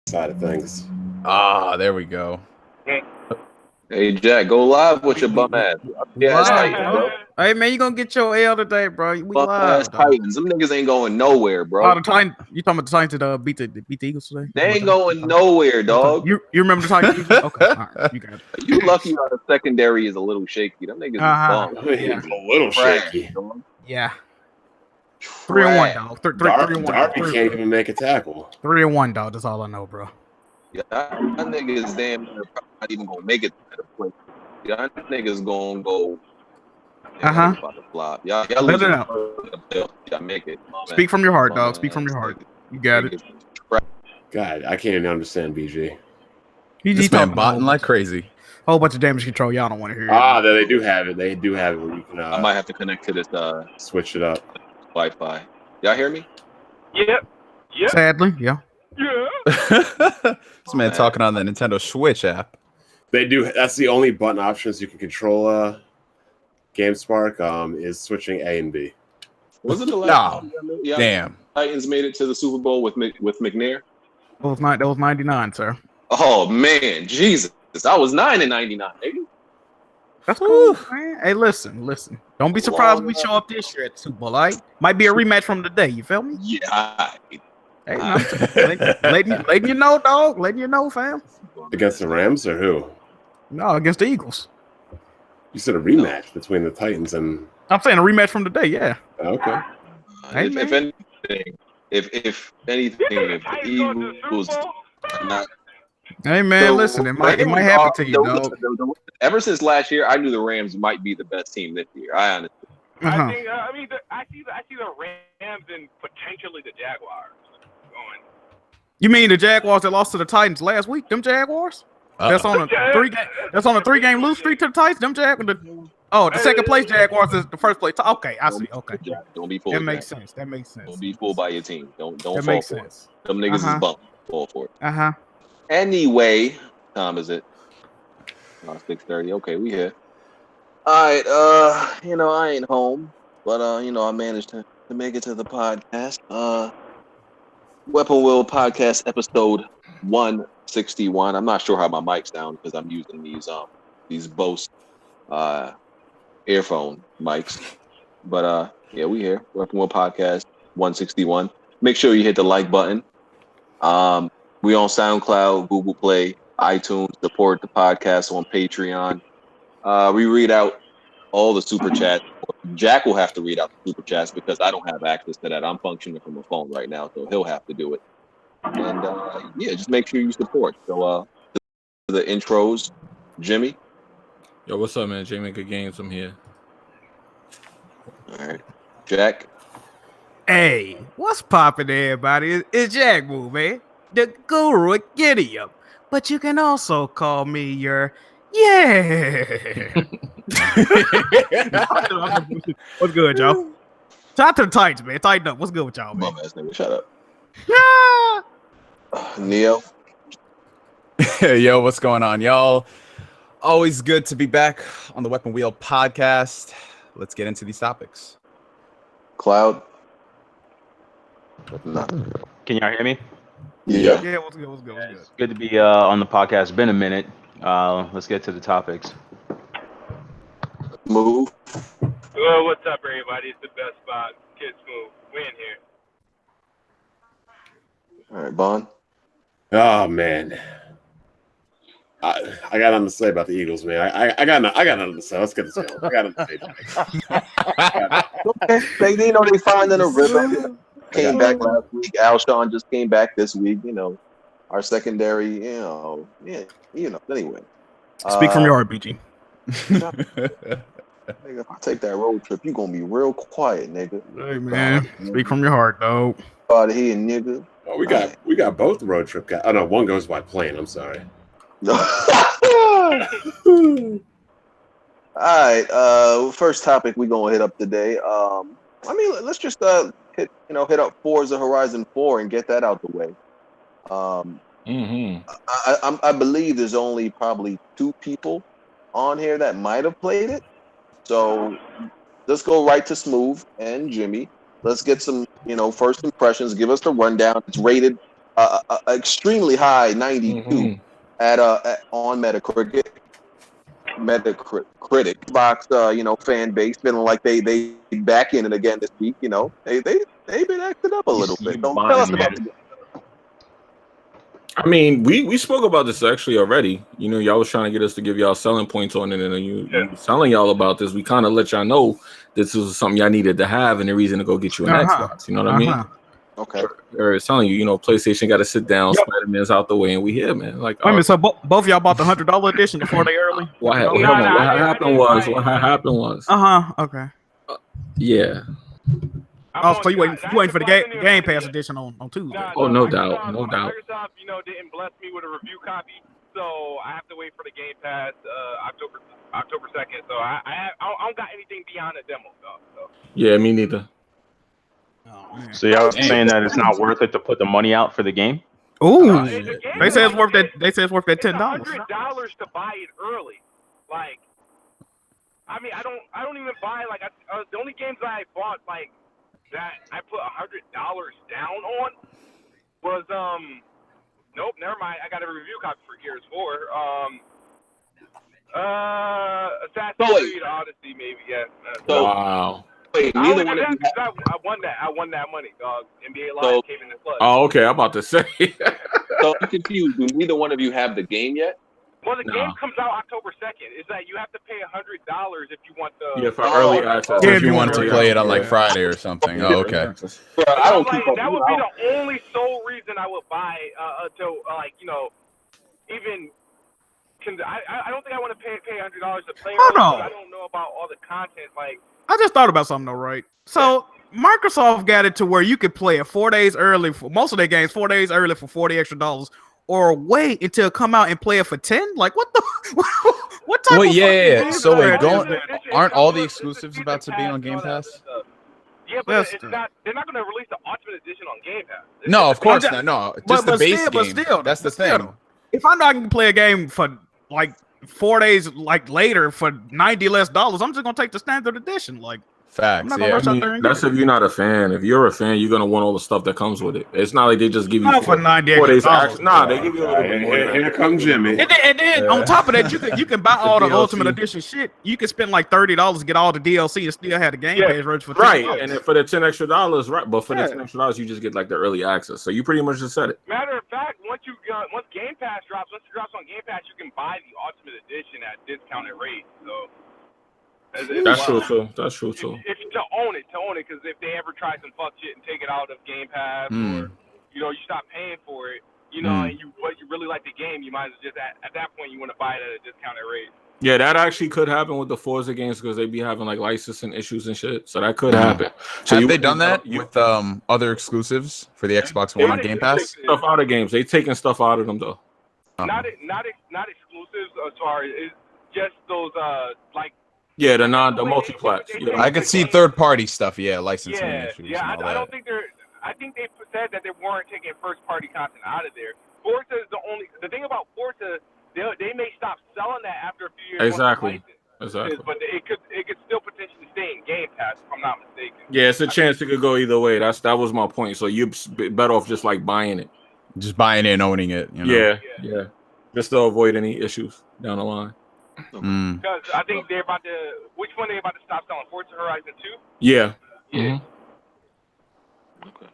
side of things. Ah, there we go. Hey Jack, go live with your bum ass. Yeah, it's Live, Titans, bro. bro. Hey man, you gonna get your L today, bro. We Bum ass live, dog. Titans. Them niggas ain't going nowhere, Oh, bro. the Titans. You talking about the Titans that beat the Eagles today? They ain't going nowhere, dog. You remember the Titans? Okay, all right, you got it. You lucky our secondary is a little shaky. Them niggas is bum. Yeah. A little shaky. Dog. Yeah. 3-1, dog. 3-1. Darby can't even make a tackle. 3-1, dog. That's all I know, bro. Yeah, that niggas damn near not even gonna make it to the play. Y'all niggas gonna go. About to flop. Y'all Let it lose out. Y'all make it. Speak from your heart, dog. Speak from your heart. You got it. God, I can't even understand BG. This man botting like crazy. Whole bunch of damage control. Y'all don't want to hear it. Ah, they do have it. They do have it where you can. I might have to connect to this switch it up. Wi-Fi. Y'all hear me? Yep. Sadly, yeah. This man talking on the Nintendo Switch app. They do. That's the only button options you can control. GameSpark is switching A and B. Was it the last time damn. Titans made it to the Super Bowl with McNair? That was 99, sir. Oh man, Jesus! I was 9 in '99, nigga. That's cool, man. Hey, listen. Don't be surprised if we show up this year at the Super Bowl, right? Might be a rematch from today. You feel me? Yeah. Hey, letting you know, dog. Letting you know, fam. Against the Rams or who? No, against the Eagles. You said a rematch between the Titans and. I'm saying a rematch from today. Yeah. Okay. Hey, if anything, if the Eagles are not. Hey man, So, listen, it might happen to you, dog. Ever since last year, I knew the Rams might be the best team this year. I honestly. I think. I see the Rams and potentially the Jaguars going. You mean the Jaguars that lost to the Titans last week? Them Jaguars? That's on a 3-game lose streak to the Titans. Them Jaguars. The second place Jaguars is the first place. Okay, I see. Okay, don't be fooled. That makes sense. Don't be fooled by your team. Don't that fall makes for sense. it. Them niggas is bum. Fall for it. Anyway, time is it? 6:30. Okay, we here. All right. I ain't home, but I managed to make it to the podcast. Weapon Wheel Podcast episode 161. I'm not sure how my mic's down because I'm using these Bose earphone mics. But yeah, we here. Weapon Wheel Podcast 161. Make sure you hit the like button. We on SoundCloud, Google Play, iTunes. Support the podcast on Patreon. We read out all the super chats. Jack will have to read out the super chats because I don't have access to that. I'm functioning from a phone right now, so he'll have to do it. And yeah, just make sure you support. So the intros, Jimmy. Yo, what's up, man? Jamie, good games. I'm here. All right, Jack. hey, what's poppin', everybody? It's Jack Moo, man, the guru at Gideon. But you can also call me your What's good, y'all? Shout out to the Titans, man. Tighten up. What's good with y'all, man? Bum ass nigga, shut up. Neo. Yo, what's going on, y'all? Always good to be back on the Weapon Wheel podcast. Let's get into these topics. Cloud. Can y'all hear me? Yeah. Yeah, what's good? It's good to be on the podcast. Been a minute. Let's get to the topics. Move. Well, what's up, everybody? It's the best spot. Kids move. We in here. All right, Bond. Oh man, I got nothing to say about the Eagles, man. I got nothing to say. Let's get this going. I got nothing to say. Okay, they finding a rhythm. Came back last week. Alshon just came back this week. Our secondary. Anyway. Speak from your heart, BG. Nigga, if I take that road trip, you gonna be real quiet, nigga. Hey man, speak from your heart, dog. Out of here, nigga. Oh, we got both the road trip guys. Oh no, one goes by plane. I'm sorry. All right. First topic we gonna hit up today. Let's just hit up Forza Horizon 4 and get that out the way. I believe there's only probably 2 people on here that might have played it. So let's go right to Smooth and Jimmy. Let's get some, first impressions. Give us the rundown. It's rated extremely high 92 at on Metacritic. Box, fan base feeling like they back in it again this week. They've been acting up a little bit. Don't tell us about it. I mean, we spoke about this actually already. Y'all was trying to get us to give y'all selling points on it, and you telling y'all about this. We kind of let y'all know this was something y'all needed to have and the reason to go get you an Xbox. You know what I mean? Okay. Or it's telling you, PlayStation got to sit down, Spider-Man's out the way, and we here, man. Like, wait a minute, so both of y'all bought the $100 edition before they early? What happened was. Okay. Yeah. Oh, so you waiting for the Game Pass edition on Tuesday? No doubt. Microsoft, didn't bless me with a review copy, so I have to wait for the Game Pass October 2nd. So I don't got anything beyond the demo, though. So. Yeah, me neither. Oh, so y'all saying that it's not worth it to put the money out for the game? Ooh, they say it's worth that. They say it's worth that $10. $100 to buy it early. Like, I mean, I don't even buy the only games I bought that I put $100 down on was nope, never mind. I got a review copy for Gears 4. Assassin's Creed Odyssey, maybe. Yeah. Wow. Wait, neither one of you. I won that money, dog. NBA Live came in the clutch. Oh, okay. I'm about to say. So I'm confused. Do neither one of you have the game yet? Well, the game comes out October 2nd. Is that you have to pay $100 if you want the for early access. If you wanted to play it on Friday or something. Oh, okay. Bro, I don't keep up. That would be the only sole reason I would buy even. I don't think I want to pay $100 to play. Hold on. I don't know about all the content. I just thought about something though, right? So Microsoft got it to where you could play it 4 days early for most of their games, 4 days early for $40 extra, or wait until it come out and play it for 10. Like what the? What type? Well, of yeah. So wait, game aren't all the exclusives about to be on Game Pass? Yeah, but it's not. They're not going to release the Ultimate Edition on Game Pass. No, of course not. No, just the base game. That's the thing. If I'm not going to play a game for 4 days later for $90 less, I'm just gonna take the standard edition. Facts. That's if you're not a fan. If you're a fan, you're gonna want all the stuff that comes with it. It's not like they just give you for 90 4 days. Nah, they give you a little bit more. Here comes Jimmy. And then on top of that, you can buy all the Ultimate Edition shit. You can spend $30 to get all the DLC and still have the Game Pass for right. And then for the $10 extra, right? But for the $10 extra, you just get the early access. So you pretty much just said it. Matter of fact, once Game Pass drops, once it drops on Game Pass, you can buy the Ultimate Edition at discounted rates. So. That's true too. That's true too. If to own it, because if they ever try some fuck shit and take it out of Game Pass, or you stop paying for it, and you really like the game, you might as well just at that point you want to buy it at a discounted rate. Yeah, that actually could happen with the Forza games because they be having licensing issues and shit. So that could happen. So have they done that with other exclusives for the Xbox One on Game Pass? Stuff out of games. They taking stuff out of them though. Not exclusives. Sorry, it's just those Yeah, the multi-plats. Yeah. I could see third-party stuff. Yeah, licensing issues. Yeah, I don't think they're. I think they said that they weren't taking first-party content out of there. Forza is the thing about Forza. They may stop selling that after a few years. Exactly. But it could still potentially stay in Game Pass if I'm not mistaken. Yeah, it's a chance it could go either way. That was my point. So you're better off just buying it. Just buying it and owning it. Yeah. Just to avoid any issues down the line. Because I think they're about to. Which one they about to stop selling? Forza Horizon 2? Yeah. Okay.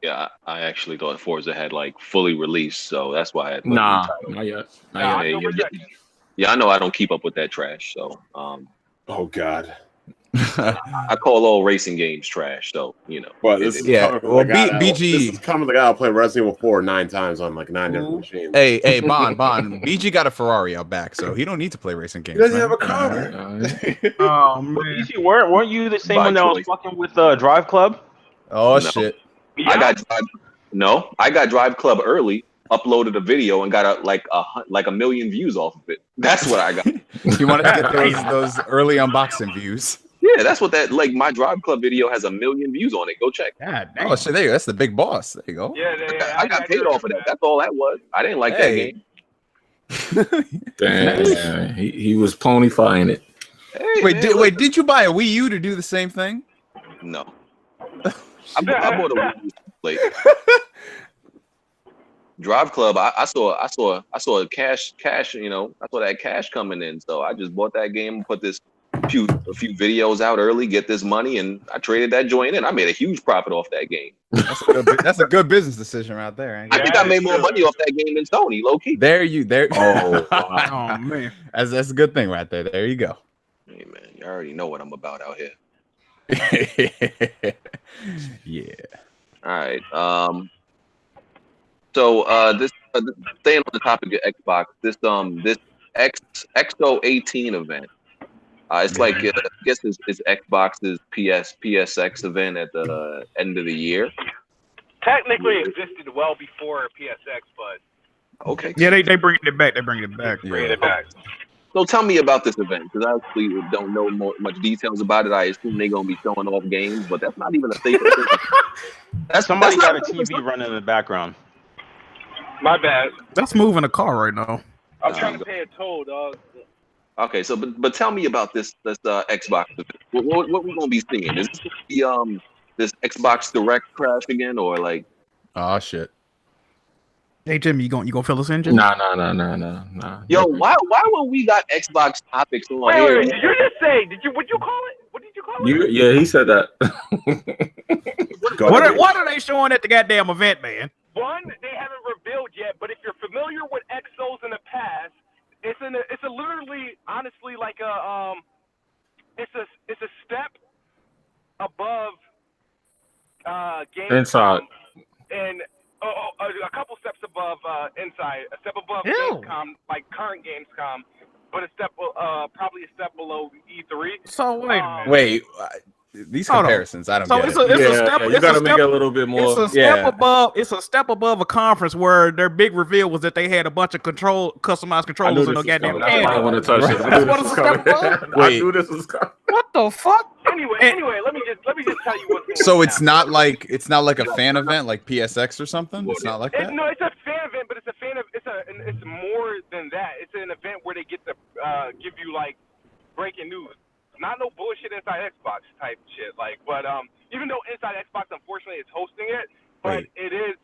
Yeah, I actually thought Forza had fully released, so that's why I had. Not yet. Yeah, I know I don't keep up with that trash. So. Oh God. I call all racing games trash, so Well, this is BG. This is coming the guy who played Resident Evil 4 9 times on 9 different machines. Hey, Bond. BG got a Ferrari out back, so he don't need to play racing games. He doesn't have a car. Oh man, BG, weren't you the same one that was fucking with Driveclub? Oh shit! I got Driveclub early. Uploaded a video and got a million views off of it. That's what I got. You wanted to get those early unboxing views. Yeah, that's what that my Driveclub video has 1 million views on it. Go check. God, oh shit, there you go. That's the big boss. There you go. Yeah, I got paid off of that. That's all that was. I didn't like that game. Damn, he was ponyfying it. Hey, did you buy a Wii U to do the same thing? No. I bought a Wii U late. Driveclub, I saw a cash, you know, I saw that cash coming in. So I just bought that game and put a few videos out early, get this money, and I traded that joint in. I made a huge profit off that game. That's a good business decision right there. I think I made more money off that game than Sony, low key. There. Oh, Oh man, that's a good thing right there. There you go. Hey man, you already know what I'm about out here. Yeah. All right. So this staying on the topic of Xbox, this X018 event. It's like I guess it's Xbox's PSX event at the end of the year. Technically existed well before PSX, but Okay. yeah, they bringing it back. They bringing it back. bringing it back. So tell me about this event, because I actually don't know much details about it. I assume they're gonna be showing off games, but that's not even a safe thing. Somebody got a TV running in the background. My bad. That's moving a car right now. I'm trying to pay a toll, dog. Okay, so but tell me about this Xbox event. What we gonna be seeing? Is this gonna be this Xbox Direct crash again, or like? Oh shit. Hey Jimmy, you gonna fill us in, Jimmy? Nah. Yo, why when we got Xbox topics on Wait, here? did you just say? What'd you call it? What did you call it? Yeah, he said that. What are they showing at the goddamn event, man? One, they haven't revealed yet, but if you're familiar with XOs in the past, it's a literally, honestly, like it's a step above Gamescom Inside. and a couple steps above Inside, a step above Ew. Gamescom, like current Gamescom, but a step probably a step below E3. So wait a minute. Wait, these Hold on. comparisons, I don't So get it's it. a step. You It's gotta a make step. it a little bit more. It's a step above. It's a step above a conference where their big reveal was that they had a bunch of customized controllers and no goddamn I camera. want to touch Right. it. I That's knew what this it's was a step coming. above? I knew this was coming. What the fuck? Anyway, let me just tell you what's going So on it's now. not like a fan event like PSX or something. It's not like that. No, it's a fan event, but it's it's more than that. It's an event where they get to give you like breaking news. Not no bullshit inside Xbox type shit. Like, but even though inside Xbox unfortunately is hosting it, but it is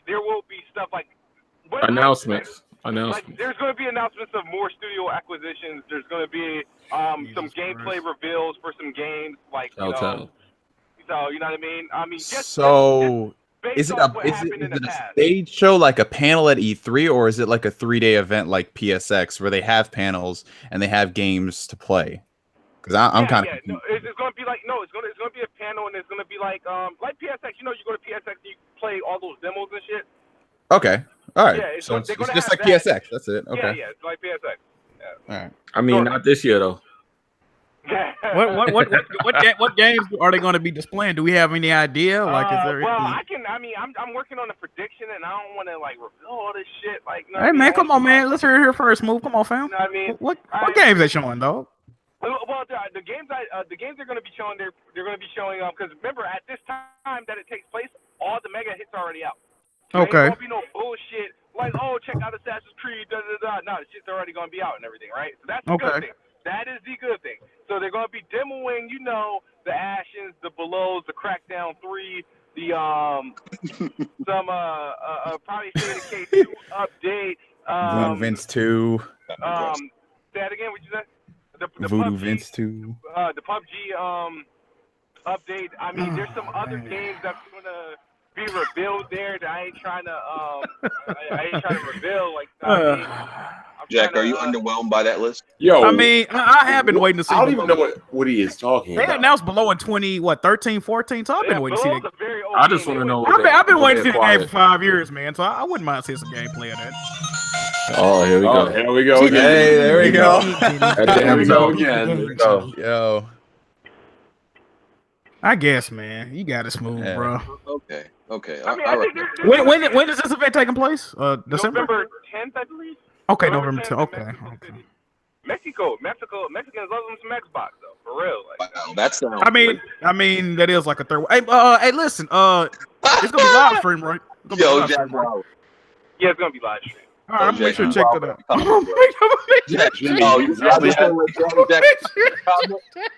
there will be stuff like Announcements. Like there's going to be announcements of more studio acquisitions. There's going to be some gameplay reveals for some games, like you know, so you know what I mean. I mean, just So based is it off a what happened in the past. stage show, like a panel at E3, or is it like a 3-day event like PSX where they have panels and they have games to play? Because I'm kind of no, it's going to be like it's going to be a panel, and it's going to be like PSX. You know, you go to PSX and you play all those demos and shit. okay. All right. Yeah, it's so gonna- it's they're gonna just have like that. PSX. That's it. Okay. Yeah, it's like PSX. All right. I mean, not this year though. What games are they going to be displaying? Do we have any idea? Like, is there? Well, any... I'm working on a prediction, and I don't want to like reveal all this shit. Like, Hey man, come on, man. Let's hear it here first. Move. Come on, fam. You know what I mean? What games they showing, dog? Well, the games they're going to be showing, they're going to be showing because remember at this time that it takes place, all the mega hits are already out. So Okay. There ain't gonna be no bullshit like, oh, check out Assassin's Creed, da da da. No, the shit's already gonna be out and everything, right? So that's the good thing. That is the good thing. So they're gonna be demoing, you know, the Ashes, the Belows, the Crackdown 3, the some probably State of K2 update. Voodoo Vince 2. Say that again. What you said? The Voodoo PUBG, Vince 2. the PUBG update. I mean, there's some other games that's gonna be revealed there that I ain't trying to reveal. Like, Jack, are you underwhelmed by that list? Yo, I mean, I have been waiting to see. I don't even know what he is talking They about. announced below in 13, 14. So I've been waiting to see that. I just want to know. I've been waiting to see the game for 5 years, man. So I wouldn't mind seeing some gameplay of that. Oh, here we go. Here we go again. Hey, there we go. There we go again. Yo. I guess, man. You got it smooth, Yeah. bro. Okay. I mean, All right. When is this event taking place? December? November 10th, I believe. Okay, November 10th. in Okay. Mexico City. Mexicans love them some Xbox though, for real. Like, Wow, that sounds. I mean, that is like a third. Hey, listen. It's gonna be live stream, right? It's gonna be Yo, live Jack, stream, right? yeah, it's gonna be live stream. All right, I'm gonna make sure to check that out. Jack, oh, you understand what Jack?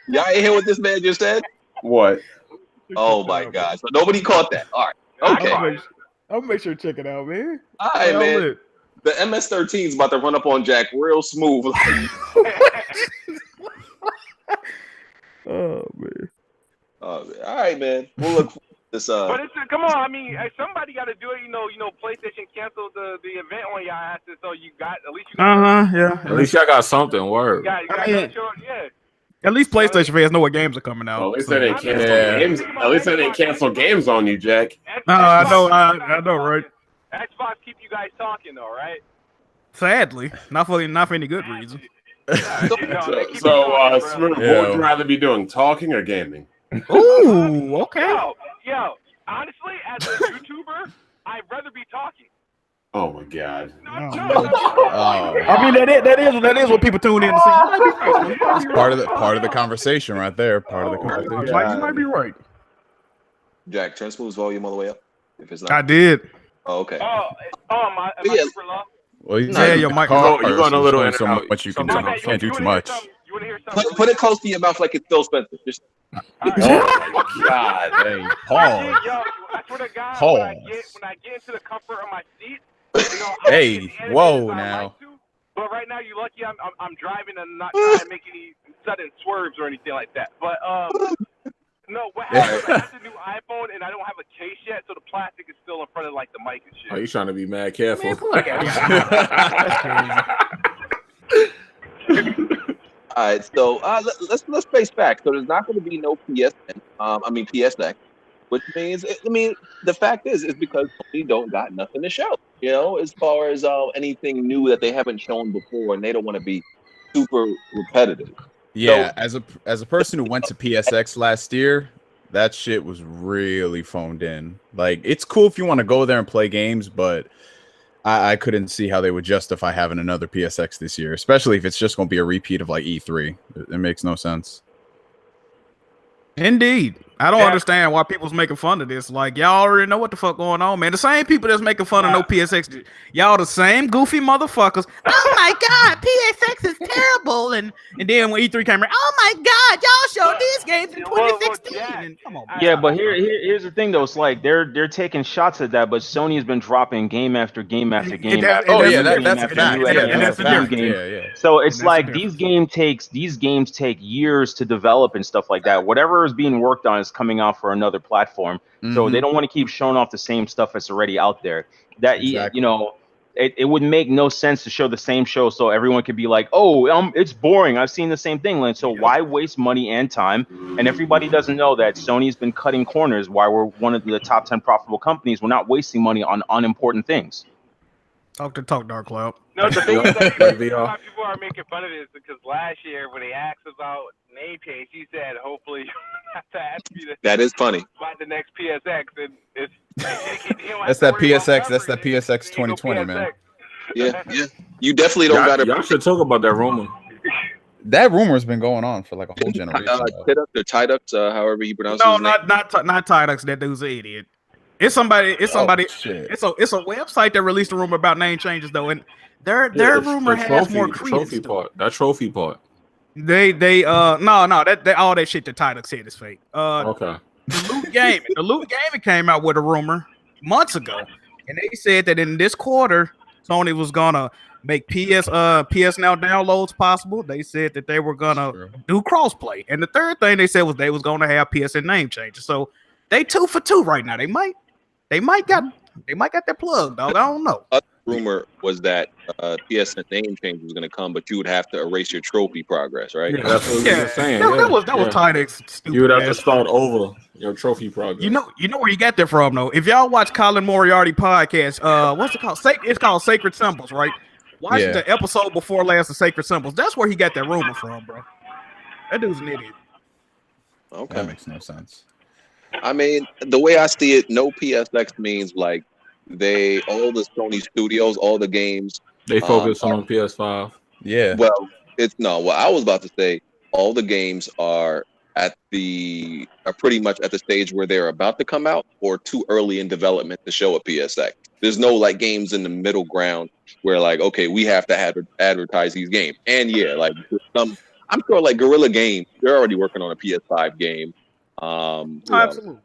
Y'all ain't hear what this man just said? What? Oh my God! So nobody caught that. All right. Okay. I'll make sure to check it out, man. All right, Hell man. lit. The MS-13 is about to run up on Jack real smooth. Oh man. All right, man. We'll look for this. But it's come on. I mean, somebody got to do it. You know, PlayStation canceled the event on y'all asses, so you got at least you got. Yeah. At least y'all got something. Word. Yeah. At least PlayStation fans know what games are coming out. Well, at least so. they didn't cancel games. At least they didn't cancel games on you, Jack. I know, right? Xbox keep you guys talking though, right? Sadly, not for any good reason. So, Smooth, what would you rather be doing, talking or gaming? Ooh, okay. Yo, honestly, as a YouTuber, I'd rather be talking. Oh my God. I mean, that is what people tune in to see. It's part of the conversation right there. Part of the conversation. You might be right. Jack, turn Smooth's volume all the way up. If it's not. I did. Oh, okay. Am I super low? Well, your mic. You're going a little so much you can do. Can't do too much. You want to hear something? Put it close to your mouth like it's Phil Spencer. Just. Oh my God. Hey, Paul. Yo, I swear to God, Pause. when I get into the comfort of my seat, Hey, whoa now. But right now, you're lucky I'm driving and not trying to make any sudden swerves or anything like that. But no, what happened? I got the new iPhone and I don't have a case yet, so the plastic is still in front of like the mic and shit. Oh, you trying to be mad careful? All right, so let's face facts. So there's not going to be no PSX, which means the fact is because we don't got nothing to show. You know, as far as anything new that they haven't shown before, and they don't want to be super repetitive. Yeah, so, as a person who went to PSX last year, that shit was really phoned in. Like, it's cool if you want to go there and play games, but I couldn't see how they would justify having another PSX this year, especially if it's just going to be a repeat of like E3. It makes no sense. Indeed. I don't understand why people's making fun of this. Like, y'all already know what the fuck going on, man. The same people that's making fun of no PSX, y'all the same goofy motherfuckers. Oh my God, PSX is terrible. And then when E3 came around, oh my God, y'all showed these games in 2016. And come on, man. Yeah, but here's the thing though. It's like they're taking shots at that, but Sony has been dropping game after game after game. That's a fact. That's a fact. Yeah. So it's like these games take years to develop and stuff like that. Whatever is being worked on is coming out for another platform, so they don't want to keep showing off the same stuff that's already out there. That you know, it would make no sense to show the same show so everyone could be like, oh, it's boring, I've seen the same thing. Like, so why waste money and time? And everybody doesn't know that Sony's been cutting corners. Why we're one of the top 10 profitable companies, we're not wasting money on unimportant things. Talk, Dark Cloud. No, the thing is that a lot of people are making fun of this because last year when they asked about name change, he said, hopefully you have to ask me to. That is funny. Buy the next PSX, and it's. That's that PSX. That's that PSX 2020, man. Yeah. You definitely don't got to. Y'all should talk about that rumor. That rumor's been going on for like a whole generation. Tidux, however you pronounce it. No, not Tidux. That dude's an idiot. It's somebody. It's a website that released a rumor about name changes though, and their rumor has more credence. That trophy part. They all that shit that Tidux said is fake. Okay. The Loot Gaming came out with a rumor months ago, and they said that in this quarter, Sony was gonna make PS Now downloads possible. They said that they were gonna do crossplay, and the third thing they said was they was gonna have PSN name changes. So they 2 for 2 right now. They might got their plug, dog. I don't know. Rumor was that PSN name change was going to come, but you would have to erase your trophy progress, right? Yeah, that's what we were saying. That was Tidux. Stupid. You would have to start over your trophy progress. You know where you got that from, though. If y'all watch Colin Moriarty podcast, what's it called? It's called Sacred Symbols, right? Watch the episode before last of Sacred Symbols. That's where he got that rumor from, bro. That dude's an idiot. Okay, that makes no sense. I mean, the way I see it, no PSX means like all the Sony studios, all the games they focus on PS5. Yeah. Well, I was about to say all the games are pretty much at the stage where they're about to come out or too early in development to show a PSX. There's no like games in the middle ground where like, okay, we have to advertise these games. And I'm sure like Guerrilla Games, they're already working on a PS5 game. Absolutely.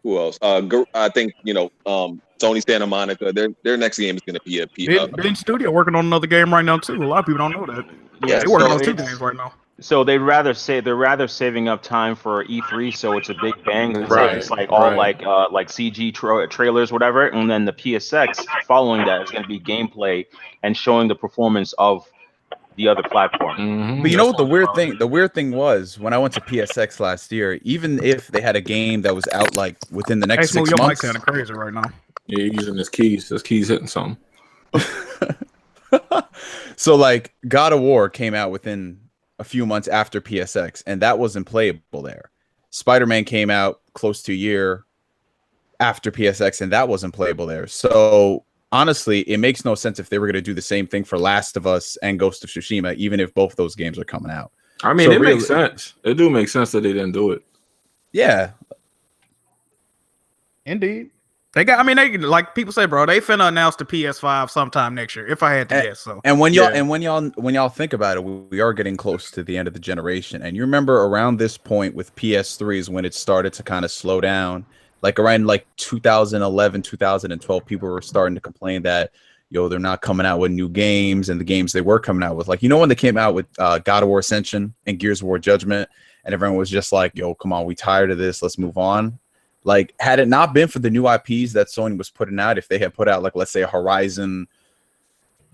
Who else? I think Sony Santa Monica. Their next game is going to be a They're in studio working on another game right now too. A lot of people don't know that. Yeah, They're working so on 2 it's- games right now. So they're rather saving up time for E3, so it's a big bang. Right, It's like all right. like CG trailers, whatever, and then the PSX following that is going to be gameplay and showing the performance of the other platform. Mhm. But you know what the weird thing was when I went to PSX last year, even if they had a game that was out like within the Hey, next Smooth, 6 your months. mic's kind of crazy right now. Yeah, he's using his keys. His keys hitting something. So like God of War came out within a few months after PSX, and that wasn't playable there. Spider-Man came out close to a year after PSX, and that wasn't playable there. So honestly, it makes no sense if they were going to do the same thing for Last of Us and Ghost of Tsushima, even if both those games are coming out. I mean, So it really- makes sense. It do make sense that they didn't do it. Yeah, Indeed. They like people say, bro, they finna announce the PS5 sometime next year, if I had to guess. So and when Yeah. y'all think about it, we are getting close to the end of the generation. And you remember around this point with PS3 is when it started to kind of slow down. Like around like 2011, 2012, people were starting to complain that they're not coming out with new games, and the games they were coming out with, like when they came out with God of War Ascension and Gears of War Judgment, and everyone was just like, come on, we tired of this, let's move on. Like, had it not been for the new IPs that Sony was putting out, if they had put out, like, let's say a Horizon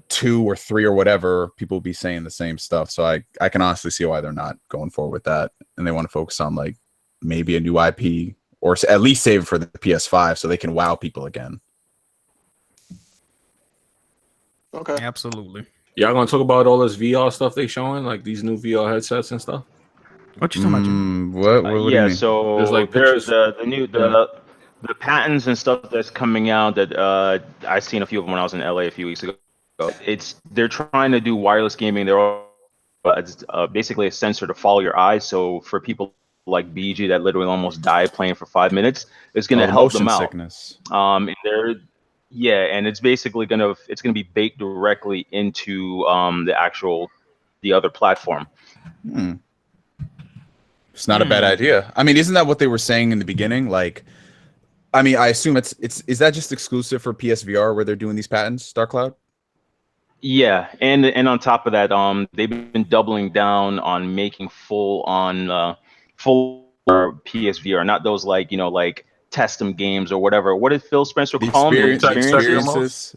2 or 3 or whatever, people would be saying the same stuff. So I can honestly see why they're not going forward with that. And they want to focus on, like, maybe a new IP, or at least save it for the PS5 so they can wow people again. Okay. absolutely. Y'all gonna talk about all this VR stuff they showing, like these new VR headsets and stuff? What you talking about? Jim? What do you mean? So There's, like, there's pictures. the patents and stuff that's coming out that I seen a few of them when I was in LA a few weeks ago. They're trying to do wireless gaming. They're all it's basically a sensor to follow your eyes. So for people like BG that literally almost died playing for 5 minutes, it's going to help them out. Sickness. And and it's basically gonna be baked directly into the other platform. It's not a bad idea. I mean, isn't that what they were saying in the beginning? Like, I mean, I assume is that just exclusive for PSVR where they're doing these patents, StarCloud? Yeah, and on top of that, they've been doubling down on making full PSVR, not those like test them games or whatever. What did Phil Spencer call them? Experiences.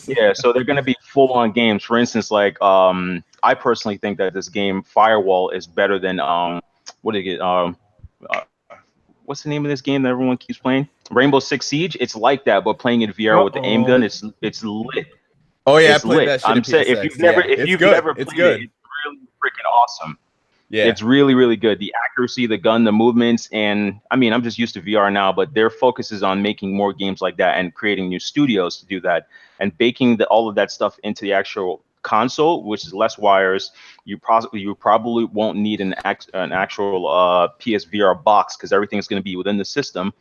Yeah, so they're going to be full on games. For instance, like I personally think that this game Firewall is better than what's the name of this game that everyone keeps playing? Rainbow Six Siege. It's like that, but playing in VR with the aim gun, it's lit. Oh yeah, It's I played lit. that shit. I'm saying if you've never played it, it's really freaking awesome. Yeah, It's really, really good. The accuracy, the gun, the movements, and I mean, I'm just used to VR now, but their focus is on making more games like that and creating new studios to do that and baking all of that stuff into the actual console, which is less wires. You probably won't need an actual PSVR box because everything's going to be within the system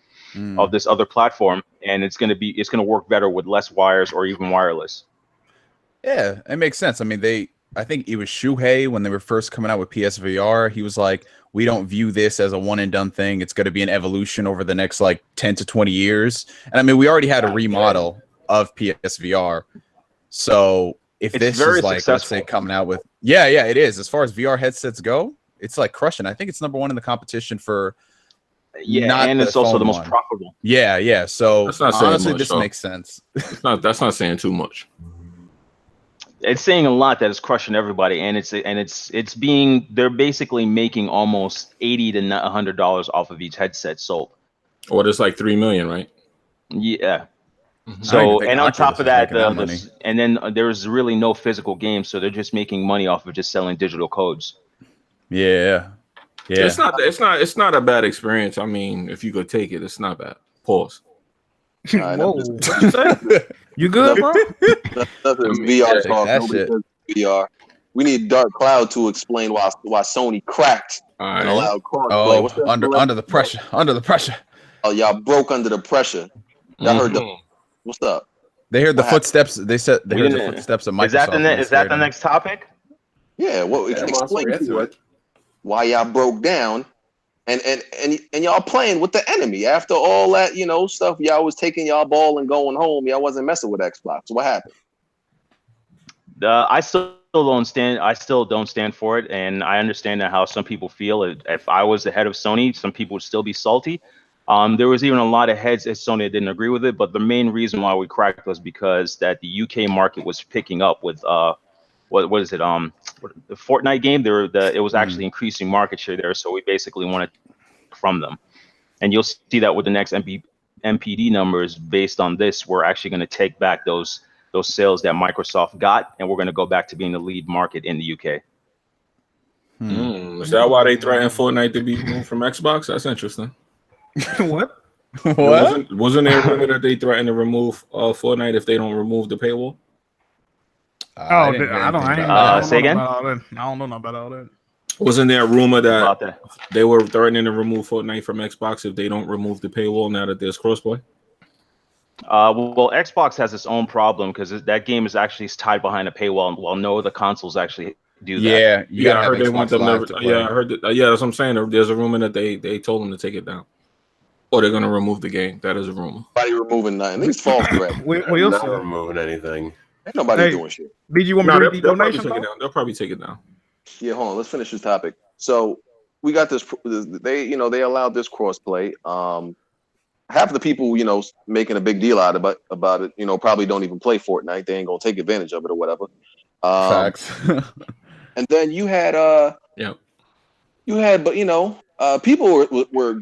of this other platform, and it's going to work better with less wires or even wireless. Yeah, it makes sense. I mean, I think it was Shuhei when they were first coming out with PSVR. He was like, we don't view this as a one and done thing. It's going to be an evolution over the next like 10 to 20 years. And I mean, we already had a remodel of PSVR. So if this is like, let's say coming out with, yeah, it is. As far as VR headsets go, it's like crushing. I think it's number one in the competition for and it's also the most profitable. Yeah. So That's not saying honestly, much, this though. makes sense. That's not saying too much. It's saying a lot that it's crushing everybody, and they're basically making almost $80 to $100 off of each headset sold. Or it's like 3 million, right? Yeah. Mhm. So, and on Oculus top of is that, making that money. and then there's really no physical games, so they're just making money off of just selling digital codes. Yeah. It's not a bad experience. I mean, if you could take it, it's not bad. Pause. Whoa. What you say? You good, bro? Nothing VR take talk. that Nobody shit. does VR. We need Dark Cloud to explain why Sony cracked All and right. allowed crossplay. Oh, What's that? under the pressure. Oh, y'all broke under the pressure. Y'all heard Mm-hmm. the. What's up? They heard the What happened? footsteps. They heard the footsteps of Microsoft. Is that the next topic? Yeah, well, explain to us why y'all broke down and y'all playing with the enemy after all that, you know, stuff. Y'all was taking y'all ball and going home. Y'all wasn't messing with Xbox. What happened? I still don't stand for it, and I understand how some people feel. If I was the head of Sony, some people would still be salty. There was even a lot of heads at Sony that didn't agree with it, but the main reason why we cracked was because that the UK market was picking up with what is it, the Fortnite game. It was actually increasing market share there, so we basically wanted from them, and you'll see that with the next MPD numbers based on this. We're actually going to take back those sales that Microsoft got, and we're going to go back to being the lead market in the UK. Is that why they threatened Fortnite to be removed from Xbox? That's interesting. What? Wasn't there a rumor that they threatened to remove Fortnite if they don't remove the paywall? I don't say again? I don't know about all that. Wasn't there a rumor that they were threatening to remove Fortnite from Xbox if they don't remove the paywall now that there's crossplay? Well, Xbox has its own problem because that game is actually tied behind a paywall, while no other consoles actually do that. Yeah, I heard they want them to. Yeah, I heard that. Yeah, that's what I'm saying. There's a rumor that they told them to take it down, or they're going to remove the game. That is a rumor. Nobody removing nothing. These false threats. We're not removing anything. Ain't nobody doing shit. Did you want me to read the donation? They'll probably take it down. Yeah, hold on. Let's finish this topic. So we got this. They allowed this crossplay. Half of the people, you know, making a big deal out about it, you know, probably don't even play Fortnite. They ain't gonna take advantage of it or whatever. Facts. And then you had but you know, people were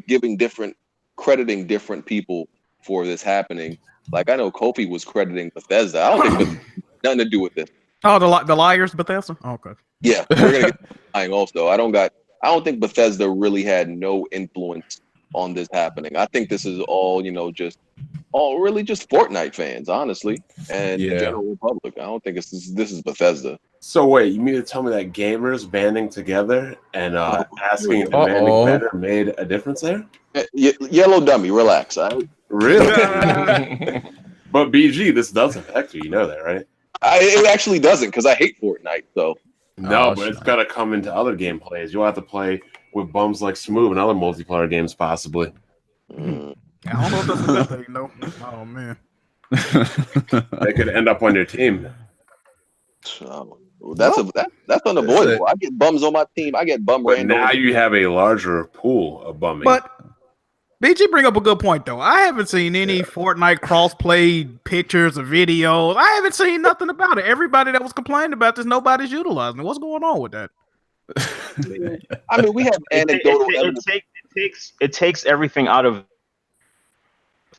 crediting different people for this happening. Like I know Kofi was crediting Bethesda. I don't think nothing to do with this. Oh, the liars, Bethesda. Oh, okay. Yeah, we're gonna get lying also. I don't think Bethesda really had no influence on this happening. I think this is all, you know, just Fortnite fans, honestly, and the general public. I don't think this is Bethesda. So wait, you mean to tell me that gamers banding together and asking and demanding better made a difference there? Yellow dummy, relax. Really? But BG, this does affect you. You know that, right? It actually doesn't, because I hate Fortnite. So no, but it's got to come into other gameplays. You'll have to play with bums like Smooth and other multiplayer games, possibly. I don't know if that's a good thing, though. Oh man, they could end up on your team. That's unavoidable. I get bums on my team. I get bum. But now you have a larger pool of bumming. But BG bring up a good point though. I haven't seen any Fortnite crossplay pictures or videos. I haven't seen nothing about it. Everybody that was complaining about this, nobody's utilizing it. What's going on with that? I mean, we have anecdotal evidence. It takes everything out of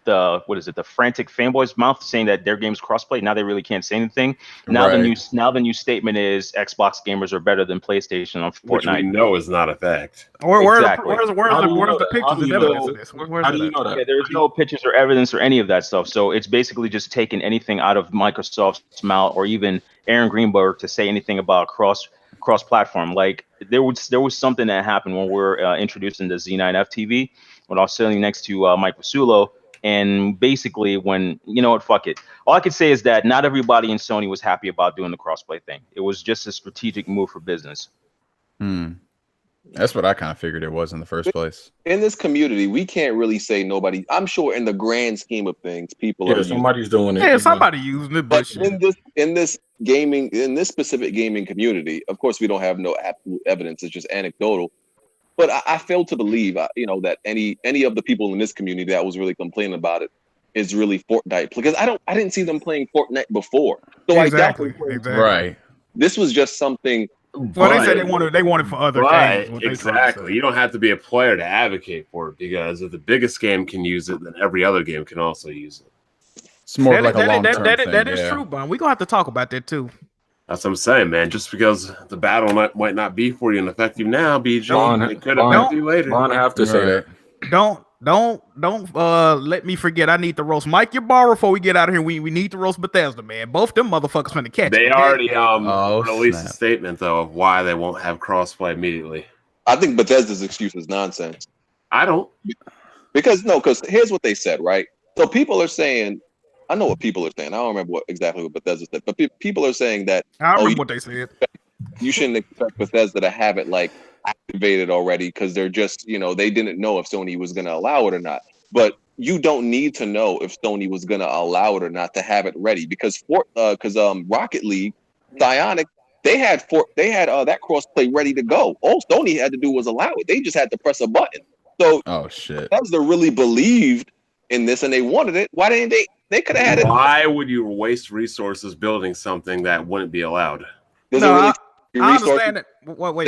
the frantic fanboys' mouth, saying that their game's crossplay. Now they really can't say anything. Now the new statement is Xbox gamers are better than PlayStation on Fortnite. Which we know is not a fact. Where's the pictures and evidence of this? How do you know that? Yeah, there's no pictures or evidence or any of that stuff. So it's basically just taking anything out of Microsoft's mouth, or even Aaron Greenberg to say anything about cross-platform. Like there was something that happened when we were introducing the Z9F TV when I was sitting next to Mike Pasulo. And basically, when, you know what, fuck it. All I could say is that not everybody in Sony was happy about doing the crossplay thing. It was just a strategic move for business. That's what I kind of figured it was in the first place. In this community, we can't really say nobody. I'm sure in the grand scheme of things, people are somebody's doing it. Yeah, somebody using it. But in this specific gaming community, of course, we don't have no absolute evidence. It's just anecdotal. But I fail to believe, that any of the people in this community that was really complaining about it is really Fortnite, because I didn't see them playing Fortnite before. So exactly. Right. This was just something. Well, they said they wanted for other games. Exactly. You don't have to be a player to advocate for it, because if the biggest game can use it, then every other game can also use it. It's more like a long-term thing. That is true, Bon. We're gonna have to talk about that too. That's what I'm saying, man. Just because the battle might not be for you and affect you now, BG, it could affect you later. I have to say that. Don't let me forget. I need to roast Mike Ybarra before we get out of here. We need to roast Bethesda, man. Both them motherfuckers finna catch. They already released a statement though of why they won't have crossplay immediately. I think Bethesda's excuse is nonsense. I don't. Because here's what they said, right? So people are saying, I know what people are saying. I don't remember exactly what Bethesda said, but people are saying that I remember what they said. You shouldn't expect Bethesda to have it like deactivated already because they're just, they didn't know if Sony was going to allow it or not. But you don't need to know if Sony was going to allow it or not to have it ready, because Rocket League, Psyonix, they had that crossplay ready to go. All Sony had to do was allow it. They just had to press a button. So, oh shit, because they really believed in this and they wanted it, why didn't they? They could have had it. Why would you waste resources building something that wouldn't be allowed? I understand it. Wait.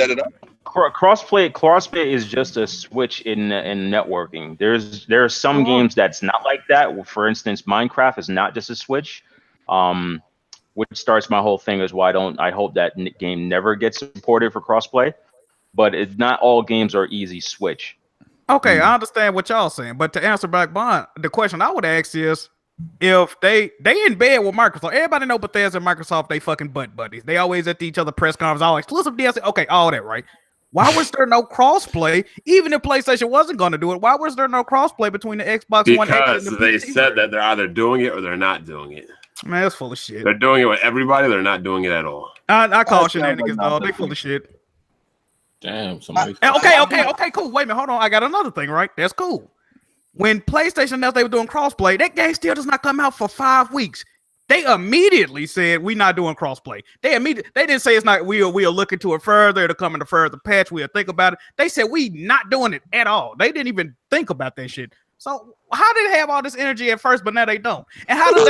Crossplay is just a switch in networking. There are some games that's not like that. For instance, Minecraft is not just a switch. Which starts my whole thing is why I hope that game never gets supported for crossplay. But not all games are easy switch. Okay, I understand what y'all saying, but to answer back Bond, the question I would ask is, if they in bed with Microsoft, everybody know Bethesda and Microsoft, they fucking butt buddies. They always at each other press conferences, all exclusive DLC. Okay, all that, right? Why was there no crossplay? Even if PlayStation wasn't going to do it, why was there no crossplay between the Xbox One X and the they PC? said that they're either doing it or they're not doing it. Man, that's full of shit. They're doing it with everybody. They're not doing it at all. I call shenanigans, dog. They full of shit. Damn, somebody. Okay, cool. Wait a minute, hold on. I got another thing, right? That's cool. When PlayStation announced they were doing crossplay, that game still does not come out for 5 weeks. They immediately said we're not doing crossplay. They didn't say it's not. We'll look into it further. It'll come in a further patch. We'll think about it. They said we not doing it at all. They didn't even think about that shit. So how did they have all this energy at first, but now they don't? And how does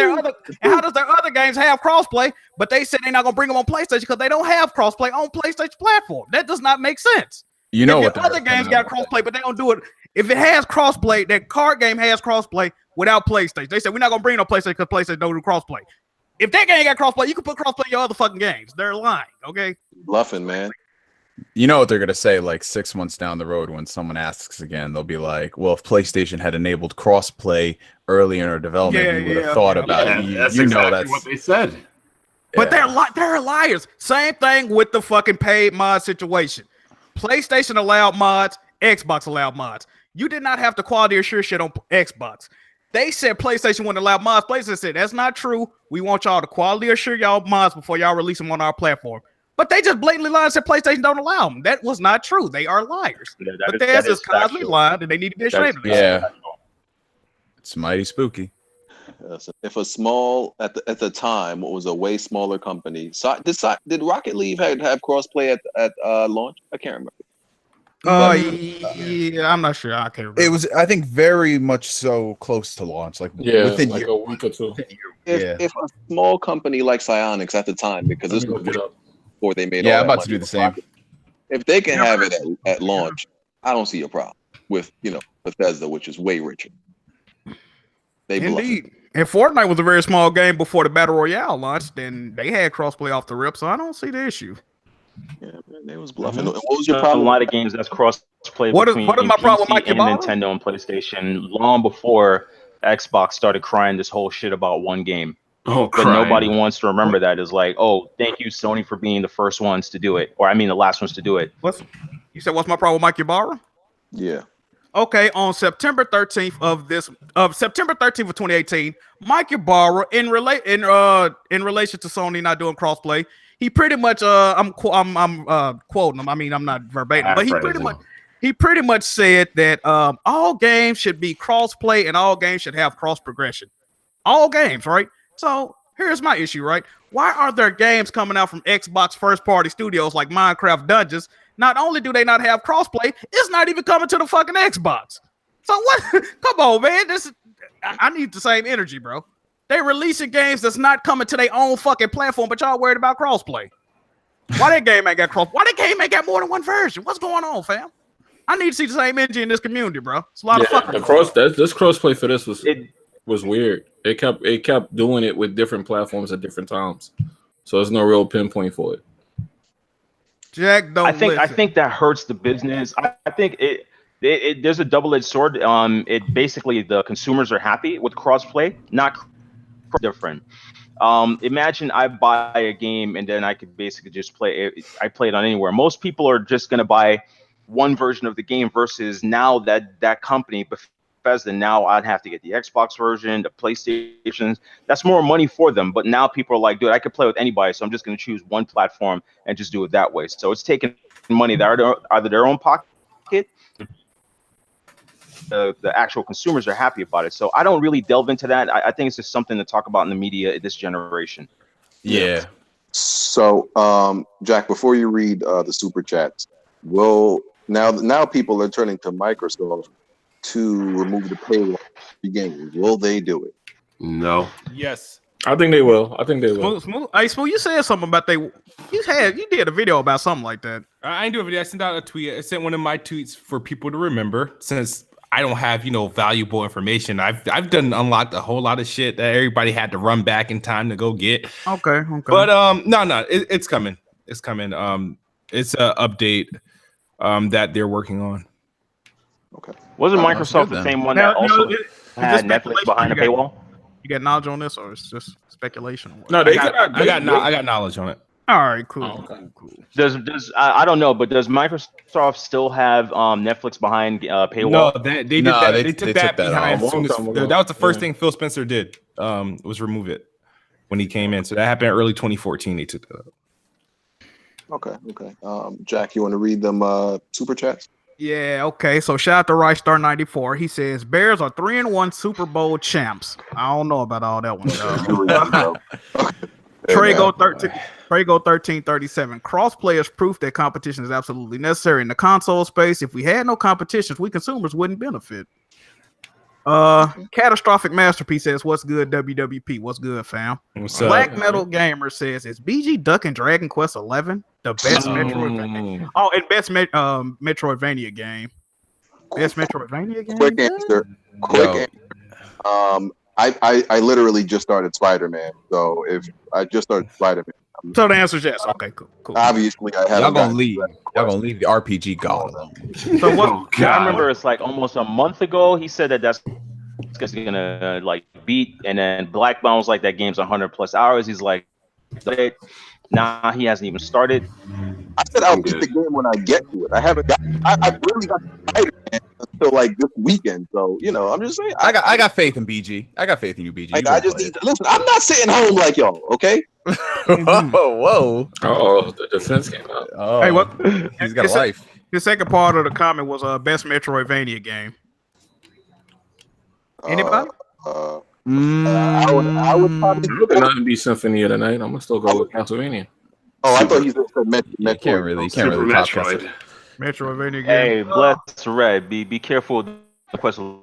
their other games have crossplay, but they said they're not gonna bring them on PlayStation because they don't have crossplay on PlayStation platform? That does not make sense. You know what? Other games got crossplay, but they don't do it. If it has crossplay, that card game has crossplay without PlayStation. They said we're not gonna bring no PlayStation because PlayStation don't do crossplay. If that game got crossplay, you can put crossplay in your other fucking games. They're lying, okay? Bluffing, man. You know what they're gonna say like 6 months down the road when someone asks again, they'll be like, "Well, if PlayStation had enabled crossplay early in our development, we would have thought about it." That's exactly what they said. But they're liars. Same thing with the fucking paid mod situation. PlayStation allowed mods, Xbox allowed mods. You did not have to quality assure shit on Xbox. They said PlayStation wouldn't allow mods. PlayStation said that's not true. We want y'all to quality assure y'all mods before y'all release them on our platform. But they just blatantly lied and said PlayStation don't allow them. That was not true. They are liars. Yeah, but theirs is constantly lying, and they need to be ashamed of that. Yeah, it's mighty spooky. If a small at the time, what was a way smaller company, did Rocket League have crossplay at launch? I can't remember. Yeah, I'm not sure. I can't remember. It was, I think, very much so close to launch, within like a week or two. If a small company like Psyonix at the time, because this was before they made I'm about to do the same. If they can have it at launch, I don't see a problem with Bethesda, which is way richer. Indeed. And Fortnite was a very small game before the Battle Royale launched, and they had crossplay off the rip, so I don't see the issue. Yeah, man, they was bluffing. What was your problem? A lot of games that's crossplay between what is my problem with PC and Nintendo and PlayStation long before Xbox started crying this whole shit about one game. Oh, but nobody wants to remember that. Is like, oh, thank you, Sony, for being the first ones to do it, or the last ones to do it. You said what's my problem with Mike Ybarra? Yeah. Okay, on September 13th of 2018, Mike Ybarra, in relation to Sony not doing crossplay, he pretty much I'm quoting him. I mean, I'm not verbatim, but he pretty much said that all games should be crossplay and all games should have cross progression. All games, right? So here's my issue, right? Why are there games coming out from Xbox first party studios like Minecraft Dungeons? Not only do they not have crossplay, it's not even coming to the fucking Xbox. So what? Come on, man. I need the same energy, bro. They releasing games that's not coming to their own fucking platform, but y'all worried about crossplay. Why that game ain't got cross? Why that game ain't got more than one version? What's going on, fam? I need to see the same energy in this community, bro. It's a lot of fucking. This crossplay for this was weird. It kept doing it with different platforms at different times, so there's no real pinpoint for it. Jack, don't I think that hurts the business. I think there's a double-edged sword. It basically the consumers are happy with crossplay, not different. Imagine I buy a game and then I could basically just play it. I play it on anywhere. Most people are just going to buy one version of the game versus now that company Bethesda, now I'd have to get the Xbox version, the PlayStations. That's more money for them. But now people are like, dude, I could play with anybody, so I'm just going to choose one platform and just do it that way. So it's taking money that are either their own pocket. The actual consumers are happy about it. So I don't really delve into that. I think it's just something to talk about in the media this generation. Yeah. So, Jack, before you read the super chats, now people are turning to Microsoft to remove the paywall for games. Will they do it? No. Yes. I think they will. I think they will. Smooth. Hey, Smooth, you said something about you did a video about something like that. I didn't do a video. I sent out a tweet. I sent one of my tweets for people to remember, since I don't have, valuable information. I've done unlocked a whole lot of shit that everybody had to run back in time to go get. Okay. But no, it's coming. It's coming. It's an update that they're working on. Okay. Wasn't Microsoft the same one that also had Netflix behind the paywall? You got knowledge on this, or it's just speculation? No, I got knowledge on it. All right, cool. Oh, okay. Cool. Does I don't know, but does Microsoft still have Netflix behind paywall? No, they did that. They took that behind. off. That was the first thing Phil Spencer did. Was remove it when he came in. So that happened early 2014. They took that up. Okay. Jack, you want to read them super chats? Yeah, okay. So shout out to Rystar94. He says Bears are 3-1 Super Bowl champs. I don't know about all that one. Trago 1337. Crossplay is proof that competition is absolutely necessary in the console space. If we had no competitions, we consumers wouldn't benefit. Catastrophic Masterpiece says, "What's good, WWP? What's good, fam?" What's up? Black Metal Gamer says, "Is BG ducking Dragon Quest 11 the best Metroidvania? Oh, and best Metroidvania game. Best Metroidvania game. Quick answer. I literally just started Spider-Man, so if I just started Spider-Man. So the answer is yes. Okay, cool. Obviously, I haven't. Y'all gonna leave the RPG god alone. So what? I remember it's like almost a month ago. He said that's because he's gonna beat, and then Blackbound was like, that game's 100+ hours. He's like, nah, he hasn't even started. I said I'll beat the game when I get to it. I haven't got. I really got Spider-Man until this weekend. So I'm just saying. I got faith in BG. I got faith in you, BG. I just need to listen. I'm not sitting home like y'all. Okay. Whoa. Oh, the defense came out. Oh, Hey, what? He's got a life. The second part of the comment was best Metroidvania game. Anybody? I would probably. Nothing be Symphony of the Night. I'm gonna still go with Castlevania. Oh, I thought he said Metroid. You can't really Super top Metroid. Metroidvania game. Hey, bless Red. Be careful with the question.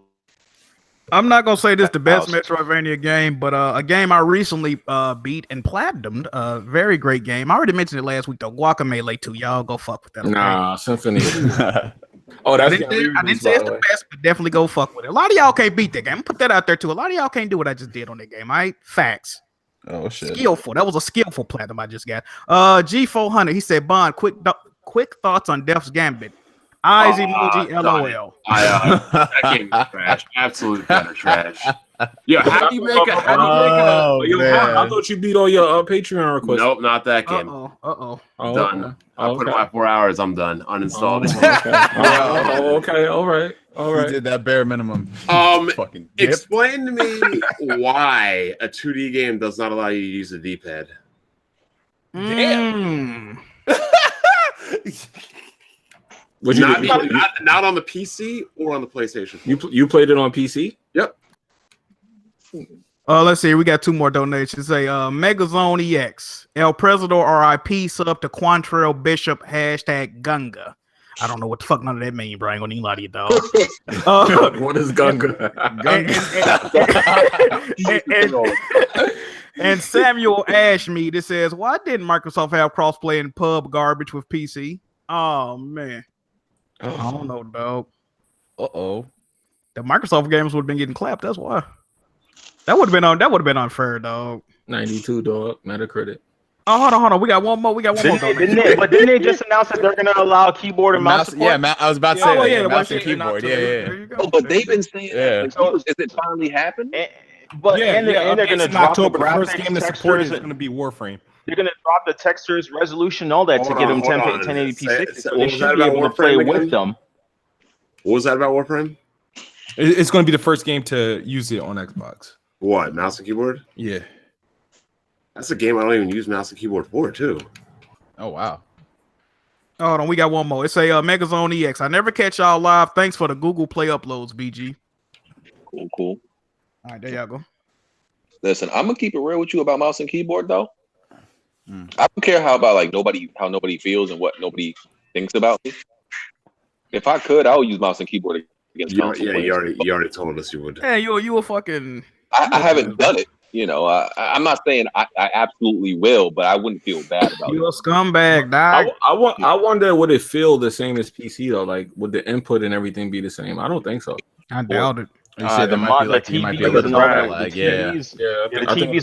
I'm not gonna say this the best Metroidvania game, but a game I recently beat and platinumed. Very great game. I already mentioned it last week though. Guacamelee 2. Y'all go fuck with that. Okay? Nah, Symphony. Oh, that's I didn't say it's the best, but definitely go fuck with it. A lot of y'all can't beat that game. I'm gonna put that out there too. A lot of y'all can't do what I just did on that game. Right? Facts. Oh shit. Skillful. That was a skillful platinum I just got. G400. He said, Bond, quick thoughts on Death's Gambit. Eyes emoji, LOL. That game is trash. Absolute gutter trash. Yeah, how do you make it? I thought you beat all your Patreon requests. Nope, not that game. Uh-oh. Done. I put in my 4 hours. I'm done. Uninstalled it. Okay. All right. You did that bare minimum. Fucking explain to me why a 2D game does not allow you to use the D-pad. Damn. Not on the PC or on the PlayStation 4. You played it on PC? Yep. Let's see. We got 2 more donations. Say Megazone EX. El Presidor RIP sub to Quantrell Bishop #Gunga. I don't know what the fuck none of that mean, bro. I ain't gonna lie to you, dog. What is Gunga? And Samuel Ashmead, it says, why didn't Microsoft have crossplay and pub garbage with PC? Oh man. I don't know, dog. The Microsoft games would have been getting clapped. That's why. That would have been unfair, dog. 92, dog. Metacritic. Oh, hold on. We got one more. Didn't they just announce that they're gonna allow keyboard and mouse support? Yeah, I was about to say mouse and keyboard. Oh, but they've been saying that. So is it finally happened? They're gonna drop October. the The first game to support textures. is gonna be Warframe. They're gonna drop the textures, resolution, all that to get them 1080p 60. So they should be able to play with them. What was that about Warframe? It's going to be the first game to use it on Xbox. What, mouse and keyboard? Yeah. That's a game I don't even use mouse and keyboard for, too. Oh, wow. Hold on, we got one more. It's a Megazone EX. I never catch y'all live. Thanks for the Google Play uploads, BG. Cool. All right, there y'all go. Listen, I'm gonna keep it real with you about mouse and keyboard, though. I don't care how nobody feels and what nobody thinks about me. If I could, I would use mouse and keyboard against console players. You already told us you would. Yeah, you a fucking. I haven't done it. You know, I'm not saying I absolutely will, but I wouldn't feel bad about it. You a scumbag, dog. I wonder would it feel the same as PC though? Like, would the input and everything be the same? I don't think so. I doubt it. You said The TVs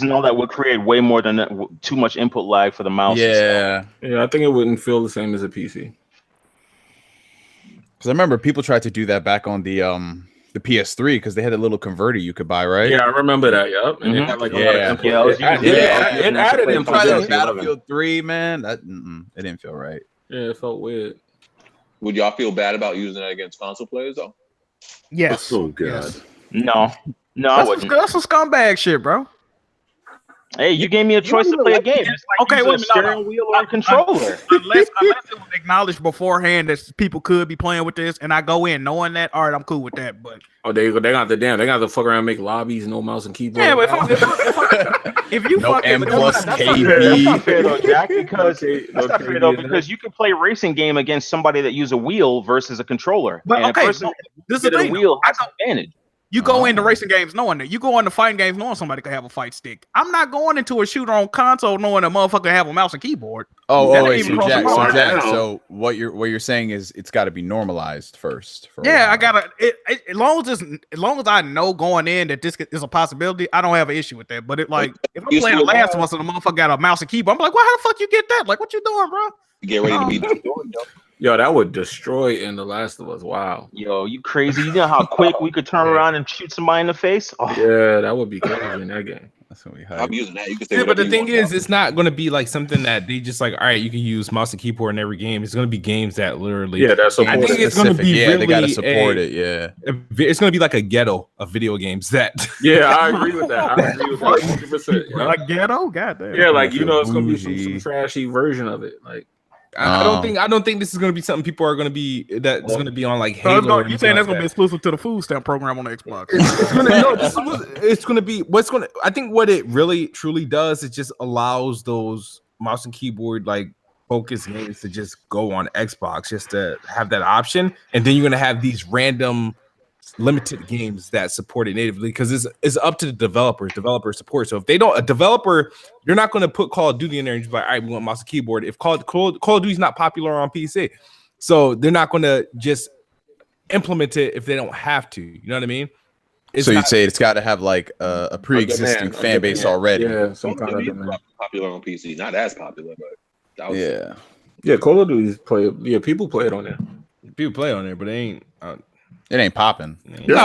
and all that would create way more than too much input lag for the mouse. Yeah, I think it wouldn't feel the same as a PC. Because I remember people tried to do that back on the PS3 because they had a little converter you could buy, right? Yeah, I remember that. Yep. And it had like a lot of input. It added input. Battlefield 3, man. That it didn't feel right. Yeah, it felt weird. Would y'all feel bad about using that against console players though? Yes. Oh god. Yes. No, I wouldn't. That's some scumbag shit, bro. Hey, you gave me a choice to play a game. It's like Okay, wait a steering wheel or a controller. Unless it was acknowledged beforehand that people could be playing with this, and I go in knowing that, all right, I'm cool with that. But they got to fuck around and make lobbies, no mouse and keyboard. yeah, but if you no fucking M plus That's KB. not fair though, Jack. Because that's not fair though, because you can play a racing game against somebody that use a wheel versus a controller. But and okay, a person this is the a thing. wheel has an advantage. You go into racing games knowing that. You go into fighting games knowing somebody could have a fight stick. I'm not going into a shooter on console knowing a motherfucker have a mouse and keyboard. So what you're saying is it's got to be normalized first. Yeah, I gotta. As long as I know going in that this is a possibility, I don't have an issue with that. But if I'm playing The Last of Us and the motherfucker got a mouse and keyboard, I'm like, well, how the fuck you get that? Like, what you doing, bro? Get ready to be destroyed, yo. Yo, that would destroy in The Last of Us. Wow. Yo, you crazy? You know how quick we could turn around and shoot somebody in the face? Oh. Yeah, that would be crazy in that game. That's what we I'm using that. You can say Yeah, but the whatever thing you want. is, it's not going to be like something that they just like, all right, you can use mouse and keyboard in every game. It's going to be games that literally. Yeah, that's I think it's going to be really they got to support it. Yeah, it's going to be like a ghetto of video games that. Yeah, I agree with that. 100%. Yeah. Like ghetto, goddamn. Yeah, like it's going to be some trashy version of it. Like I don't think this is going to be something people are going to be that's going to be on like Halo. You saying that's going to be exclusive to the food stamp program on the Xbox? It's going to be what's going to. I think what it really truly does is just allows those mouse and keyboard like focus games to just go on Xbox, just to have that option, and then you're going to have these random limited games that support it natively because it's up to the developer support. So if they don't, a developer, you're not going to put Call of Duty in there and just be like, all right, we want mouse and keyboard. If Call of Duty is not popular on PC, so they're not going to just implement it if they don't have to. You know what I mean? So you'd say it's got to have like a pre-existing fan base already. Yeah, some kind of demand. Popular on PC, not as popular, but that was, yeah. Call of Duty play. Yeah, people play it on there. People play on there, but they ain't. It ain't popping. This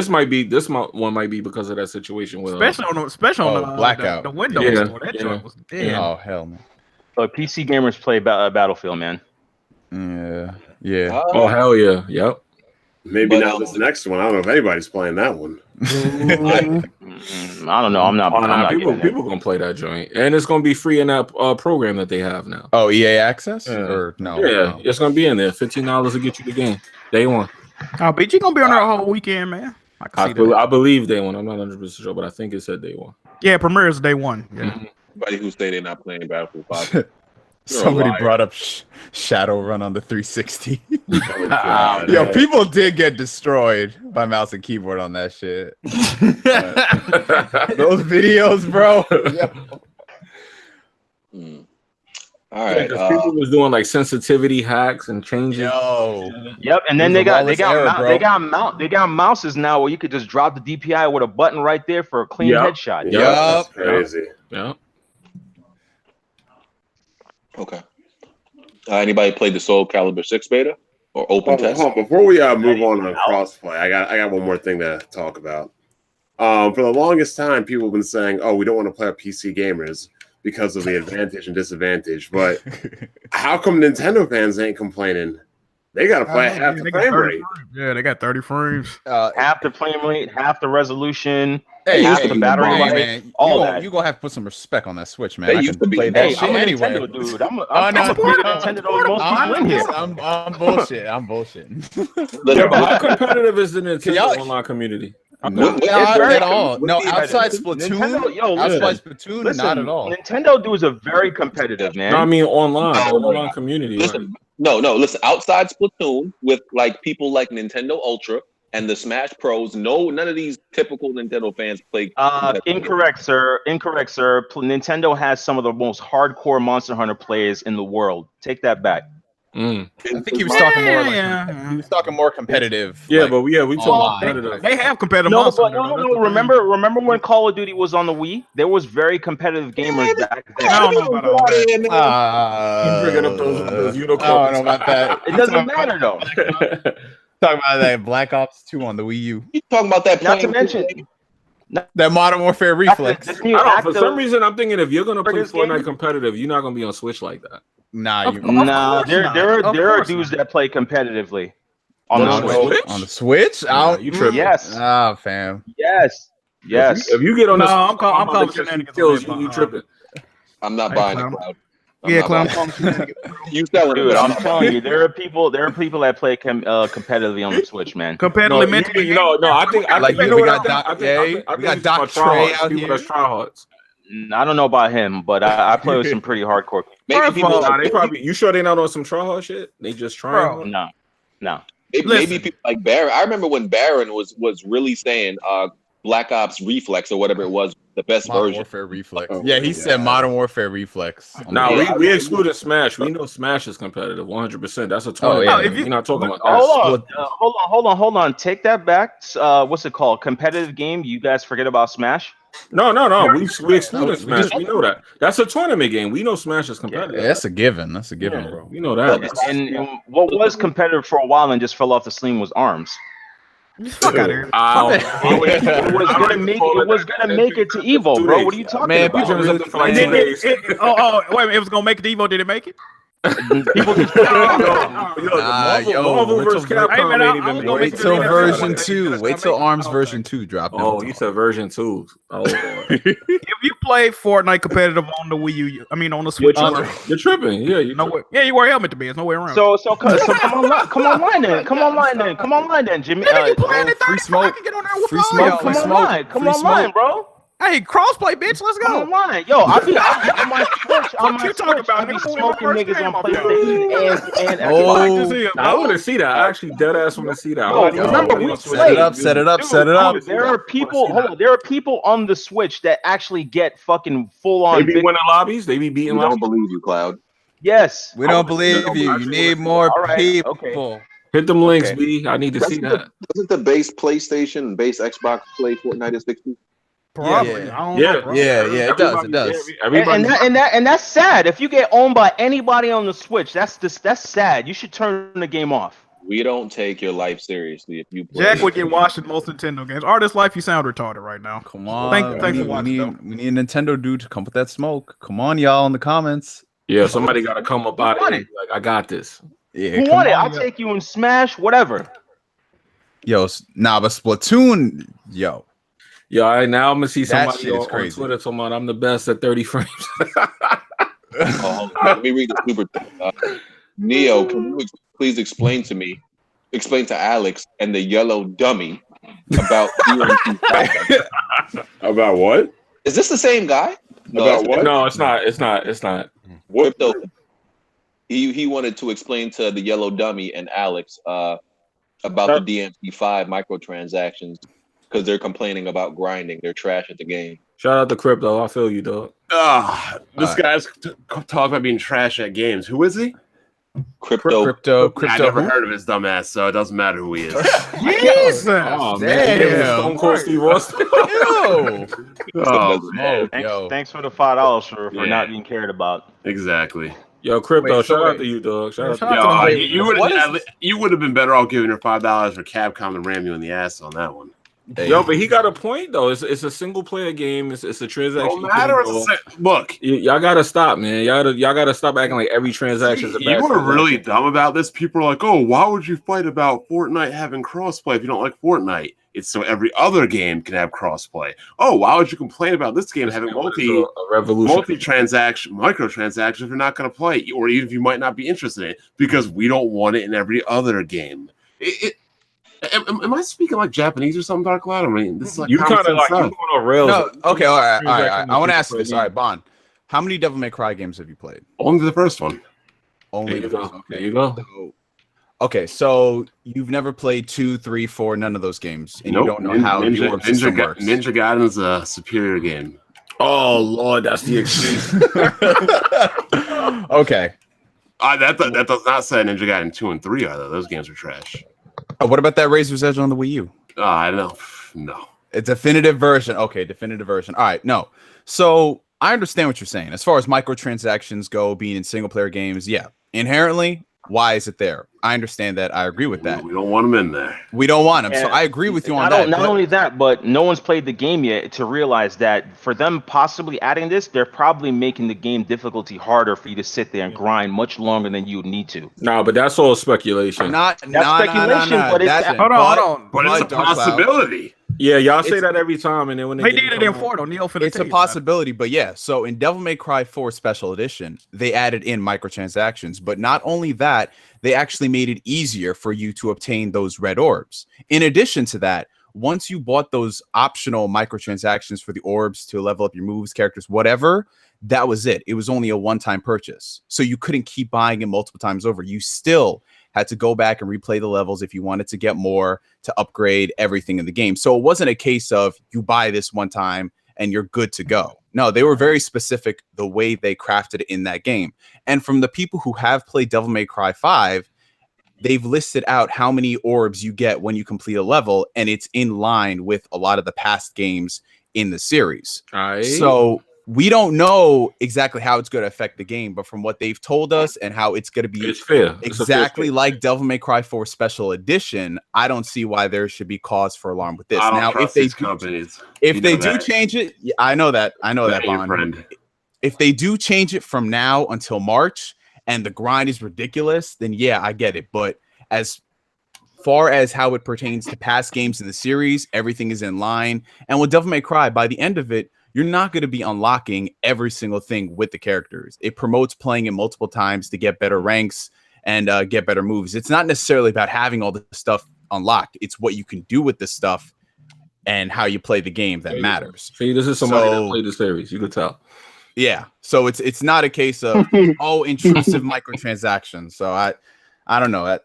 one might be because of that situation with especially on the blackout, the Windows store. That joint was dead. Oh hell no. But PC gamers play Battlefield, man. Yeah. Oh hell yeah. Yep. Maybe not this next one. I don't know if anybody's playing that one. I don't know. I'm not people gonna play that joint, and it's gonna be free in that program that they have now. Oh, EA Access or no? Yeah, it's gonna be in there. $15 to get you the game day one. Oh, but you gonna be on there a whole weekend, man. I believe day one. I'm not 100% sure, but I think it said day one. Yeah, premiere is day one. Yeah. Anybody who say they're not playing Battlefield 5. Somebody brought up Shadowrun on the 360. God, yo, people did get destroyed by mouse and keyboard on that shit. Those videos, bro. All right, people was doing like sensitivity hacks and changes. Yep, and then they got mouses now where you could just drop the DPI with a button right there for a clean headshot. That's crazy. Yeah. Okay. Anybody played the SoulCaliber 6 beta or open test? Before we move on to crossplay, I got one more thing to talk about. For the longest time, people have been saying, "Oh, we don't want to play with PC gamers because of the advantage and disadvantage." But how come Nintendo fans ain't complaining They gotta play at half the frame rate. Yeah, they got 30 frames. Half the frame rate, half the resolution, Hey, half hey, the battery hey, life, man, all that. You gonna have to put some respect on that Switch, man. They I used can to be- play that Hey, shit I'm a anyway. Nintendo dude. I'm no, supporting Nintendo than most people in here. I'm bullshit. I'm bullshitting. Yeah, but how competitive is the Nintendo y'all- online community? Not at all. No, outside Splatoon. Outside Splatoon, not at all. Nintendo dudes are very competitive, man. No, I mean online community. Listen, listen. Outside Splatoon, with like people like Nintendo Ultra and the Smash Pros, none of these typical Nintendo fans play. Incorrect, sir. Nintendo has some of the most hardcore Monster Hunter players in the world. Take that back. I think he was talking more like he was talking more competitive. Yeah, like, but we talk competitive. They have competitive No, Monster but Hunter, no. Remember when Call of Duty was on the Wii? There was very competitive gamers back then. I don't know about all that. You bringing up those unicorns. I don't know about that. It doesn't matter though. Talking about that Black Ops 2 on the Wii U. You talking about that? Not to mention that Modern Warfare reflex. I don't know, for some reason, I'm thinking if you're gonna play Fortnite competitive, you're not gonna be on Switch like that. Nah, there are dudes that play competitively on the Switch. On the Switch? You tripping? Yes. Ah, fam. Yes. If you get on this, I'm calling shenanigans. You tripping? I'm not buying it, Cloud. Yeah, Clown. You selling Dude, it? I'm telling you, there are people that play competitively on the Switch, man. Competitively mentally. No, I think Like, you know we what got I Doc think. we got Doc Trey out People here. that's tryhards. I don't know about him, but I play with some pretty hardcore. Maybe people Nah, they probably. You sure they not on some tryhard shit? They just trying. No. Maybe people like Baron. I remember when Baron was really saying Black Ops Reflex or whatever it was, the best Modern version. Warfare Reflex. Yeah, he said Modern Warfare Reflex. Nah, we excluded Smash. We know Smash is competitive, 100%. That's a 20. yeah. We're not talking about that. Hold on. Take that back. What's it called? Competitive game. You guys forget about Smash? No. We excluded Smash. We know that. That's a tournament game. We know Smash is competitive. Yeah, that's a given. Yeah, bro. We know that. And what was competitive for a while and just fell off the scene was ARMS. Fuck out of here. It was gonna make it to Evo, bro. What are you talking Man, about? People really for like 2 days. Wait a minute. It was gonna make it to Evo. Did it make it? People just Marvel vs. Capcom ain't even been. Wait till version 2. Wait till ARMS version 2 drop. Oh, you said version 2. Oh, If you play Fortnite competitive on the Wii U, on the Switch, you're tripping. Yeah, you wear a helmet to be. There's no way around. So come online then, Jimmy. Free smoke. Free smoke. Free smoke. Come online, bro. Hey, crossplay, bitch. Let's go. Come online, yo. I be on my Switch. I be smoking niggas on PlayStation and I want to see that. I actually dead ass want to see that. Remember, we set it up. There are people. There are people on the Switch that actually get fucking full on. They be winning lobbies. They be beating. We don't believe you, Cloud. Yes, we don't believe you. You need more people. Okay. Hit them links, B. I need to see that. Doesn't the base PlayStation and base Xbox play Fortnite at 60? Probably. Yeah, it does. And that's sad. If you get owned by anybody on the Switch, that's sad. You should turn the game off. We don't take your life seriously if you play. Jack would get washed in most Nintendo games. Artist life, you sound retarded right now. Come on. Thanks for watching. We need a Nintendo dude to come with that smoke. Come on, y'all, in the comments. Yeah, somebody got to come up out of it. Like, I got this. Yeah, who won it? I'll take you in Smash, whatever. But Splatoon, yo. Yeah, all right, now I'm gonna see somebody on Twitter talking about I'm the best at 30 frames. Let me read the super chat. Neo, can you please explain to Alex and the yellow dummy about About what? Is this the same guy? About what? No, it's not. What? He wanted to explain to the yellow dummy and Alex about the DMC5 microtransactions. Because they're complaining about grinding. They're trash at the game. Shout out to Crypto. I feel you, dog. This guy's talking about being trash at games. Who is he? Crypto. I never heard of his dumbass, so it doesn't matter who he is. Jesus! Oh, man. Stone Cold Steve Austin. Thanks for the $5 for not being cared about. Exactly. Yo, Crypto, shout out to you, dog. Shout out to you. You would have been better off giving her $5 for Capcom and ram you in the ass on that one. Yo, but he got a point though. It's a single player game. It's a transaction. No matter. Look, y'all gotta stop, man. Y'all gotta stop acting like every transaction is a bad you were transaction. really dumb about this. People are like, "Oh, why would you fight about Fortnite having crossplay if you don't like Fortnite? It's so every other game can have crossplay. Oh, why would you complain about this game having multi-transaction, microtransactions if you're not going to play, or even if you might not be interested in it, because we don't want it in every other game." Am I speaking like Japanese or something, Dark Cloud? I mean, this is like you kind of like you going on rails. No, okay, all right. I want to ask this. All right, Bond, how many Devil May Cry games have you played? Only the first one. Only there the you first. go. Okay. There you go. Okay, so you've never played 2, 3, 4, none of those games, and you don't know how the orb system works. Ninja Gaiden is a superior game. Oh Lord, that's the excuse. Okay. That does not say Ninja Gaiden 2 and 3 are though. Those games are trash. What about that Razor's Edge on the Wii U? I don't know. No. A definitive version. Okay, definitive version. All right, no. So I understand what you're saying. As far as microtransactions go, being in single player games, yeah, inherently, why is it there? I understand that. I agree with that. We don't want them in there. We don't want them. So I agree with you on that. Not only that, but no one's played the game yet to realize that for them possibly adding this, they're probably making the game difficulty harder for you to sit there and grind much longer than you would need to. No, but that's all speculation. That's speculation, but it's hold on. But it's a possibility. Yeah, y'all say that every time, and then when They did it in 4 though. Neo for the It's a possibility, but yeah. So in Devil May Cry 4 Special Edition, they added in microtransactions, but not only that, they actually made it easier for you to obtain those red orbs. In addition to that, once you bought those optional microtransactions for the orbs to level up your moves, characters, whatever, that was it. It was only a one-time purchase. So you couldn't keep buying it multiple times over. You still had to go back and replay the levels if you wanted to get more, to upgrade everything in the game. So it wasn't a case of you buy this one time and you're good to go. No, they were very specific the way they crafted it in that game. And from the people who have played Devil May Cry 5, they've listed out how many orbs you get when you complete a level, and it's in line with a lot of the past games in the series. So we don't know exactly how it's going to affect the game, but from what they've told us and how it's going to be exactly like Devil May Cry 4 Special Edition, I don't see why there should be cause for alarm with this. Now, if they do change it, I know that, Bond. If they do change it from now until March and the grind is ridiculous, then yeah, I get it. But as far as how it pertains to past games in the series, everything is in line. And with Devil May Cry, by the end of it, you're not going to be unlocking every single thing with the characters. It promotes playing it multiple times to get better ranks and get better moves. It's not necessarily about having all the stuff unlocked. It's what you can do with this stuff and how you play the game that matters. See, this is somebody that played the series. You could tell. Yeah. So it's not a case of intrusive microtransactions. So I don't know that.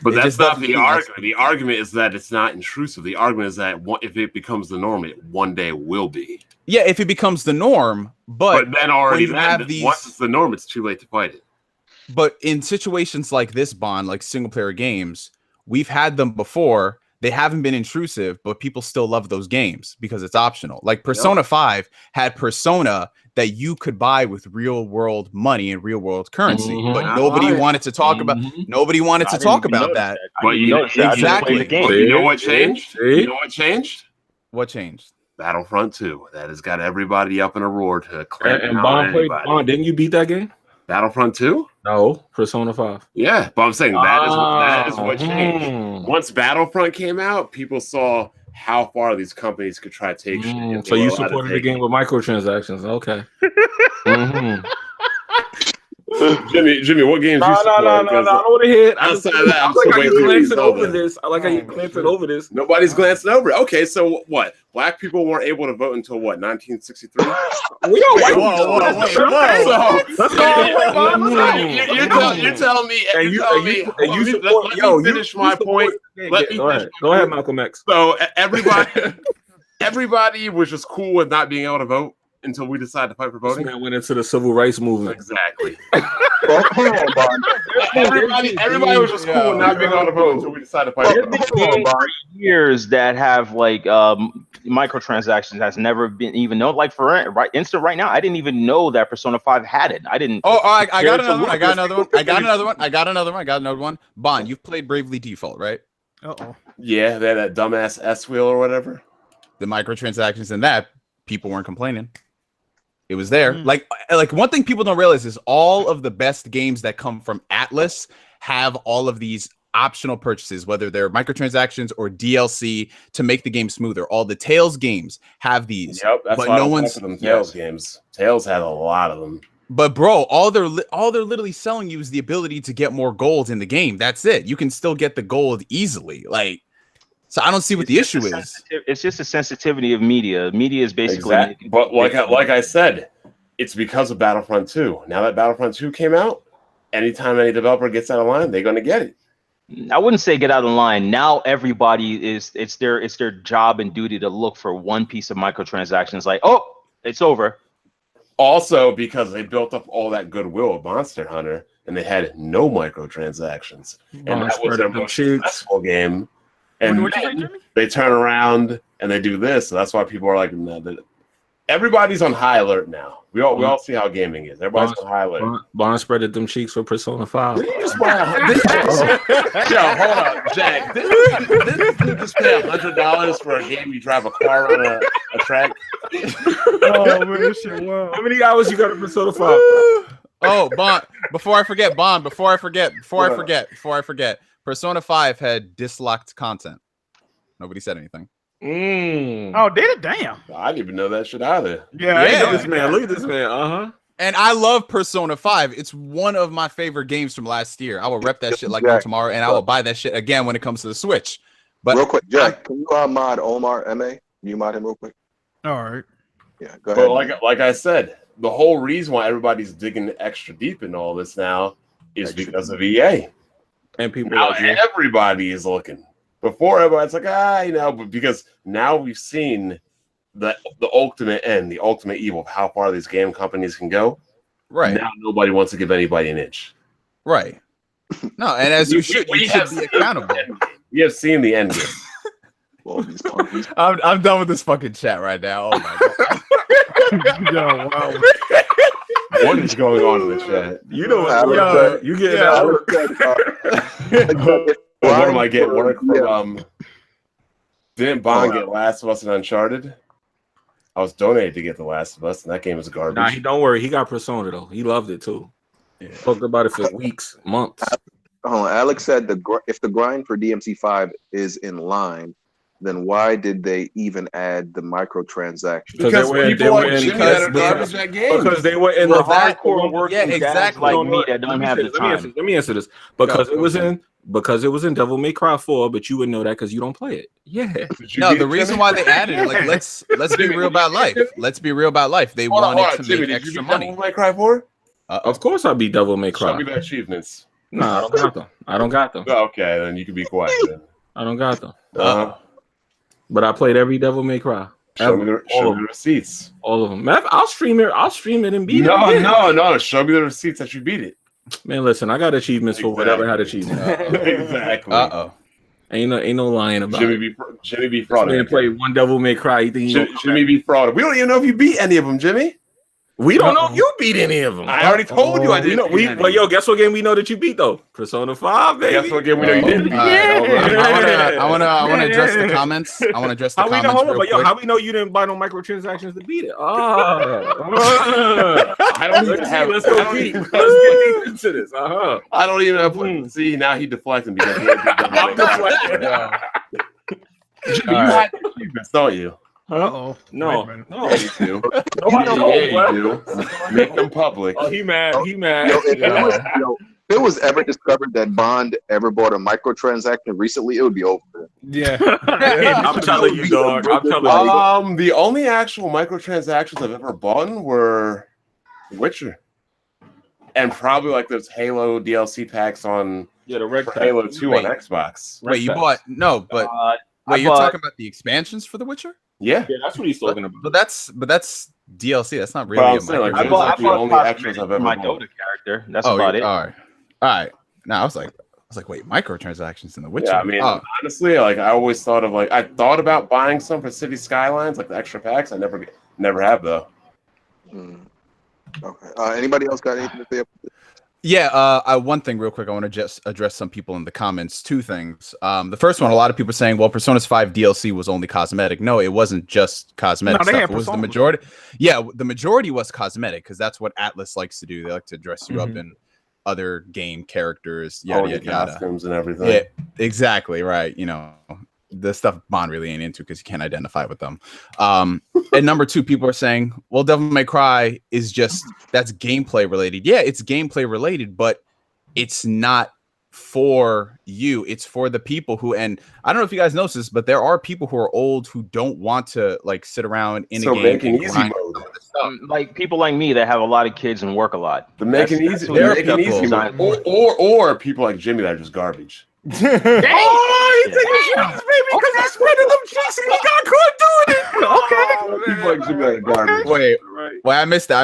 But that's not the argument. The argument is that it's not intrusive. The argument is that if it becomes the norm, it one day will be. Yeah, if it becomes the norm, but then once it's the norm, it's too late to fight it. But in situations like this, Bond, like single player games, we've had them before. They haven't been intrusive, but people still love those games because it's optional. Like Persona 5 had Persona that you could buy with real world money and real world currency, but nobody wanted to talk about. Nobody wanted to talk about that. But exactly. You know what changed? You know what changed? What changed? Battlefront 2. That has got everybody up in a roar to clamp and Bond, didn't you beat that game? Battlefront 2? No, Persona 5. Yeah, but I'm saying that is what changed. Once Battlefront came out, people saw how far these companies could try to take shit. So you supported the game with microtransactions. Okay. Jimmy, what games you support? No, I don't want to hit. Outside of that, I like how you glancing over this. I like how you glancing over this. Nobody's glancing over it. Okay, so what? Black people weren't able to vote until what? 1963. You're telling me. Let me finish my point. Go ahead, Malcolm X. So everybody was just cool with not being able to vote until we decided to fight for voting. That went into the civil rights movement. Exactly. Everybody was just cool with not being able to vote until we decided to fight for voting. Years that have like microtransactions has never been even known. Like for instance, right now, I didn't even know that Persona 5 had it. I didn't. I got another one. I got another one. Bond, you've played Bravely Default, right? Uh-oh. Yeah, they had that dumbass S wheel or whatever. The microtransactions and that people weren't complaining. It was there. Like one thing people don't realize is all of the best games that come from Atlas have all of these optional purchases, whether they're microtransactions or DLC to make the game smoother. All the Tales games have these. Yep, that's but why no I one's them Tales games. Tales had a lot of them. But bro, all they're literally selling you is the ability to get more gold in the game. That's it. You can still get the gold easily. Like, so I don't see what the issue is. It's just a sensitivity of media. Media is basically. Exactly. But like I said, it's because of Battlefront 2. Now that Battlefront 2 came out, anytime any developer gets out of line, they're going to get it. I wouldn't say get out of line. Now everybody is. It's their job and duty to look for one piece of microtransactions. Like, oh, it's over. Also, because they built up all that goodwill of Monster Hunter, and they had no microtransactions, and that was their most successful game. And they turn around and they do this, so that's why people are like, no, everybody's on high alert now. We all see how gaming is. Everybody's on high alert. Bond spreaded them cheeks for Persona 5. Yo, hold up, Jack. This dude just pay $100 for a game you drive a car on a track. Oh man, shit! Wow. How many hours you got in Persona 5? Oh, Bond. Before I forget, Persona 5 had dislocked content. Nobody said anything. Oh, did it? Damn. I didn't even know that shit either. Yeah. Look at this man. Look at this man. And I love Persona 5. It's one of my favorite games from last year. I will rep that shit like no tomorrow, and I will buy that shit again when it comes to the Switch. But real quick, Jack, can you mod Omar MA? Can you mod him real quick? All right. Yeah, go ahead. But like I said, the whole reason why everybody's digging extra deep in all this now is because of EA. And people now everybody is looking. Before everybody's like, but because now we've seen the ultimate end, the ultimate evil of how far these game companies can go. Right. Now nobody wants to give anybody an inch. Right. No, and as you should be accountable. We have seen the end game. I'm done with this fucking chat right now. Oh my god. Yo, wow. What is going on in the chat? You know, you get that. What am I getting work from? Didn't Bond get Last of Us and Uncharted? I was donated to get The Last of Us, and that game is garbage. Nah, don't worry. He got Persona though. He loved it too. Yeah. Talked about it for weeks, months. Hold on. Alex said if the grind for DMC5 is in line, then why did they even add the microtransactions? Because they were in the hardcore working guys like me that don't have the time. Let me answer this. Because it was in Devil May Cry 4, but you would know that because you don't play it. Yeah. No, the reason why they added it, like let's be real about life. Let's be real about life. They wanted to make extra money. Devil May Cry 4? Of course, I beat Devil May Cry. Show me the achievements. No, I don't got them. Okay, then you can be quiet. Then. I don't got them. But I played every Devil May Cry. Show me the receipts. All of them. I'll stream it and beat it. No. Show me the receipts that you beat it. Man, listen, I got achievements for whatever had achievements. Exactly. Ain't no lying about it. Jimmy be fraud. Man played one Devil May Cry. You think Jimmy be fraud? We don't even know if you beat any of them, Jimmy. We don't know if you beat any of them. I already told you I didn't. But yo, guess what game we know that you beat though? Persona 5, baby. Guess what game we know you didn't? I want to address the comments. How we know you didn't buy no microtransactions to beat it? I don't even have. Let's get deep into this. I don't even have. See, now he deflecting because I'm deflecting. You had achievements, don't you? No. You do. You do. Make them public. Oh, he mad. If it was ever discovered that Bond ever bought a microtransaction recently, it would be over. Yeah. I'm telling you, dog. The only actual microtransactions I've ever bought were Witcher. And probably like those Halo DLC packs on the red Halo 2 on Xbox. Wait, you bought you're talking about the expansions for The Witcher? Yeah, that's what he's talking about. But that's DLC. That's not really. I bought the only extras I've ever my bought. Dota character. That's about it. All right. Now I was like, wait, microtransactions in The Witcher. Yeah, I mean, honestly, like I always thought of I thought about buying some for City Skylines, like the extra packs. I never have though. Okay. Anybody else got anything to say? Yeah, one thing real quick. I want to just address some people in the comments. Two things. The first one, a lot of people saying, well, Persona's 5 DLC was only cosmetic. No, it wasn't just cosmetic stuff. It was the majority. Yeah, the majority was cosmetic because that's what Atlas likes to do. They like to dress you up in other game characters, yada, costumes and everything. Yeah, exactly, right. You know, the stuff Bond really ain't into because you can't identify with them. And number two, people are saying, well, Devil May Cry is just, that's gameplay related. Yeah, it's gameplay related, but it's not for you. It's for the people who, and I don't know if you guys notice this, but there are people who are old who don't want to like sit around in a game. Making easy mode. Like people like me that have a lot of kids and work a lot. The making easy mode. Or people like Jimmy that are just garbage. Oh, you think shots, baby? Because I spreaded them cheeks and he got caught doing it. Okay. People like Jimmy that are garbage. Wait, I missed that.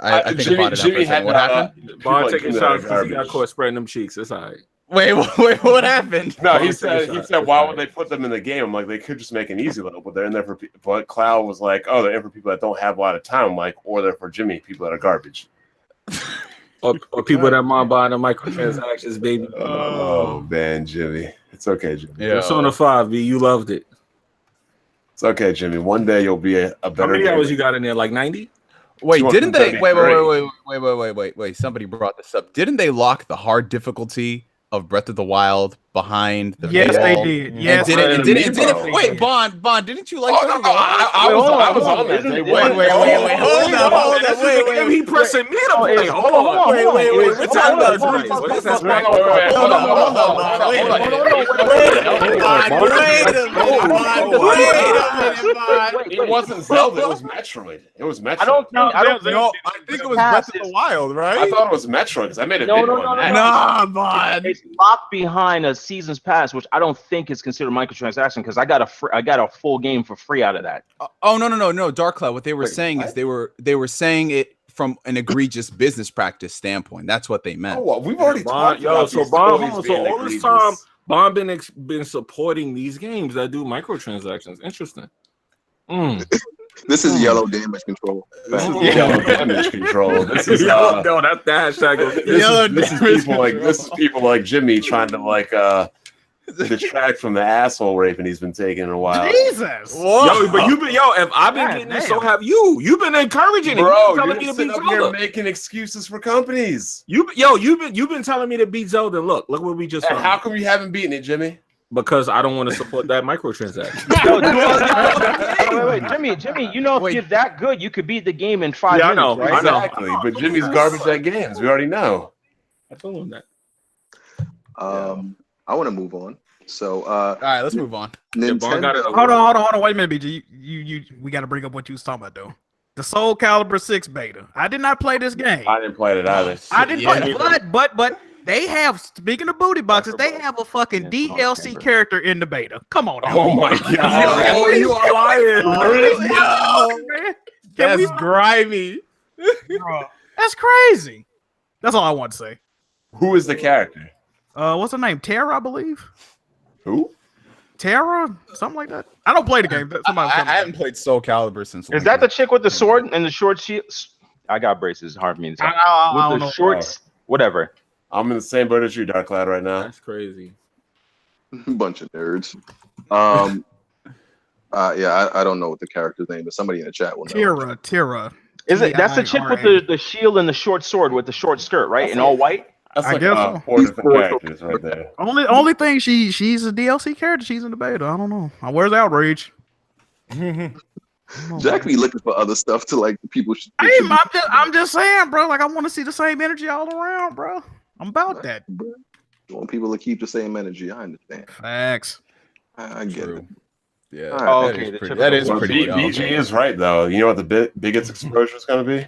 I think about it. Jimmy had what happened? Bond taking shots because he got caught spreading them cheeks. It's all right. Wait, what happened? No, he said, why would they put them in the game? I'm like, they could just make an easy level, but they're in there for people. But Cloud was like, oh, they're in for people that don't have a lot of time. I'm like, or they're for Jimmy, people that are garbage. Or people that mind buying the microtransactions, baby. Oh, man, Jimmy. It's okay, Jimmy. Yeah. Persona 5, B, you loved it. It's okay, Jimmy. One day you'll be a better. How many hours you got in there? Like 90? Wait, didn't they? Wait. Somebody brought this up. Didn't they lock the hard difficulty of Breath of the Wild behind the Yes, they did. Yes, didn't. Wait, Bond, didn't you like? I was on that. Wait, hold on. Wait, he pressing me to play. Hold on. Wait. We're talking about It wasn't Zelda. It was Metroid. I don't know. I think it was Breath of the Wild, right? I thought it was Metroid because I made a video on that. Nah, Bond. It's locked behind a season's pass, which I don't think is considered microtransaction because I got a full game for free out of that. Oh no, Dark Cloud. What they were saying is they were saying it from an egregious business practice standpoint. That's what they meant. Oh, well, we've already talked about so Bond. So all this time, Bond been supporting these games that do microtransactions. Interesting. This is yellow damage control. This is yellow damage control. This is no, that's the hashtag. This is people like Jimmy trying to detract from the asshole raping he's been taking in a while. Jesus. Whoa. But you've been if I've been getting it, so have you. You've been encouraging it. Bro, you're sitting up here making excuses for companies. You've been telling me to beat Zelda. Look what we just. And how come you haven't beaten it, Jimmy? Because I don't want to support that microtransaction. Wait, Jimmy, you know if you're that good, you could beat the game in 5 minutes. I know, right? Exactly. But Jimmy's garbage at games. We already know. I told him that. I want to move on. So all right, let's move on. Nintendo. Hold on. Wait a minute, BG. We got to bring up what you was talking about though. The SoulCaliber 6 beta. I did not play this game. I didn't play it either. I didn't play it, but they have, speaking of booty boxes, they have a fucking DLC character in the beta. Come on. Oh my god. You are lying. That's grimy. That's crazy. That's all I want to say. Who is the character? What's her name? Tara, I believe. Who? Tara? Something like that. I don't play the game. I haven't played SoulCaliber since. Is that the chick with the sword and the short shield? I got braces. Hard for me to say. With the shorts, whatever. I'm in the same boat as you, Dark Cloud, right now. That's crazy. Bunch of nerds. I don't know what the character's name is. Somebody in the chat will know. Tara. Is it? That's the chick with the shield and the short sword with the short skirt, right? In all white. That's like 4 different characters right there. Only thing she's a DLC character. She's in the beta. I don't know. Where's Outrage? Jack be looking for other stuff to like people. I'm just saying, bro. Like I want to see the same energy all around, bro. I'm about that. You want people to keep the same energy. I understand. Facts. I get it. Yeah. Right. That is pretty. BG is right though. You know what the biggest exposure is going to be?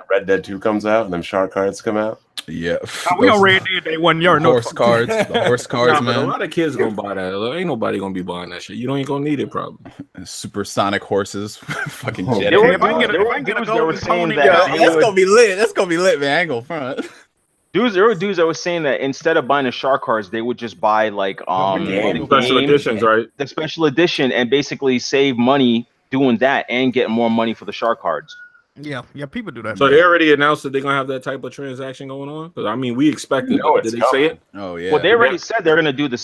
Red Dead 2 comes out and then shark cards come out. Yeah. We on Red Dead Day 1 year. Horse cards. The horse cards, man. A lot of kids gonna buy that. Ain't nobody gonna be buying that shit. You ain't gonna need it probably. Supersonic horses. Fucking jet. That's gonna be lit. That's gonna be lit, man. I ain't gonna front. There were dudes that was saying that instead of buying the shark cards, they would just buy like special editions, right? The special edition and basically save money doing that and get more money for the shark cards. Yeah, people do that. So they already announced that they're gonna have that type of transaction going on. Because I mean, we expected. Did they say it? Oh yeah. Well, they already said they're gonna do the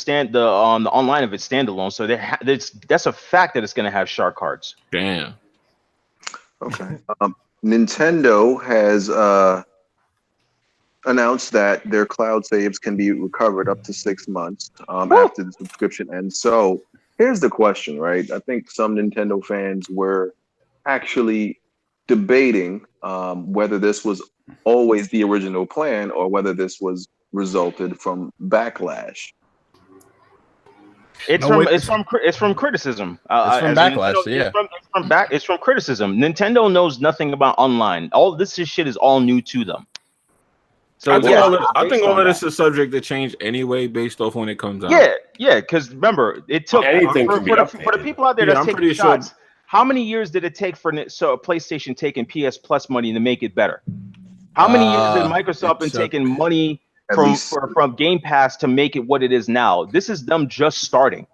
online of it standalone. So that's a fact that it's gonna have shark cards. Damn. Okay. Nintendo has announced that their cloud saves can be recovered up to 6 months after the subscription ends. So here's the question, right? I think some Nintendo fans were actually debating whether this was always the original plan or whether this was resulted from backlash. It's from criticism. It's from backlash. Nintendo, it's from criticism. Nintendo knows nothing about online. All this shit is all new to them. So I think all of this is subject to change anyway, based off when it comes out. Yeah. Because remember, it took for the people out there that's taking shots. How many years did it take for PlayStation taking PS Plus money to make it better? How many years did Microsoft been taking money from Game Pass to make it what it is now? This is them just starting.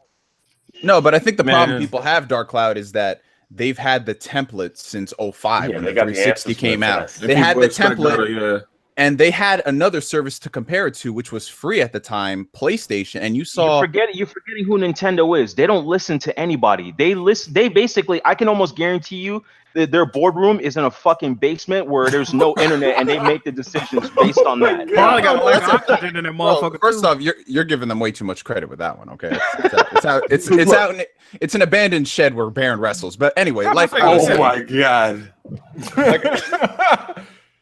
No, but I think the problem people have, Dark Cloud, is that they've had the template since 05 when the 360 came out. They had the template. And they had another service to compare it to, which was free at the time, PlayStation. And you're forgetting who Nintendo is. They don't listen to anybody. They basically, I can almost guarantee you that their boardroom is in a fucking basement where there's no internet, and they make the decisions based on that. First off, you're giving them way too much credit with that one. Okay, it's an abandoned shed where Baron wrestles. But anyway, oh my god.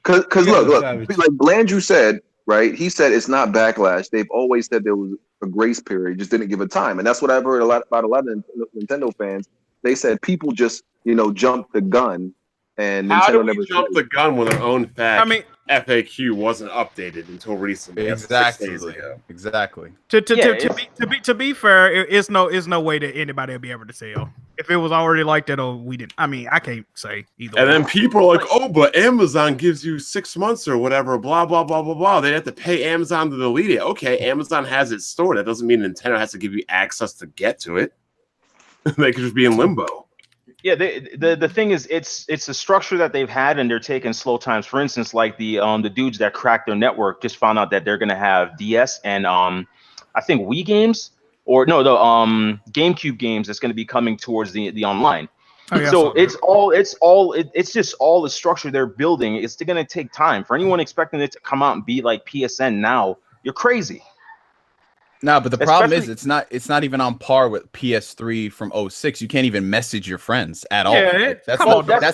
Because look, like Blandrew said, right? He said it's not backlash. They've always said there was a grace period, just didn't give a time, and that's what I've heard about a lot of Nintendo fans. They said people just jumped the gun, and how Nintendo do we jump the gun when their own FAQ wasn't updated until recently? Exactly. To be fair, it's no way that anybody will be able to tell if it was already like that or we didn't. I mean, I can't say either. And then people are like, "Oh, but Amazon gives you 6 months or whatever." Blah blah blah blah blah. They have to pay Amazon to delete it. Okay, Amazon has it stored. That doesn't mean Nintendo has to give you access to get to it. They could just be in limbo. Yeah, the thing is, it's a structure that they've had, and they're taking slow times. For instance, like the dudes that cracked their network just found out that they're gonna have DS and I think Wii games, or no, the GameCube games that's gonna be coming towards the online. Oh, yeah, so it's just all the structure they're building. It's gonna take time. For anyone expecting it to come out and be like PSN now, you're crazy. No, but the problem is it's not even on par with PS3 from 06. You can't even message your friends at all. Yeah, that's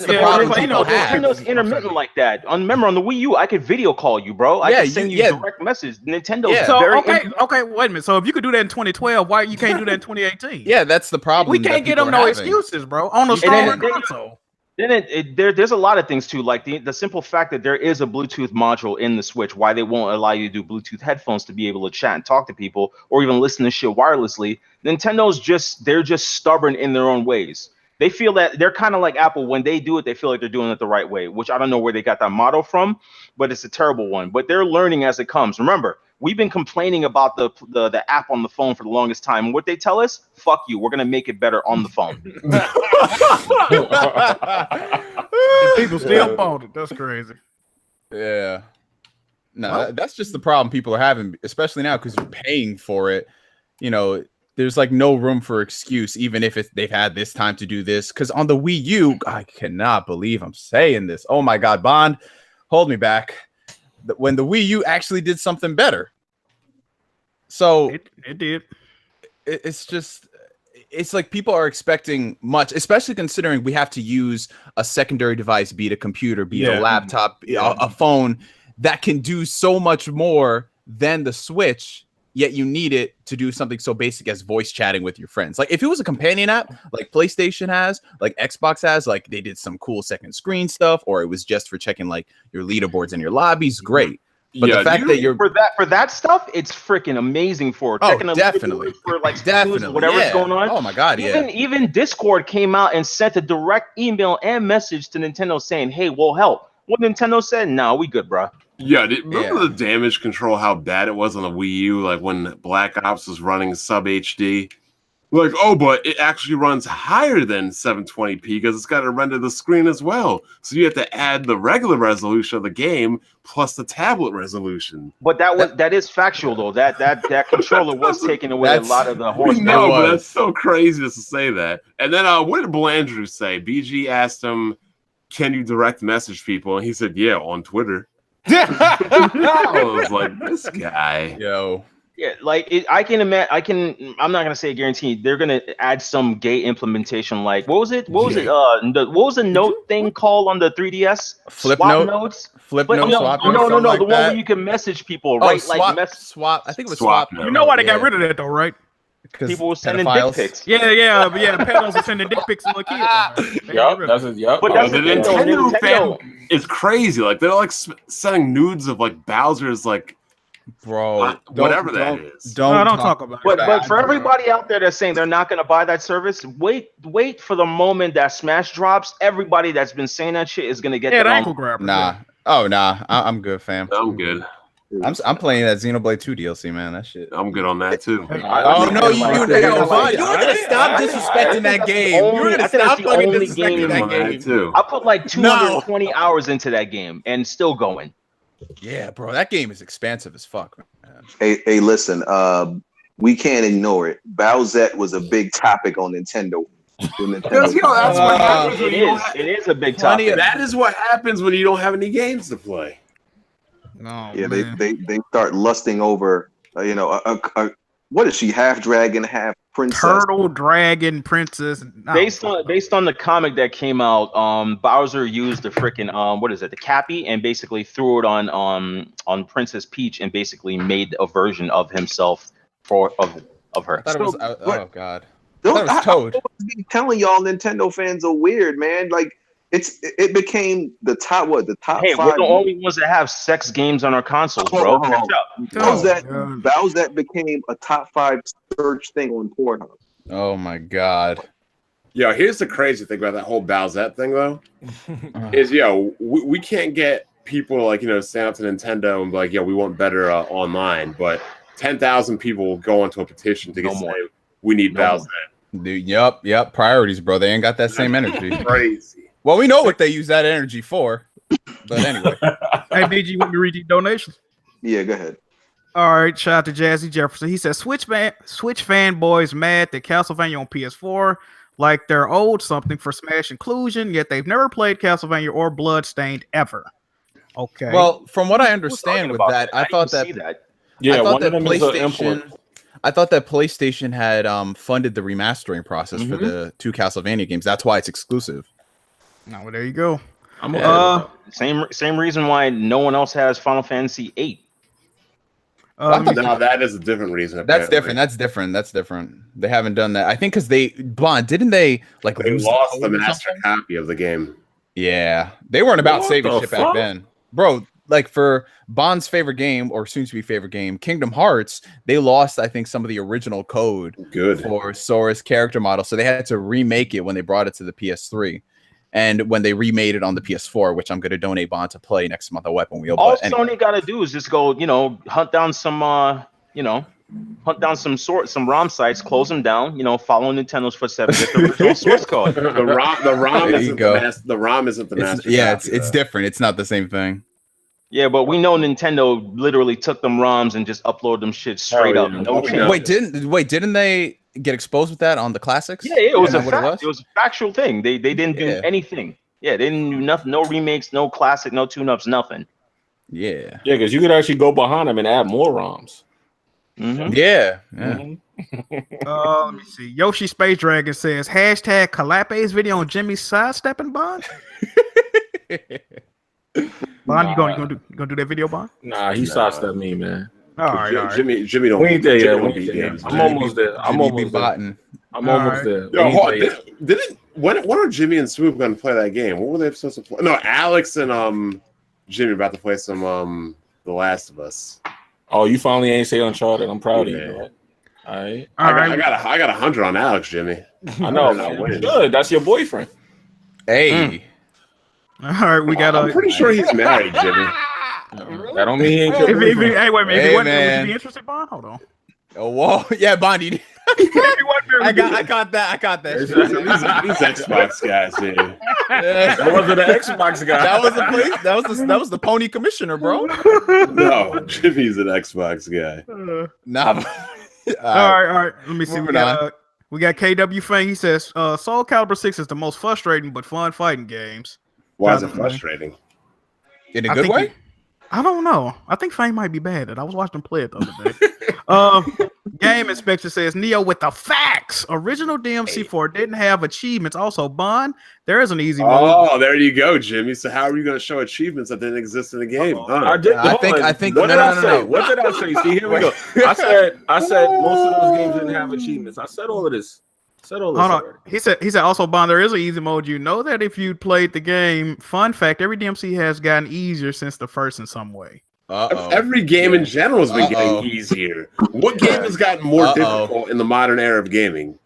the problem. Nintendo's intermittent like that. Remember, on the Wii U, I could video call you, bro. I could send you direct message. Nintendo's okay, wait a minute. So if you could do that in 2012, why you can't do that in 2018? Yeah, that's the problem. We can't get them no excuses, bro. On a stronger console. Then there's a lot of things too, like the simple fact that there is a Bluetooth module in the Switch. Why they won't allow you to do Bluetooth headphones to be able to chat and talk to people, or even listen to shit wirelessly. Nintendo's just stubborn in their own ways. They feel that they're kind of like Apple. When they do it, they feel like they're doing it the right way, which I don't know where they got that motto from, but it's a terrible one. But they're learning as it comes. Remember, we've been complaining about the app on the phone for the longest time. And what they tell us, fuck you, we're going to make it better on the phone. People still bought it. That's crazy. Yeah. No, that's just the problem people are having, especially now because you're paying for it. There's like no room for excuse, even if they've had this time to do this. Because on the Wii U, I cannot believe I'm saying this. Oh my God, Bond, hold me back. When the Wii U actually did something better. So it did. It's like people are expecting much, especially considering we have to use a secondary device, be it a computer, be it a laptop, a phone that can do so much more than the Switch. Yet you need it to do something so basic as voice chatting with your friends. Like if it was a companion app, like PlayStation has, like Xbox has, like they did some cool second screen stuff, or it was just for checking like your leaderboards and your lobbies, great. But the fact that you're for that stuff, it's freaking amazing for checking definitely for like whatever's going on. Oh my God, even Discord came out and sent a direct email and message to Nintendo saying, "Hey, we'll help." What Nintendo said, "No, we good, bro." Yeah, remember the damage control, how bad it was on the Wii U, like when Black Ops was running sub HD? Like, oh, but it actually runs higher than 720p because it's got to render the screen as well. So you have to add the regular resolution of the game plus the tablet resolution. But that is factual though. That controller was taking away a lot of the horsepower. No, but that's so crazy just to say that. And then what did Blandrew say? BG asked him, "Can you direct message people?" And he said, "Yeah, on Twitter." I was like, this guy, yo. Yeah, like I can imagine. I'm not gonna say guaranteed. They're gonna add some gay implementation. Like what was it? What was the note thing called on the 3DS? Flip swap note notes. Flip note. Swap No. Like the one that. where you can message people, right? Swap, like swap. I think it was swap. swap. You know why they got rid of that though, right? People were sending dick pics. Yeah, the pedals are sending dick pics to the kids. Yep. But that's the Nintendo fan is crazy. Like they're like sending nudes of like Bowser's like. Bro, whatever that is. Don't talk about it. But for everybody out there that's saying they're not going to buy that service, wait for the moment that Smash drops. Everybody that's been saying that shit is going to get that ankle grabber. Nah. Oh, nah. I'm good, fam. I'm good. I'm playing that Xenoblade 2 DLC, man. That shit. I'm good on that too. Oh no, you were gonna stop disrespecting that game. You were gonna stop fucking disrespecting that game too. I put like 220 hours into that game and still going. Yeah, bro, that game is expansive as fuck, man. Hey, listen, we can't ignore it. Bowsette was a big topic on Nintendo. That's what happens. It is a big topic. That is what happens when you don't have any games to play. No, yeah, man. they start lusting over, what is she, half dragon, half princess? Turtle, dragon, princess. Based on the comic that came out, Bowser used the freaking the Cappy, and basically threw it on Princess Peach, and basically made a version of himself of her. I thought it was, oh god, I thought it was Toad. I be telling y'all, Nintendo fans are weird, man. Like it became the top Hey, 5. we're the only ones that have sex games on our consoles, bro. Bowsette became a top 5 search thing on Pornhub. Oh my god. Yo, here's the crazy thing about that whole Bowsette thing, though, is we can't get people like stand up to Nintendo and be like, we want better online, but 10,000 people will go onto a petition to say we need Bowsette. Dude, yep, priorities, bro. They ain't got that same energy. Crazy. Well, we know what they use that energy for, but anyway. Hey, BG, you want me to read these donations? Yeah, go ahead. All right, shout out to Jazzy Jefferson. He says Switch fanboys mad that Castlevania on PS4 like they're owed something for Smash inclusion, yet they've never played Castlevania or Bloodstained ever. Okay. Well, from what I understand with that, I thought that PlayStation had funded the remastering process for the 2 Castlevania games. That's why it's exclusive. No, well, there you go. Same reason why no one else has Final Fantasy 8. Now that is a different reason. That's different. They haven't done that. I think because didn't they lost the master copy of the game? Yeah, they weren't about saving shit back then, bro. Like for Bond's favorite game or soon-to-be favorite game, Kingdom Hearts, they lost, I think, some of the original code for Sora's character model, so they had to remake it when they brought it to the PS3. And when they remade it on the PS4, which I'm going to donate Bond to play next month at Weapon Wheel. All Sony got to do is just go, hunt down some, some ROM sites, close them down, follow Nintendo's footsteps, get the original source code. The ROM isn't the master. Yeah, it's different. It's not the same thing. Yeah, but we know Nintendo literally took them ROMs and just uploaded them shit straight up. No change. Didn't they get exposed with that on the classics? Yeah, it was it was a factual thing. They didn't do anything. Yeah, they didn't do nothing. No remakes, no classic, no tune-ups, nothing. Yeah, because you could actually go behind them and add more ROMs. Mm-hmm. Yeah. Let me see. Yoshi Space Dragon says #Calape's video on Jimmy sidestepping Bond. Bond, you gonna do that video, Bond? Nah, he sidestepped me, man. All right. Jimmy don't. We ain't there yet. I'm almost there. I'm almost there. Yo, when are Jimmy and Swoop going to play that game? What were they supposed to play? No, Alex and Jimmy about to play some The Last of Us. Oh, you finally ain't say Uncharted. I'm proud of you. Bro. All right. I got 100 on Alex, Jimmy. I know. Good. That's your boyfriend. Hey. All right, we got. I'm pretty sure he's married, Jimmy. That don't mean he ain't your boyfriend. Hey, wait a minute. Would you be interested, Bond? Hold on. Oh, whoa. Yeah, Bond. I got that. These Xbox guys here. That wasn't the Xbox guy. That was the place. That was the pony commissioner, bro. No, Jimmy's an Xbox guy. Nah. All right. Let me see. We got KW Fang. He says, SoulCaliber 6 is the most frustrating but fun fighting games. Why is it frustrating? In a good way? I don't know. I think Fang might be bad at it. I was watching him play it the other day. Game Inspector says, Neo with the facts. Original DMC4 didn't have achievements. Also, Bond, there is an easy mode. Oh, there you go, Jimmy. So how are you going to show achievements that didn't exist in the game? I think. What did I say? What did I say? See, here we go. I said most of those games didn't have achievements. I said all of this. Hold on. He said also, Bond, there is an easy mode. You know that if you played the game, fun fact, every DMC has gotten easier since the first in some way. Every game in general has been getting easier. What game has gotten more difficult in the modern era of gaming?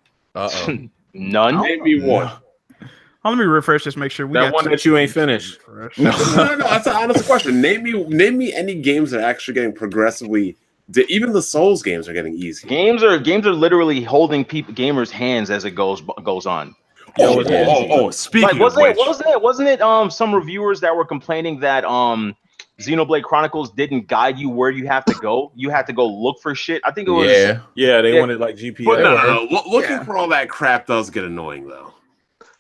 None. Name me one. Let me refresh this. Make sure we got one that you ain't finished. No. That's an honest question. Name me any games that are actually getting progressively. Even the Souls games are getting easy. Games are literally holding gamers' hands as it goes on. Speaking of which, wasn't it some reviewers that were complaining that Xenoblade Chronicles didn't guide you where you have to go? You had to go look for shit. I think it was they wanted like GPS. But no. Looking for all that crap does get annoying though.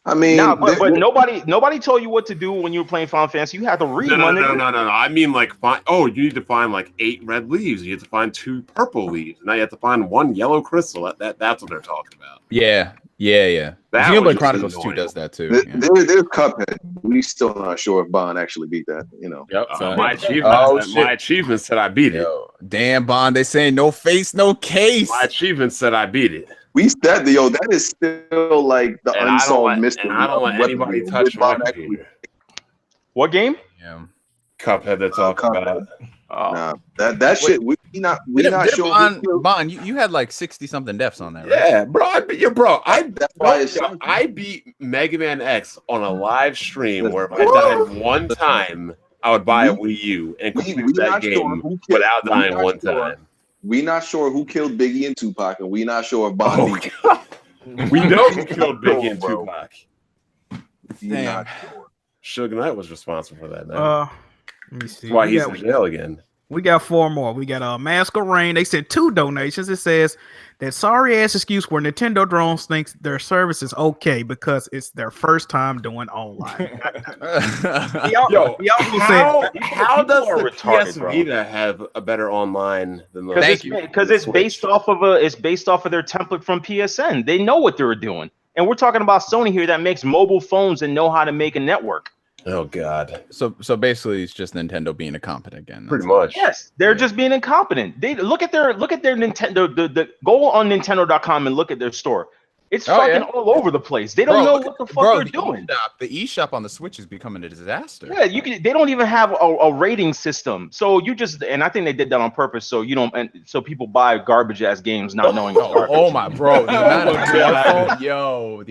I mean, but nobody told you what to do when you were playing Final Fantasy. You had to read. No. I mean, like, you need to find like 8 red leaves. You have to find 2 purple leaves. Now you have to find 1 yellow crystal. That's what they're talking about. Yeah. Xenoblade Chronicles 2 does that too. There's Cuphead. We still not sure if Bond actually beat that. You know. Yep. My achievement said I beat it. Damn, Bond. They saying no face, no case. My achievement said I beat it. We said that is still like the unsolved mystery. And I don't let anybody touch my computer. What game? Yeah. Cuphead they're talking about. Nah, that shit. We not sure. Bond, you had like 60 something deaths on that, right? Yeah, bro. I beat Mega Man X on a live stream where if I died one time, I would buy a Wii U and complete that game without dying one time. We not sure who killed Biggie and Tupac, and we not sure if Bond beat. We know who killed Biggie and Tupac. Damn. Suge Knight was responsible for that. Man. Let me see. That's why he's in jail again. We got 4 more. We got Mask of Rain. They sent 2 donations. It says that sorry ass excuse where Nintendo drones thinks their service is okay because it's their first time doing online. How does the PS Vita have a better online than the? Because it's based off of their template from PSN. They know what they were doing, and we're talking about Sony here that makes mobile phones and know how to make a network. Oh God! So basically, it's just Nintendo being incompetent again. Pretty much. Yes, they're just being incompetent. They look at their Nintendo. The go on Nintendo.com and look at their store. It's fucking all over the place. They don't know what the fuck they're doing. The eShop on the Switch is becoming a disaster. Yeah, they don't even have a rating system. So and I think they did that on purpose. So so people buy garbage ass games not knowing. Oh my bro, the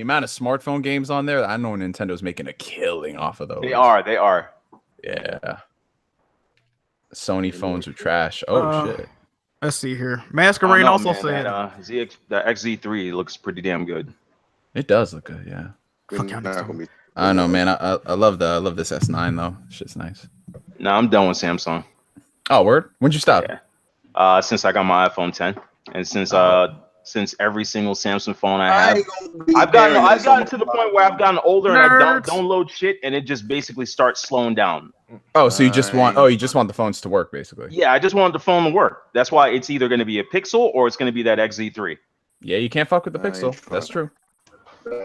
amount of smartphone games on there. I know Nintendo's making a killing off of those. They are. Yeah. Sony phones are trash. Oh shit. Let's see here. Masquerade also said the XZ3 looks pretty damn good. It does look good, yeah. I don't know, man. I love this S9 though. Shit's nice. No, I'm done with Samsung. Oh, word? When'd you stop? Yeah. Since I got my iPhone 10, and since every single Samsung phone I have, I've gotten to the point where I've gotten older and I don't load shit, and it just basically starts slowing down. Oh, so you just want the phones to work, basically. Yeah, I just want the phone to work. That's why it's either going to be a Pixel or it's going to be that XZ3. Yeah, you can't fuck with the Pixel. That's true.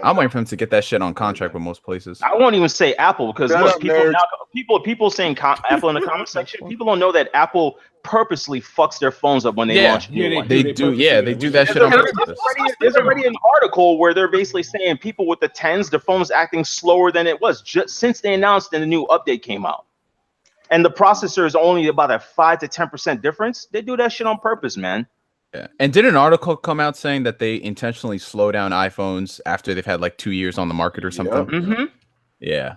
I'm waiting for them to get that shit on contract with most places. I won't even say Apple because look, people saying Apple in the comment section. People don't know that Apple purposely fucks their phones up when they launch new ones. They do that shit on purpose. There's already an article where they're basically saying people with the 10s, their phone's acting slower than it was just since they announced and the new update came out. And the processor is only about a 5 to 10% difference. They do that shit on purpose, man. Yeah. And did an article come out saying that they intentionally slow down iPhones after they've had like 2 years on the market or something? Mm-hmm. Yeah.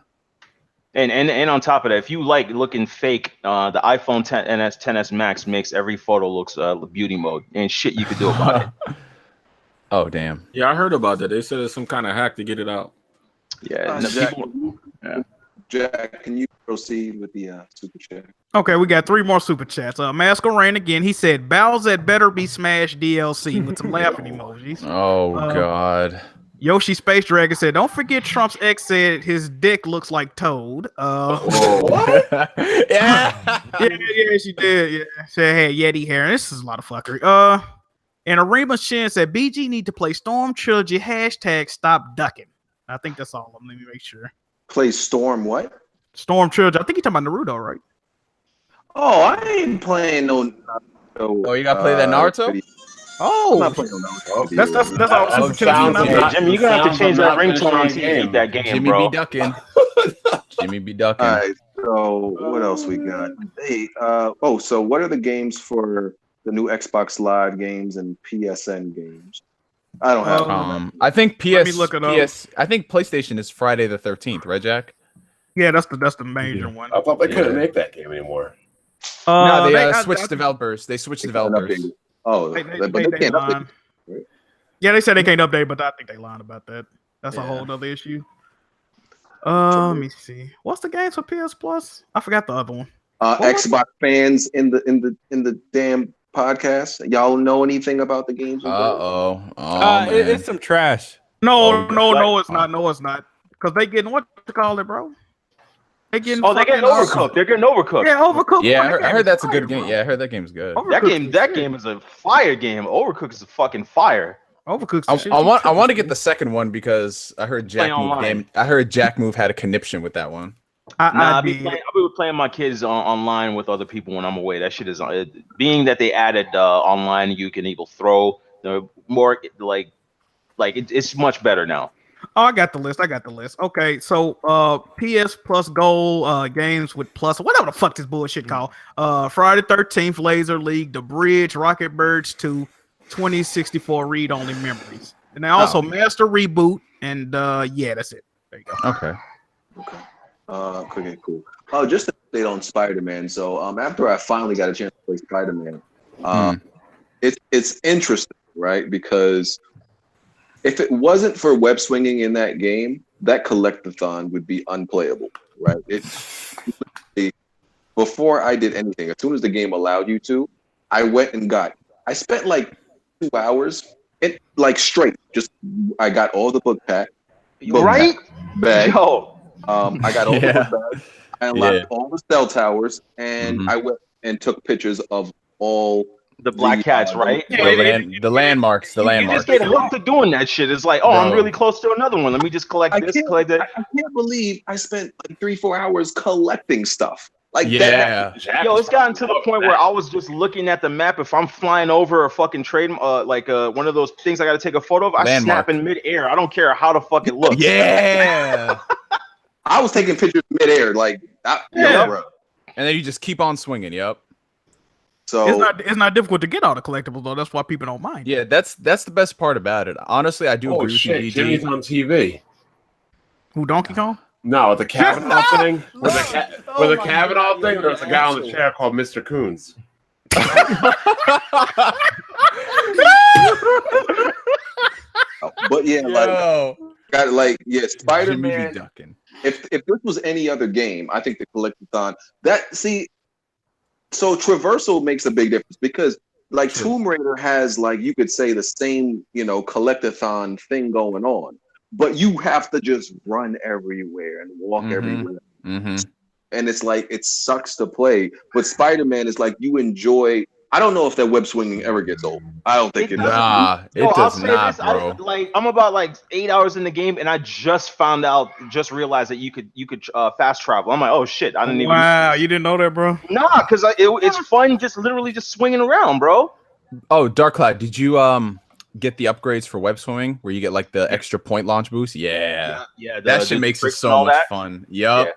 And on top of that, if you like looking fake, the iPhone XS Max makes every photo looks beauty mode and shit you could do about it. Oh damn. Yeah, I heard about that. They said it's some kind of hack to get it out. Yeah, Jack, can you proceed with the super chat? Okay, we got 3 more super chats. Masquerain again. He said, Bowser better be Smash DLC with some laughing emojis. Oh God. Yoshi Space Dragon said, don't forget Trump's ex said his dick looks like Toad. What? yeah, she did. Yeah, she had Yeti hair. This is a lot of fuckery. And Arima Shin said, BG need to play Storm Trilogy # stop ducking. I think that's all. Let me make sure. Play Storm what? Storm Trilogy. I think you're talking about Naruto, right? Oh, I ain't playing no Naruto. Oh, you gotta play that Naruto? Video. Oh, I'm not playing no Naruto. That's all. Super Jimmy, you're gonna have to change that ringtone until you beat that game, Jimmy bro. be ducking. Jimmy be ducking. All right. So what else we got? Hey, so what are the games for the new Xbox Live games and PSN games? I don't have. I think Let me look it up. I think PlayStation is Friday the 13th, right, Jack? Yeah, that's the major one. I thought they couldn't make that game anymore. No, they switched developers. They switched developers. Oh, they but they can't update. Right? Yeah, they said they can't update, but I think they lied about that. That's a whole other issue. Let me see. What's the games for PS Plus? I forgot the other one. Xbox fans in the damn podcast, y'all know anything about the games? It's some trash. No, it's not. No, it's not. Because they getting what to call it, bro? They're getting overcooked. They're getting overcooked. Yeah, overcooked. Yeah, I heard that's a good game. Yeah, I heard that game's good. That game is a fire game. Overcooked is a fucking fire. Overcooked. I want to get the second one because I heard Jack Move had a conniption with that one. I'll be playing my kids online with other people when I'm away. That shit is being that they added online. You can even throw the more it's much better now. Oh, I got the list. Okay, so PS Plus Gold games with Plus, whatever the fuck this bullshit called. Friday 13th, Laser League, The Bridge, Rocket Birds 2, 2064 read-only memories. And then also Master Reboot, and that's it. There you go. Okay. Okay, cool. Oh, just an update on Spider-Man. So after I finally got a chance to play Spider-Man, it's interesting, right? Because if it wasn't for web swinging in that game, that collectathon would be unplayable, right? Before I did anything, as soon as the game allowed you to, I spent like 2 hours straight. I got all the book pack. Right? Bag. Yo. I got all the book bags. I unlocked all the cell towers, and I went and took pictures of all the black cats, right? The landmarks. You just get hooked to doing that shit. It's like, I'm really close to another one. Let me just collect this, collect that. I can't believe I spent like 3-4 hours collecting stuff. Yo, it's gotten to the point where I was just looking at the map. If I'm flying over a fucking trade, one of those things I got to take a photo of, I snap in midair. I don't care how the fuck it looks. Yeah. I was taking pictures midair, bro. And then you just keep on swinging. Yep. So it's not difficult to get all the collectibles though. That's why people don't mind. Yeah, that's the best part about it. Honestly, I do agree with you. Jimmy's on TV. Who, Donkey Kong? No, the Kavanaugh thing. With the Kavanaugh thing, there's a guy on the chair called Mr. Coons. But yeah, Spider-Man. If this was any other game, I think the collectathon so traversal makes a big difference because Tomb Raider has you could say the same collectathon thing going on, but you have to just run everywhere and walk everywhere, and it's it sucks to play. But Spider-Man is you enjoy. I don't know if that web swinging ever gets old. I don't think it does. Nah, it does not, bro. I'm about 8 hours in the game, and I just realized that you could fast travel. I'm like, oh shit, I didn't even. Wow, you didn't know that, bro? Nah, because it's fun, just literally just swinging around, bro. Oh, Dark Cloud, did you get the upgrades for web swimming where you get the extra point launch boost? Yeah. That shit makes it so much fun. Yep.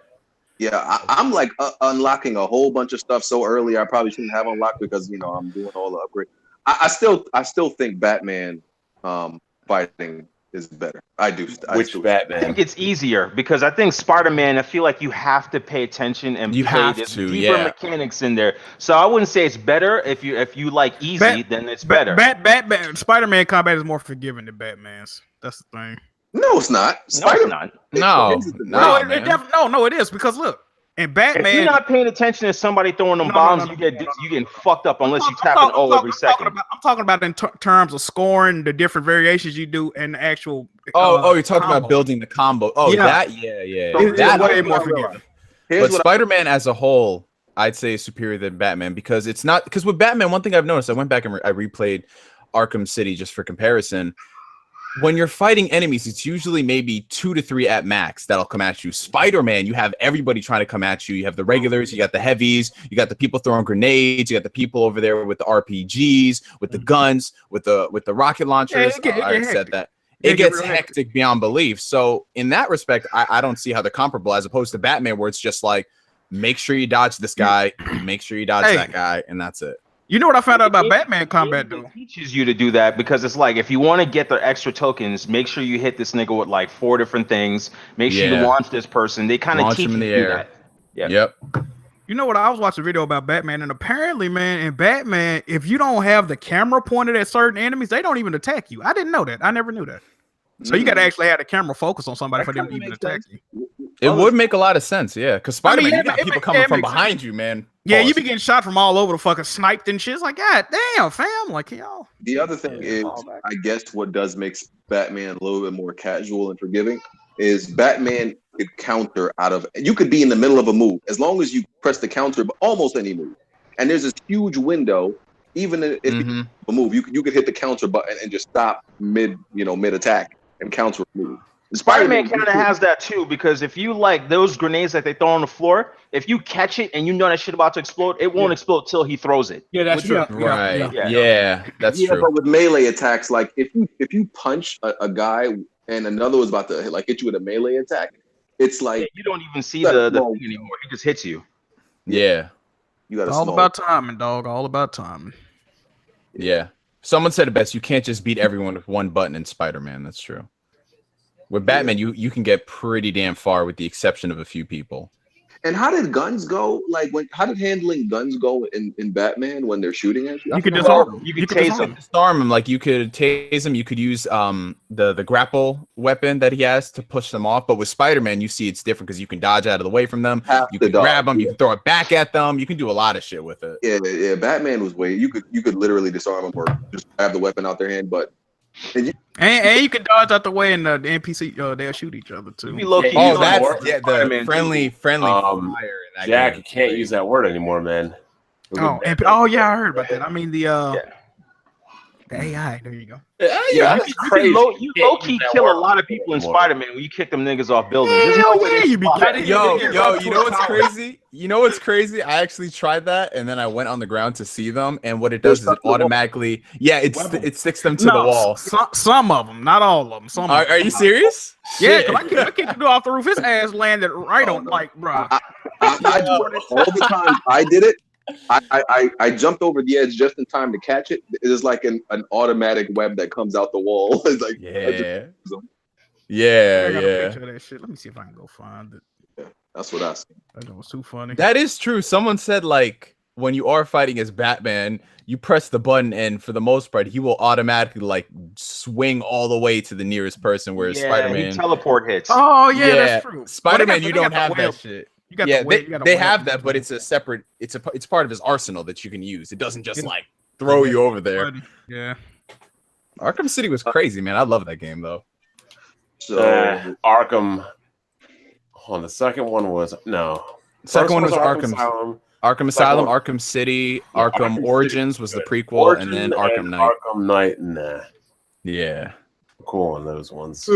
Yeah, I'm unlocking a whole bunch of stuff so early. I probably shouldn't have unlocked because I'm doing all the upgrades. I still think Batman fighting is better. I do. Which Batman? I think it's easier because I think Spider-Man, I feel like you have to pay attention and you play have this to, deeper mechanics in there. So I wouldn't say it's better if you like easy, then it's better. Batman, Spider-Man combat is more forgiving than Batman's. That's the thing. No, it's not. No, it is because look. And Batman, if you're not paying attention to somebody throwing them bombs, you getting fucked up unless you tap an O every second. I'm talking about in terms of scoring, the different variations you do, and the actual. You're talking about building the combo. That's way more forgiving. But Spider-Man as a whole, I'd say is superior than Batman because it's not because with Batman, one thing I've noticed, I went back and I replayed Arkham City just for comparison. When you're fighting enemies, it's usually maybe 2 to 3 at max that'll come at you. Spider-Man, you have everybody trying to come at you. You have the regulars, you got the heavies, you got the people throwing grenades, you got the people over there with the RPGs, with the guns, with the rocket launchers. I said that. It gets hectic beyond belief. So in that respect, I don't see how they're comparable as opposed to Batman, where it's just like, make sure you dodge this guy, make sure you dodge that guy, and that's it. You know what I found out about Batman combat, though? It teaches you to do that because it's like if you want to get the extra tokens, make sure you hit this nigga with like 4 different things. Make sure you launch this person. They kind of teach you to do that. Yep. You know what? I was watching a video about Batman, and apparently, man, in Batman, if you don't have the camera pointed at certain enemies, they don't even attack you. I didn't know that. I never knew that. So you got to actually have the camera focus on somebody for them to even attack you. It would make a lot of sense, yeah. Because Spider-Man, you got people coming from behind you, man. Yeah, you be getting shot from all over the fucking sniped and shit. It's like, God damn, fam. Like, y'all. The other thing is, I guess what does make Batman a little bit more casual and forgiving is Batman could counter out of, you could be in the middle of a move as long as you press the counter, but almost any move. And there's this huge window, even if you move, you could hit the counter button and just stop mid attack and counter move. Spider-Man kind of has that too, because if you like those grenades that they throw on the floor, if you catch it and you know that shit about to explode, it won't explode till he throws it. Yeah, that's true. Right. Yeah, that's true. But with melee attacks, like if you punch a guy and another was about to hit you with a melee attack, it's like you don't even see the thing anymore. He just hits you. Yeah. You got all about timing, dog. All about timing. Yeah. Someone said it best. You can't just beat everyone with one button in Spider-Man. That's true. With Batman, you can get pretty damn far with the exception of a few people. And how did guns go? How did handling guns go in Batman when they're shooting at you? You could disarm them. You could tase them. Disarm them. Like you could tase them. You could use the grapple weapon that he has to push them off. But with Spider-Man, you see it's different because you can dodge out of the way from them. You can grab them. You can throw it back at them. You can do a lot of shit with it. Yeah. Batman was you could literally disarm them or just grab the weapon out their hand, but. And you can dodge out the way, and the NPC they'll shoot each other too. The friendly fire. Jack, you can't use that word anymore, man. Yeah, I heard about that. I mean the AI. There you go. You low key kill a lot of people in Spider-Man when you kick them niggas off buildings. Yo, you know what's crazy? You know what's crazy? I actually tried that, and then I went on the ground to see them, and what it does is it automatically, it sticks them to the wall. Some of them, not all of them. Are you serious? Yeah, because I kicked the dude off the roof. His ass landed right on, bro. I do it all the time. I did it. I jumped over the edge just in time to catch it. It is like an automatic web that comes out the wall. It's like yeah. That shit. Let me see if I can go find it. Yeah, that's what I see. That was too funny. That is true. Someone said when you are fighting as Batman, you press the button, and for the most part, he will automatically swing all the way to the nearest person. Whereas Spider-Man, he teleport hits. Oh yeah, that's true. Spider-Man, you don't have that shit. They have that, but it's a separate. It's part of his arsenal that you can use. It doesn't just throw you over there. Yeah. Arkham City was crazy, man. I love that game though. So Arkham. The second one was Second one was Arkham Asylum. Arkham Asylum, Arkham City, Arkham Origins was the prequel, and then Arkham Knight. Arkham Knight, yeah, cool on those ones.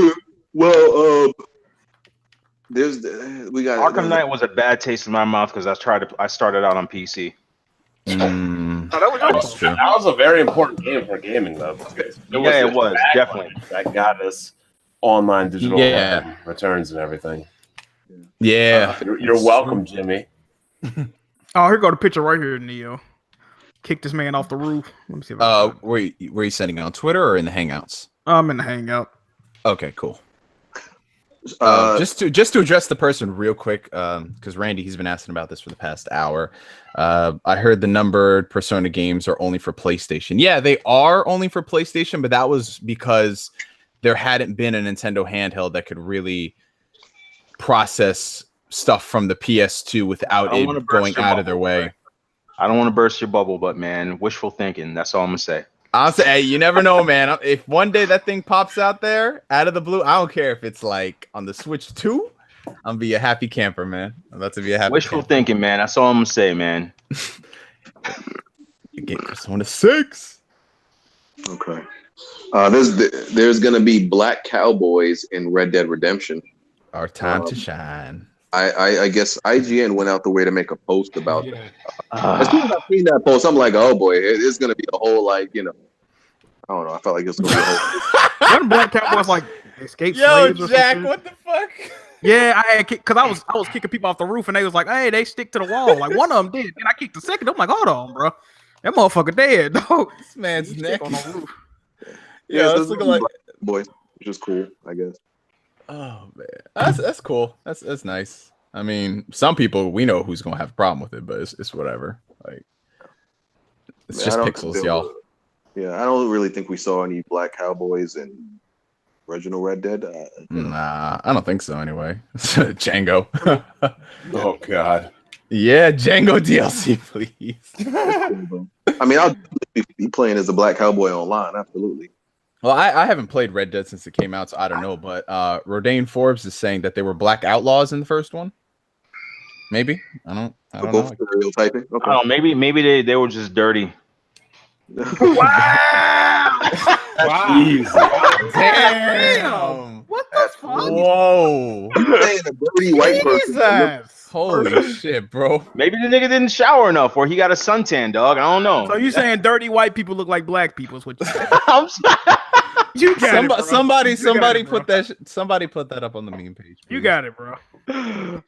Well, Arkham Knight was a bad taste in my mouth because I started out on PC. That was a very important game for gaming, though. It was definitely that got us online digital returns and everything. Yeah, you're welcome, Jimmy. Oh, here go the picture right here, Neo. Kicked this man off the roof. Let me see. Were you sending it on Twitter or in the Hangouts? I'm in the Hangout. Okay, cool. Just to address the person real quick, because Randy, he's been asking about this for the past hour. I heard the numbered Persona games are only for PlayStation. Yeah, they are only for PlayStation, but that was because there hadn't been a Nintendo handheld that could really process stuff from the PS2 without it going out of their way. I don't want to burst your bubble, but man, wishful thinking. That's all I'm gonna say. I'll say, hey, you never know, man. If one day that thing pops out there, out of the blue, I don't care if it's like on the Switch 2. I'm gonna be a happy camper, man. I'm about to be a happy wishful thinking, man. That's all I'm gonna say, man. You get Persona 6. Okay. There's gonna be black cowboys in Red Dead Redemption. Our time to shine. I guess IGN went out the way to make a post about that. As soon as I seen that post, I'm like, oh boy, it's gonna be a whole like, I don't know. I felt like it's gonna be a whole. One black cowboys like escape Yo, slaves. Jack, what the fuck? Yeah, I had because I was kicking people off the roof and they was like, hey, they stick to the wall. Like one of them did, and I kicked the second. I'm like, hold on, bro, that motherfucker dead. Dog. This man's neck on the roof. Yeah, it's looking like boys, which is cool, I guess. Oh man, that's cool. That's nice. I mean, some people we know who's gonna have a problem with it, but it's whatever. Like, it's just pixels, y'all. Yeah, I don't really think we saw any black cowboys in original Red Dead. Nah, I don't think so. Anyway, Django. Oh God. Yeah, Django DLC, please. I mean, I'll be playing as a black cowboy online. Absolutely. Well, I haven't played Red Dead since it came out, so I don't know. But Rodane Forbes is saying that they were black outlaws in the first one. Maybe I don't know. Stereotyping. Okay. Oh, maybe they were just dirty. Wow! Jeez. Damn! What the fuck? Whoa! You saying a dirty white person? Jesus! Holy shit, bro! Maybe the nigga didn't shower enough, or he got a suntan, dog. I don't know. So you saying dirty white people look like black people? Is what you saying? I'm sorry. You got it, bro. Somebody put that up on the meme page. You got it, bro.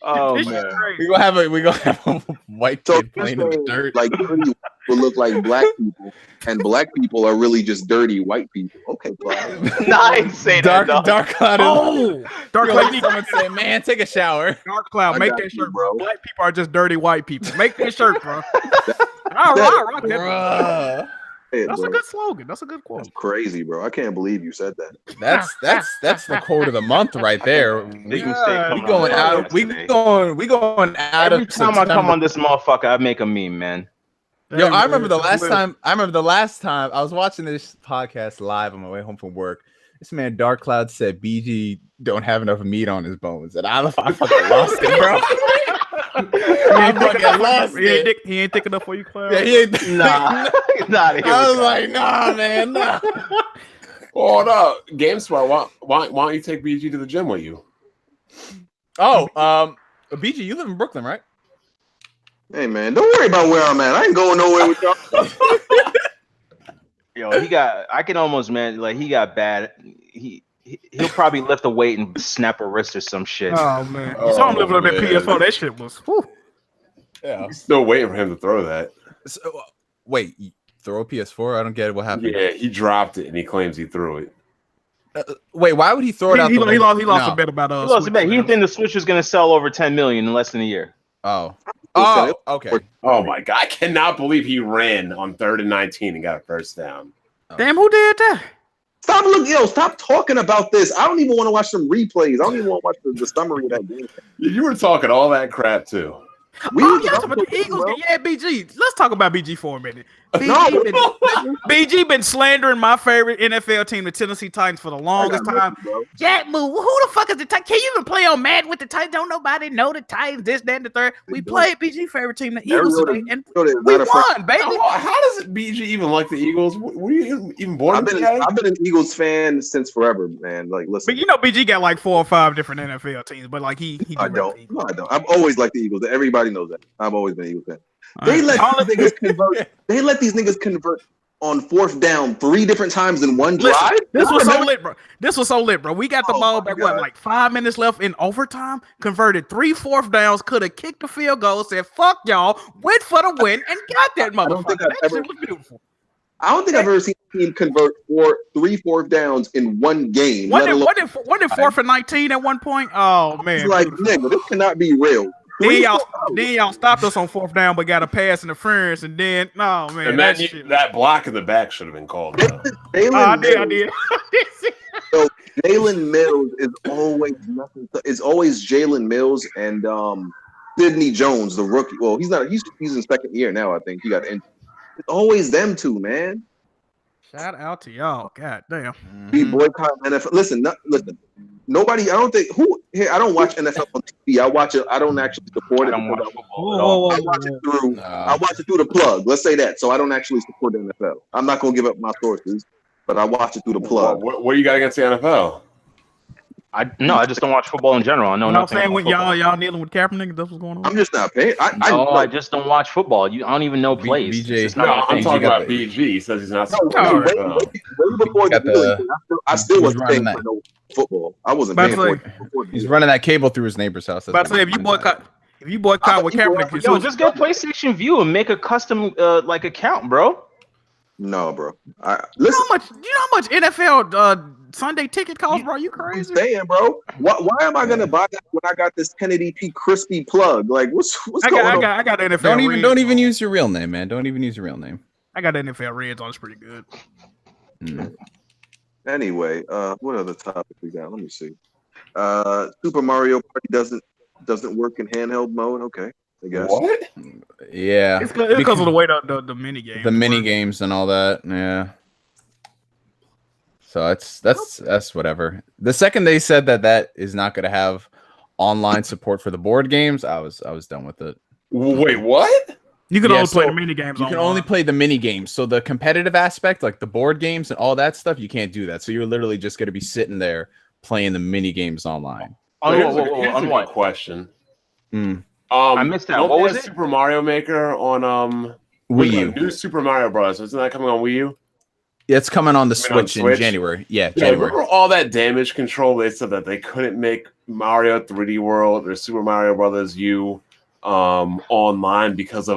Oh This man. is crazy. We gonna have a white kid playing in the dirt. Like dirty will look like black people, and black people are really just dirty white people. Okay, Clyde. Nah, I ain't saying that, dog. Dark Cloud. Dark Cloud. Someone say, man, take a shower. Dark Cloud. I Make got that you, shirt, bro. bro. Black people are just dirty white people. Make that shirt, bro. All right, rock that. Bruh. That's a good slogan. That's a good quote. That's crazy, bro. I can't believe you said that. That's the quote of the month right there. We going out. Every time I come on this motherfucker, I make a meme, man. Yo, I remember the last time I was watching this podcast live on my way home from work. This man Dark Cloud said BG don't have enough meat on his bones, and I fucking lost it, bro. He ain't thick enough for you, Cloud. Yeah, he ain't. Nah. I was like, nah, man, nah. Hold up, GameSpot. Why don't you take BG to the gym with you? Oh, BG, you live in Brooklyn, right? Hey, man, don't worry about where I'm at. I ain't going nowhere with y'all. Yo, I can almost, man, like he got bad. He'll probably lift a weight and snap a wrist or some shit. Oh man, you saw him living up at PS4. That shit was. Whew. Yeah. He's still waiting for him to throw that. So, wait, you throw a PS4? I don't get it. What happened? Yeah, he dropped it and he claims he threw it. Wait, why would he throw it out? He lost a bet about us. He lost a bet. He didn't think the Switch was gonna sell over 10 million in less than a year. Oh, okay. Oh my God, I cannot believe he ran on 3rd and 19 and got a first down. Damn, who did that? Stop talking about this. I don't even want to watch some replays. I don't even want to watch the summary of that game. You were talking all that crap too. Y'all talking about the Eagles? Yeah, BG. Let's talk about BG for a minute. BG been slandering my favorite NFL team, the Tennessee Titans, for the longest time. Jack Moo, who the fuck is the Titans? Can you even play on Madden with the Titans? Don't nobody know the Titans, this, that, and the third. We played BG favorite team, the Eagles, today, and we won, baby. How does BG even like the Eagles? Were you even born? I've been an Eagles fan since forever, man. Like, listen. But you know, BG got like 4 or 5 different NFL teams, but like he I don't. I've always liked the Eagles. Everybody knows that. I've always been an Eagles fan. They let these niggas convert on 4th down 3 different times in one drive. This was so lit, bro. We got the ball back, like 5 minutes left in overtime, converted 3 4th downs, could have kicked the field goal, said, fuck y'all, went for the win, and got that motherfucker. That shit was beautiful. I don't think I've ever seen team convert 3 fourth downs in one game. What if 4th and 19 at one point? Oh man, like nigga, this cannot be real. Then y'all stopped us on 4th down, but got a pass interference, and then man, and that block in the back should have been called. I did. So Jalen Mills is always nothing. It's always Jalen Mills and Sidney Jones, the rookie. Well, he's not. He's in second year now. I think he got injured. It's always them two, man. Shout out to y'all. God damn. We boycott NFL. Listen. Nobody. I don't think who here. I don't watch NFL on TV. I watch it. I don't actually support it. I watch it through. I watch it through the plug. Let's say that. So I don't actually support the NFL. I'm not gonna give up my sources, but I watch it through the plug. What you got against the NFL? I just don't watch football in general. I know nothing. I'm saying when y'all dealing with Kaepernick, that's what's going on. I'm just not paying. I just don't watch football. I don't even know plays. BJ. No, I'm talking about BG. He says he's not. Way before I still wasn't paying for no football. I wasn't paying for it. He's running that cable through his neighbor's house. But say if you boycott with Kaepernick, yo, just get PlayStation View and make a custom account, bro. No, bro. You know how much NFL Sunday ticket costs, bro? You crazy? I'm saying, bro. Why am I gonna buy that when I got this Kennedy P crispy plug? Like, what's going on? I got NFL. Don't even use your real name, man. Don't even use your real name. I got NFL Reds on. It's pretty good. Anyway, what other topic we got? Let me see. Super Mario Party doesn't work in handheld mode. Okay, I guess. What? Yeah, it's because of the way the mini games. The mini games and all that. Yeah. So that's whatever. The second they said that is not going to have online support for the board games, I was done with it. Wait, what? You can only play the mini games. You can only play the mini games. So the competitive aspect, like the board games and all that stuff, you can't do that. So you're literally just going to be sitting there playing the mini games online. Here's a good question. I missed that. What was it? Super Mario Maker on Wii U. New Super Mario Bros. Isn't that coming on Wii U? It's coming on the Switch in January. Yeah, January. Remember all that damage control? They said that they couldn't make Mario 3D World or Super Mario Brothers U online because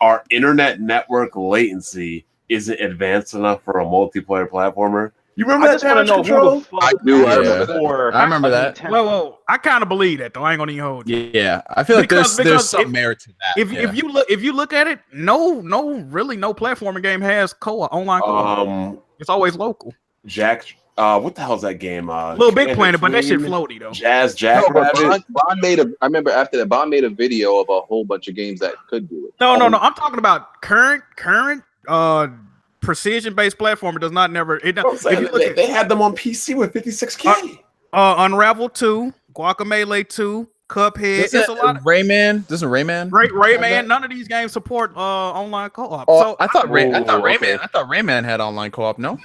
our internet network latency isn't advanced enough for a multiplayer platformer. You remember that damage control? I do. I remember that. Whoa! I kind of believe that though. I ain't gonna even hold you. Yeah, I feel like there's some merit to that. If you look at it, no platforming game has online co-op. It's always local. Jack, what the hell's that game? LittleBigPlanet, but that shit floaty though. Jack. I remember after that, Bond made a video of a whole bunch of games that could do it. No. I'm talking about current precision-based platformer does not never. They had them on PC with 56K. Unravel 2, Guacamelee 2, Cuphead. It's a lot. Rayman. Doesn't Rayman? Rayman. None of these games support online co-op. So I thought Rayman had online co-op. No,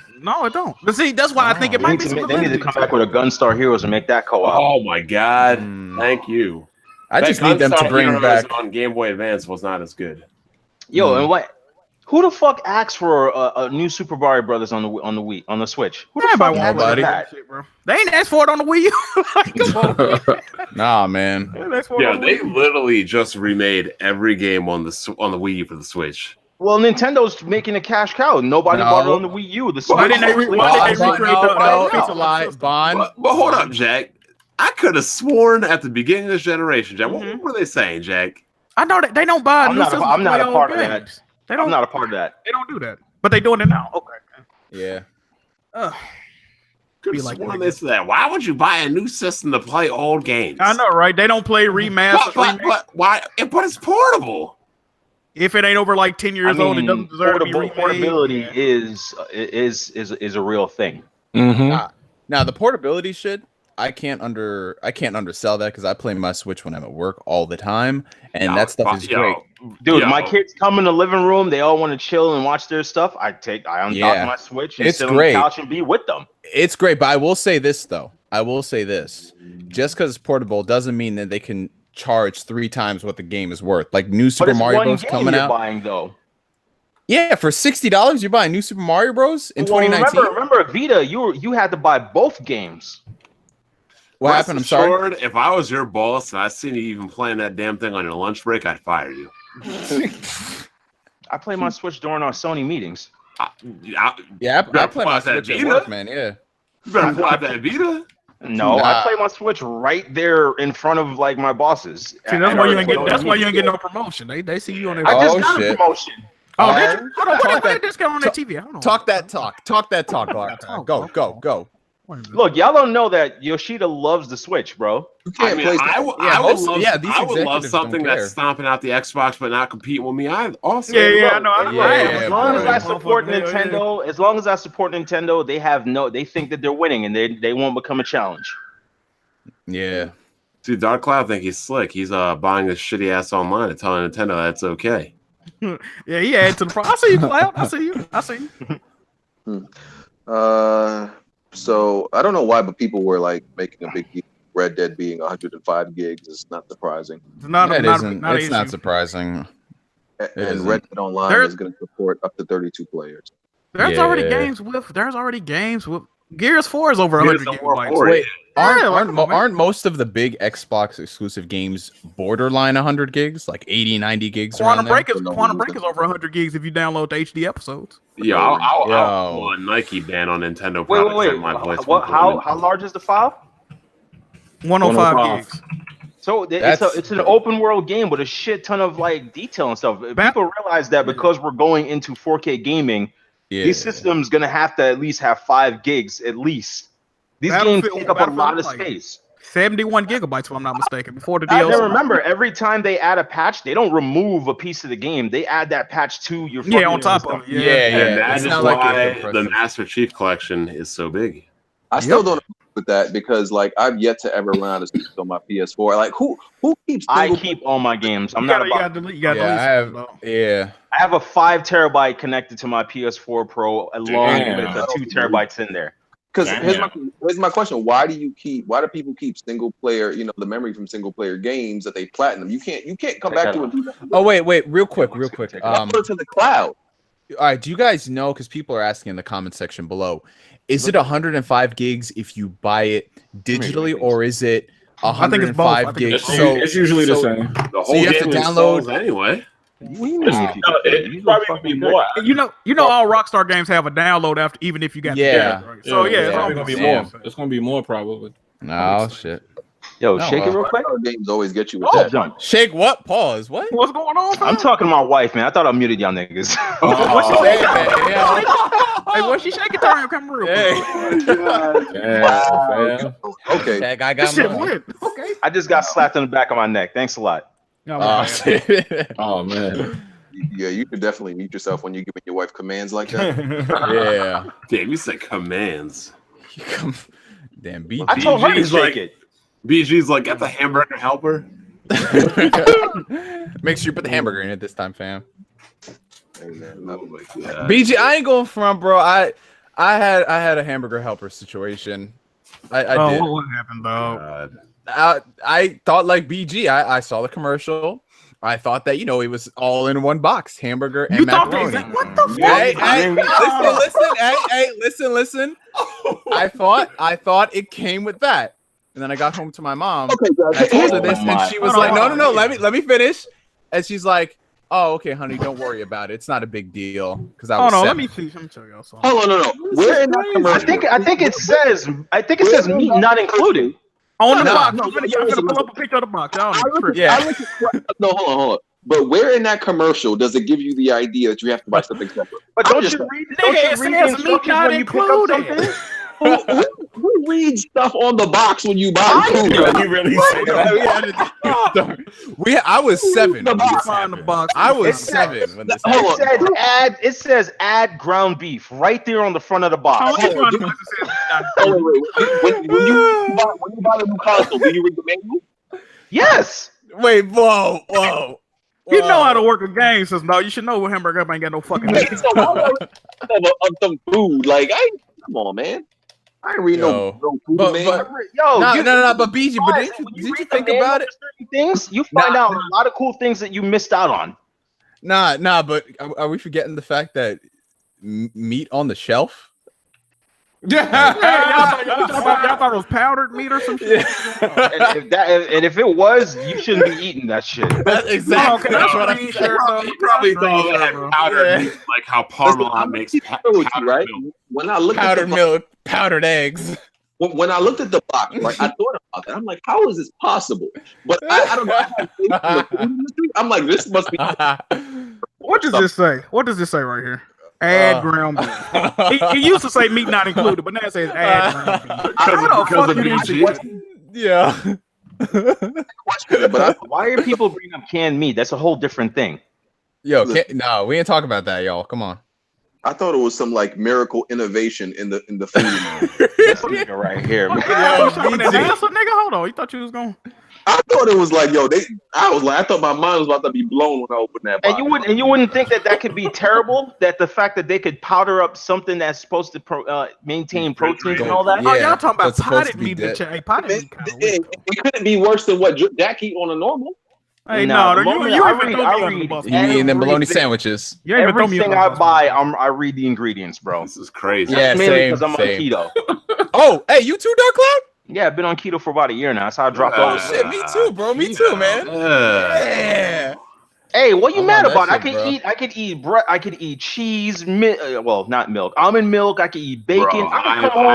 it don't. But see, that's why I think it might be. They need to come back with a Gunstar Heroes and make that co-op. Oh my god! Thank you. I just need them to bring back on Game Boy Advance was not as good. Yo, and what? Who the fuck asked for a new Super Mario Brothers on the Switch? Who the fuck asked for that? Shit, bro. They ain't asked for it on the Wii U. Come on. Nah, man. They literally just remade every game on the Wii U for the Switch. Well, Nintendo's making a cash cow. Nobody bought it on the Wii U. Why didn't they recreate the lie, Bond? But hold up, Jack. I could have sworn at the beginning of this generation, Jack. What were they saying, Jack? I know that they don't buy. I'm not a part of that. I'm not a part of that. They don't do that, but they doing it now. Okay. Yeah. Could be like that. Why would you buy a new system to play old games? I know, right? They don't play remaster. But why? But it's portable. If it ain't over like 10 years old, it doesn't deserve to be remade. Portability is a real thing. Now the portability shit, I can't undersell that because I play my Switch when I'm at work all the time, and that stuff is great. Dude, my kids come in the living room. They all want to chill and watch their stuff. I undock my Switch and sit on the couch and be with them. It's great, but I will say this though. Just because it's portable doesn't mean that they can charge 3 times what the game is worth. Like new Super Mario Bros. Coming out. Buying though. Yeah, for $60, you're buying new Super Mario Bros. in 2019. Remember, Vita, you had to buy both games. What happened? I'm sorry. If I was your boss and I seen you even playing that damn thing on your lunch break, I'd fire you. I play my Switch during our Sony meetings. I play my Switch at work, man. Yeah. You better fly that Vita. No, I play my Switch right there in front of like my bosses. See, that's why you ain't get. That's why you ain't get no promotion. They see you on their. I just got a promotion. Oh, did you? Hold on, what that discount on that TV? Hold on. Talk that talk. Go. Look, y'all don't know that Yoshida loves the Switch, bro. I would love something that's stomping out the Xbox but not competing with me. I also I know. As long as I support Nintendo, they think that they're winning and they won't become a challenge. Yeah. See, Dark Cloud think he's slick. He's buying this shitty ass online and telling Nintendo that's okay. Yeah, he added to the problem. I see you, Cloud. I see you. So I don't know why, but people were like making a big deal. Red Dead being 105 gigs is not surprising. It's not surprising. And Red Dead Online is going to support up to 32 players. There's already games with Gears 4 is over 100 gigabytes. Wait, aren't most of the big Xbox exclusive games borderline 100 gigs, like 80, 90 gigs? Quantum Break is over 100 gigs if you download the HD episodes. Yeah, I'll want a Nike ban on Nintendo. Wait. How large is the file? 105 gigs. So it's an open world game with a shit ton of like detail and stuff. People realize that because we're going into 4K gaming. Yeah. These systems gonna have to at least have 5 gigs at least. These games take up a lot of space. 71 gigabytes, if I'm not mistaken. Before the DLC. I remember every time they add a patch, they don't remove a piece of the game. They add that patch to your on top of it. And that is why the Master Chief Collection is so big. I still don't agree with that because like I've yet to ever run out of space on my PS4. Like who keeps? I keep all my games. I'm not about. I have a 5 terabyte connected to my PS4 Pro along with the 2 terabytes in there. Because here's my question: Why do people keep single player? You know, the memory from single player games that they platinum. You can't come back to it. Oh wait, real quick. Put it to the cloud. All right, do you guys know? Because people are asking in the comment section below. Is it 105 gigs if you buy it digitally, or is it 105 gigs? So it's usually the same. The whole you have to download anyway. It probably would be more. You know, all Rockstar games have a download after, even if you got right? So it's gonna be more. It's gonna be more probably. No shit. Yo, shake it real quick. Games always get you with that. Shake what? Pause. What? What's going on? I'm talking to my wife, man. I thought I muted y'all niggas. What's she shaking? Hey, what's she shaking? Turn your camera real quick. Okay. I got Okay. I just got slapped on the back of my neck. Thanks a lot. Oh man. Yeah, you could definitely mute yourself when you give your wife commands like that. Yeah. Damn, you said commands. Damn, BG. I told her to shake it. BG's like, get the hamburger helper. Make sure you put the hamburger in it this time, fam. Oh BG, I ain't going front, bro. I had a hamburger helper situation. I did. What happened, though? I thought like BG. I saw the commercial. I thought that, it was all in one box, hamburger and macaroni. What the fuck? Listen. I thought it came with that. And then I got home to my mom. I told her this, and she was like, "No, let me finish." And she's like, "Oh, okay, honey, don't worry about it. It's not a big deal." Because I was. Let me see. Let me show y'all something. Hold on, no. Where in that commercial? I think it says meat not included. On the box. I'm gonna pull up a picture of the box. No, hold on. But where in that commercial does it give you the idea that you have to buy something separate? But don't you read the instructions when you pick up something? Who reads stuff on the box when you buy food? You really say that? I was 7. I was 7 when this happened. It says add ground beef right there on the front of the box. When you buy a new console, do you read the menu? Yes. Wait, whoa. You know how to work a game system, though. You should know what hamburger ain't got no fucking meat. Of some food, like, come on, man. I ain't reading no food, man. But BG, did you think about it? Things you find out a lot of cool things that you missed out on. But are we forgetting the fact that meat on the shelf? Y'all thought it was powdered meat or some shit. And if it was, you shouldn't be eating that shit. That's exactly that's what what I'm He probably thought it had powdered meat, like how Parmesan makes powdered right? milk. When I looked powdered at the milk, powdered eggs. when I looked at the box, like I thought about that. I'm like, how is this possible? But I don't know. I had faith in the food industry. I'm like, this must be. What does this say? What does this say right here? Add ground beef. He used to say meat not included, but now it says add ground beef. Because of BG. Yeah. But Why are people bringing up canned meat? That's a whole different thing. Yo, no, we ain't talking about that, y'all. Come on. I thought it was some like miracle innovation in the food. This nigga right here. Man. Nigga, hold on. You thought you was going? I thought it was like, yo, I thought my mind was about to be blown when I opened that box. And you wouldn't think that could be terrible. That the fact that they could powder up something that's supposed to maintain proteins and all that. Oh, y'all talking about that's supposed potted to be meat? dead. Hey, potted meat. It couldn't be worse than what Jack eat on a normal. Hey, Nah, no, the moment you I even read- throw I me under the read bus. You eating them bologna Everything. sandwiches? You ain't even throw me Everything under I the bus. buy, I read the ingredients, bro. This is crazy. Yeah, Mainly same, because I'm same. on keto. Oh, hey, you too, Dark Cloud? Yeah, I've been on keto for about a year now. That's how I dropped all Oh this. shit, me too, bro. Me too, man. Yeah. Hey, what you I'm mad on that about? shit, bro. I could eat bread. I could eat cheese. Well, not milk. Almond milk. I could eat bacon. Bro, I can come home.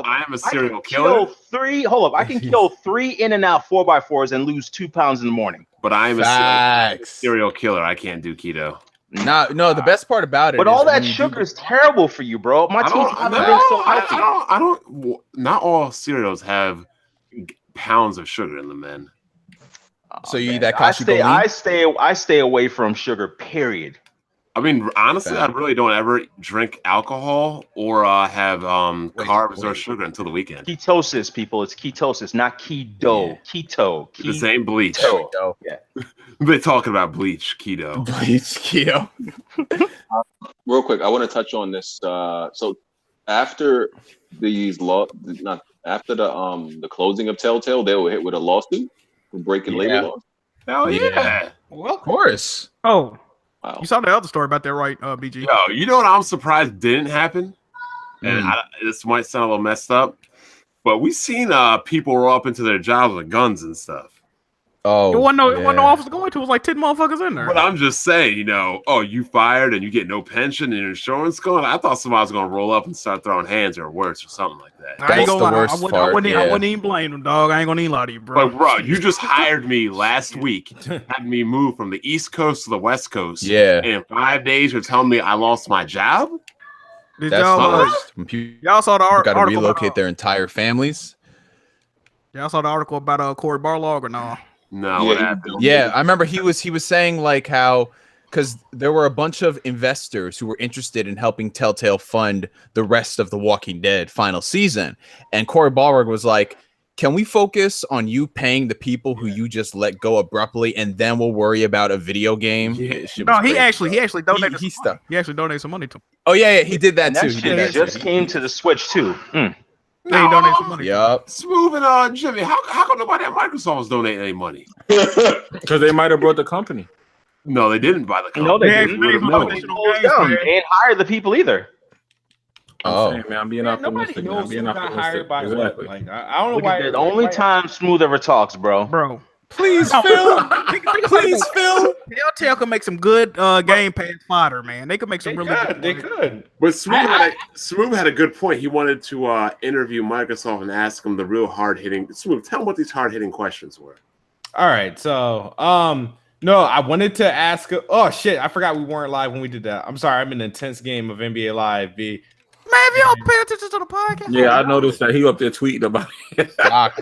I am a serial killer. I can kill 3 In-N-Out 4x4s and lose 2 pounds in the morning. But I am a Facts. serial killer. I can't do keto. No, the best part about it But is all that when you sugar do- is terrible for you, bro. My teeth haven't been so healthy. I don't. Not all cereals have pounds of sugar in them, man. So you eat that I kashu I stay away from sugar. Period. I mean, honestly, Fact. I really don't ever drink alcohol or have carbs or sugar until the weekend. Ketosis, people. It's ketosis, not keto. Yeah. Keto. The same bleach. Keto. Yeah. We're talking about bleach, keto. Bleach keto. Real quick, I want to touch on this. So after after the closing of Telltale, they were hit with a lawsuit for breaking labor laws. Hell yeah. Well, Of course. oh, Wow. you saw the other story about that, right, BG? Yo, you know what I'm surprised didn't happen? And this might sound a little messed up, but we seen people roll up into their jobs with guns and stuff. Oh, It wasn't no office to go into. It was like 10 motherfuckers in there. But I'm just saying, you fired and you get no pension and your insurance going. I thought somebody was gonna roll up and start throwing hands or worse or something like that. I ain't That's gonna the lie. worst I wouldn't, part, I wouldn't, I yeah. wouldn't even blame them, dog. I ain't gonna even lie to you, bro. But bro, you just hired me last week, had me move from the East Coast to the West Coast. Yeah. And in 5 days, you're telling me I lost my job? Did That's y'all, the worst. When people y'all saw the got to article relocate about, their entire families. y'all saw the article about Corey Barlog or no? No, Yeah, what he- happened? Yeah, I remember he was saying like how because there were a bunch of investors who were interested in helping Telltale fund the rest of the Walking Dead final season, and Corey Barlog was like, "Can we focus on you paying the people who you just let go abruptly, and then we'll worry about a video game?" Yeah. Shit No, was he crazy. actually donated. He some money. stuck. He actually donated some money to him. Oh yeah, he did that And too. that He shit did that just too. came to the Switch too. Yeah, he donated some money. Yup. Smooth and Jimmy, how come nobody at Microsoft was donating any money? Because they might have brought the company. No, they didn't buy the company. No, they Yeah, didn't. they They didn't closed put additional down. games, man. They didn't hire the people either. I'm Oh. saying, man, I'm being Nobody optimistic. Man. I'm knows who being got optimistic. hired by Exactly. what. Like, I don't know Look why. at that. The only time Smooth ever talks, bro. Bro, Please, No, Phil. think about Please, it. Phil. Telltale could make some good Game Pass fodder, man. They could make some really good. They could. But Smooth had a good point. He wanted to interview Microsoft and ask them the real hard-hitting. Smooth, tell him what these hard-hitting questions were. All right, so no, I wanted to ask. Oh shit, I forgot we weren't live when we did that. I'm sorry, I'm in an intense game of NBA Live. B. Man, if you don't pay attention to the podcast, Yeah, I noticed that he up there tweeting about it. Doc.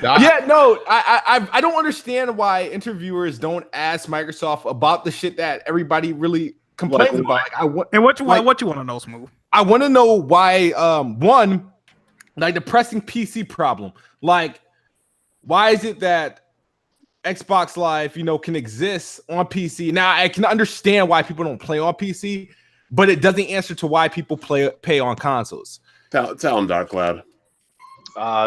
Yeah, no, I don't understand why interviewers don't ask Microsoft about the shit that everybody really complains about. Like, and what you like- want to know, Smooth? I want to know why. One, like the pressing PC problem. Like, why is it that Xbox Live, can exist on PC? Now, I can understand why people don't play on PC, but it doesn't answer to why people pay on consoles. Tell him, Dark Cloud.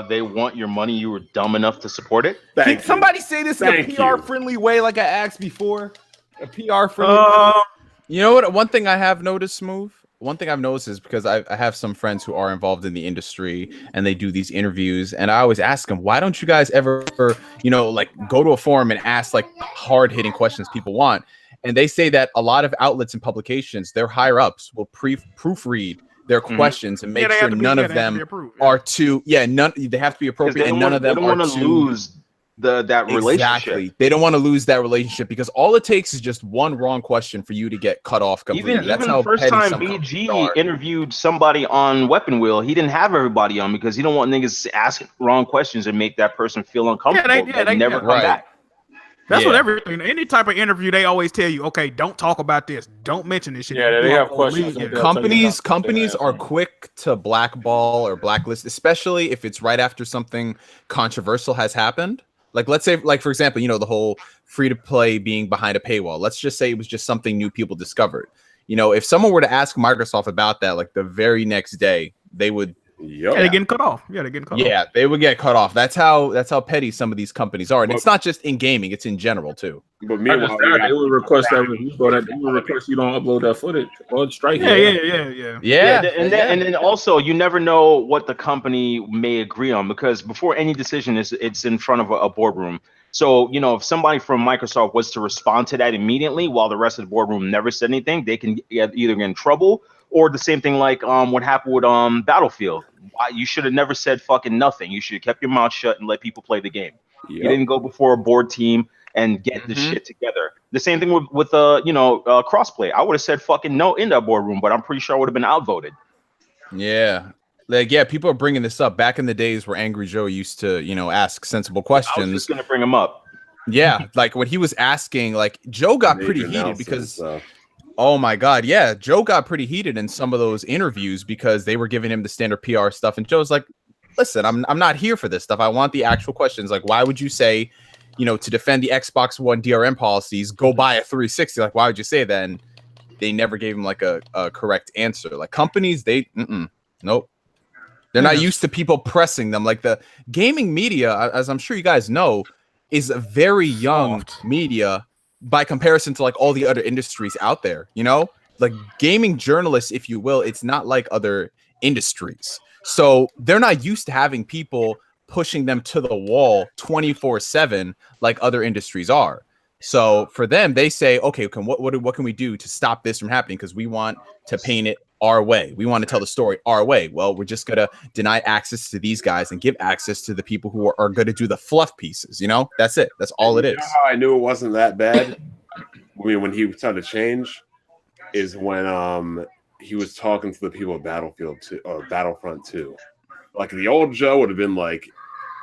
They want your money. You were dumb enough to support it. Can somebody say this in a Thank PR-friendly way, like I asked before? A PR-friendly. You know what? One thing I have noticed, Smooth, one thing I've noticed is because I have some friends who are involved in the industry and they do these interviews, and I always ask them, why don't you guys ever, like go to a forum and ask like hard hitting questions people want? And they say that a lot of outlets and publications, their higher ups will proofread their questions and make sure none of them are too. Yeah, none. They have to be appropriate, and none of them are too. They don't want to lose that relationship. Exactly. They don't want to lose that relationship because all it takes is just one wrong question for you to get cut off completely. Even That's the how first time BG interviewed somebody on Weapon Wheel, he didn't have everybody on because he don't want niggas to ask wrong questions and make that person feel uncomfortable. They never come back. That's what everything. Any type of interview, they always tell you, okay, don't talk about this, don't mention this shit. Yeah, they have questions. Companies are quick to blackball or blacklist, especially if it's right after something controversial has happened. Like, let's say, like, for example, the whole free-to-play being behind a paywall. Let's just say it was just something new people discovered. If someone were to ask Microsoft about that, like, the very next day, they would... Yeah, they're getting cut off. Yeah, they're getting cut off. Yeah, they would get cut off. That's how petty some of these companies are. And it's not just in gaming, it's in general, too. But meanwhile, they would request that review, they would request you don't upload that footage or strike. Yeah. And then also, you never know what the company may agree on because before any decision, it's in front of a boardroom. So, if somebody from Microsoft was to respond to that immediately while the rest of the boardroom never said anything, they can either get in trouble or the same thing like what happened with Battlefield. You should have never said fucking nothing. You should have kept your mouth shut and let people play the game. You didn't go before a board team and get the shit together. The same thing with Crossplay. I would have said fucking no in that boardroom, but I'm pretty sure I would have been outvoted. Yeah. People are bringing this up. Back in the days where Angry Joe used to, ask sensible questions. I was just going to bring him up. Yeah. Like when he was asking, like Joe got pretty heated because... Oh my God. Yeah. Joe got pretty heated in some of those interviews because they were giving him the standard PR stuff. And Joe's like, listen, I'm not here for this stuff. I want the actual questions. Like, why would you say, to defend the Xbox One DRM policies, go buy a 360? Like, why would you say that? And they never gave him like a correct answer. Like companies, nope. They're not used to people pressing them. Like the gaming media, as I'm sure you guys know, is a very young media by comparison to like all the other industries out there, like gaming journalists, if you will, it's not like other industries. So they're not used to having people pushing them to the wall 24/7 like other industries are. So for them, they say, okay, what can we do to stop this from happening? Because we want to paint it our way. We want to tell the story our way. Well, we're just going to deny access to these guys and give access to the people who are going to do the fluff pieces. That's it. That's all it is. How I knew it wasn't that bad when he started to change is when he was talking to the people of Battlefield 2 or Battlefront 2. Like the old Joe would have been like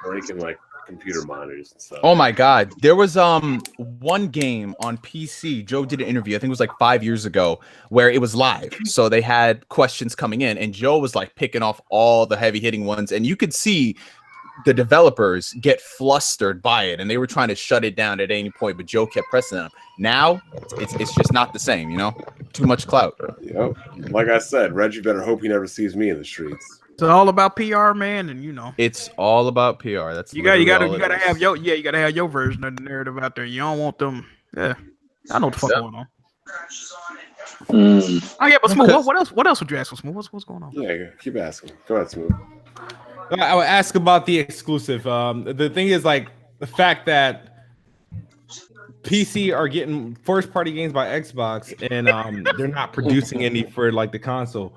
breaking like computer monitors and stuff. Oh my God. There was one game on PC. Joe did an interview, I think it was like 5 years ago, where it was live. So they had questions coming in and Joe was like picking off all the heavy hitting ones. And you could see the developers get flustered by it and they were trying to shut it down at any point, but Joe kept pressing them. Now it's just not the same, too much clout. Yep. Like I said, Reggie better hope he never sees me in the streets. It's all about PR, man, and it's all about PR. That's you gotta have your version of the narrative out there. You don't want them. Yeah, I know what the fuck going on. Oh yeah, but Smooth, what else would you ask for, Smooth? What's going on? Yeah, keep asking. Go ahead, Smooth. I would ask about the exclusive. The thing is like the fact that PC are getting first party games by Xbox and they're not producing any for like the console.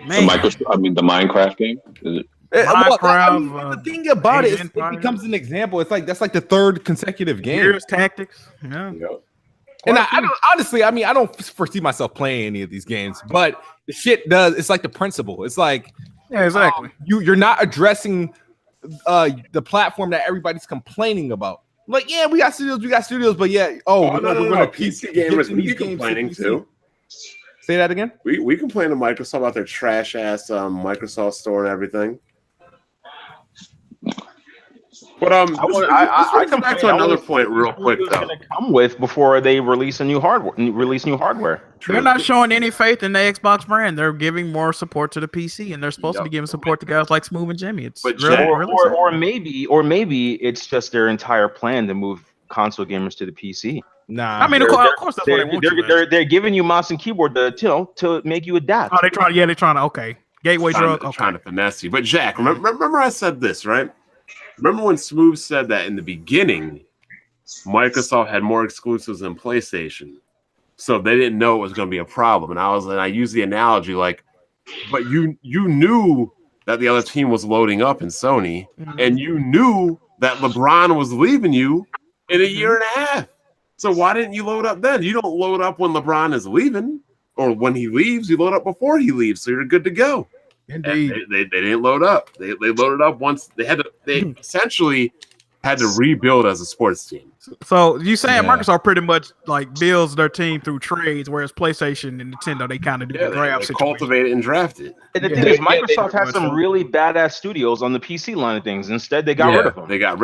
The Minecraft game. Is it? The thing about it is it becomes an example. It's like that's like the third consecutive game. Gears Tactics. Yeah. And I don't, honestly, I don't foresee myself playing any of these games, but the shit does. It's like the principle. It's like, yeah, exactly. You're not addressing the platform that everybody's complaining about. Like, yeah, we got studios, but yeah, we're going to PC gamers. We be complaining too. Say that again. We complain to Microsoft about their trash ass Microsoft store and everything. But I come back to another point real quick though. Come with before they release new hardware. They're not showing any faith in the Xbox brand. They're giving more support to the PC, and they're supposed to be giving support to guys like Smooth and Jimmy. It's or maybe it's just their entire plan to move console gamers to the PC. Nah, I mean, of course, that's what they want you to. They're giving you mouse and keyboard to make you adapt. Oh, they're trying to. Okay, gateway drug. Okay. Trying to finesse you. But Jack, remember I said this, right? Remember when Smooth said that in the beginning, Microsoft had more exclusives than PlayStation, so they didn't know it was going to be a problem. And I used the analogy like, but you knew that the other team was loading up in Sony, and you knew that LeBron was leaving you in a year and a half. So why didn't you load up then? You don't load up when LeBron is leaving, or when he leaves. You load up before he leaves, so you're good to go. Indeed. They didn't load up. They loaded up once. They essentially had to rebuild as a sports team. So you saying Microsoft pretty much like builds their team through trades, whereas PlayStation and Nintendo they kind of do the draft situation. Cultivate it and draft it. And the thing is, Microsoft has some really badass studios on the PC line of things. Instead, they got rid of them. They got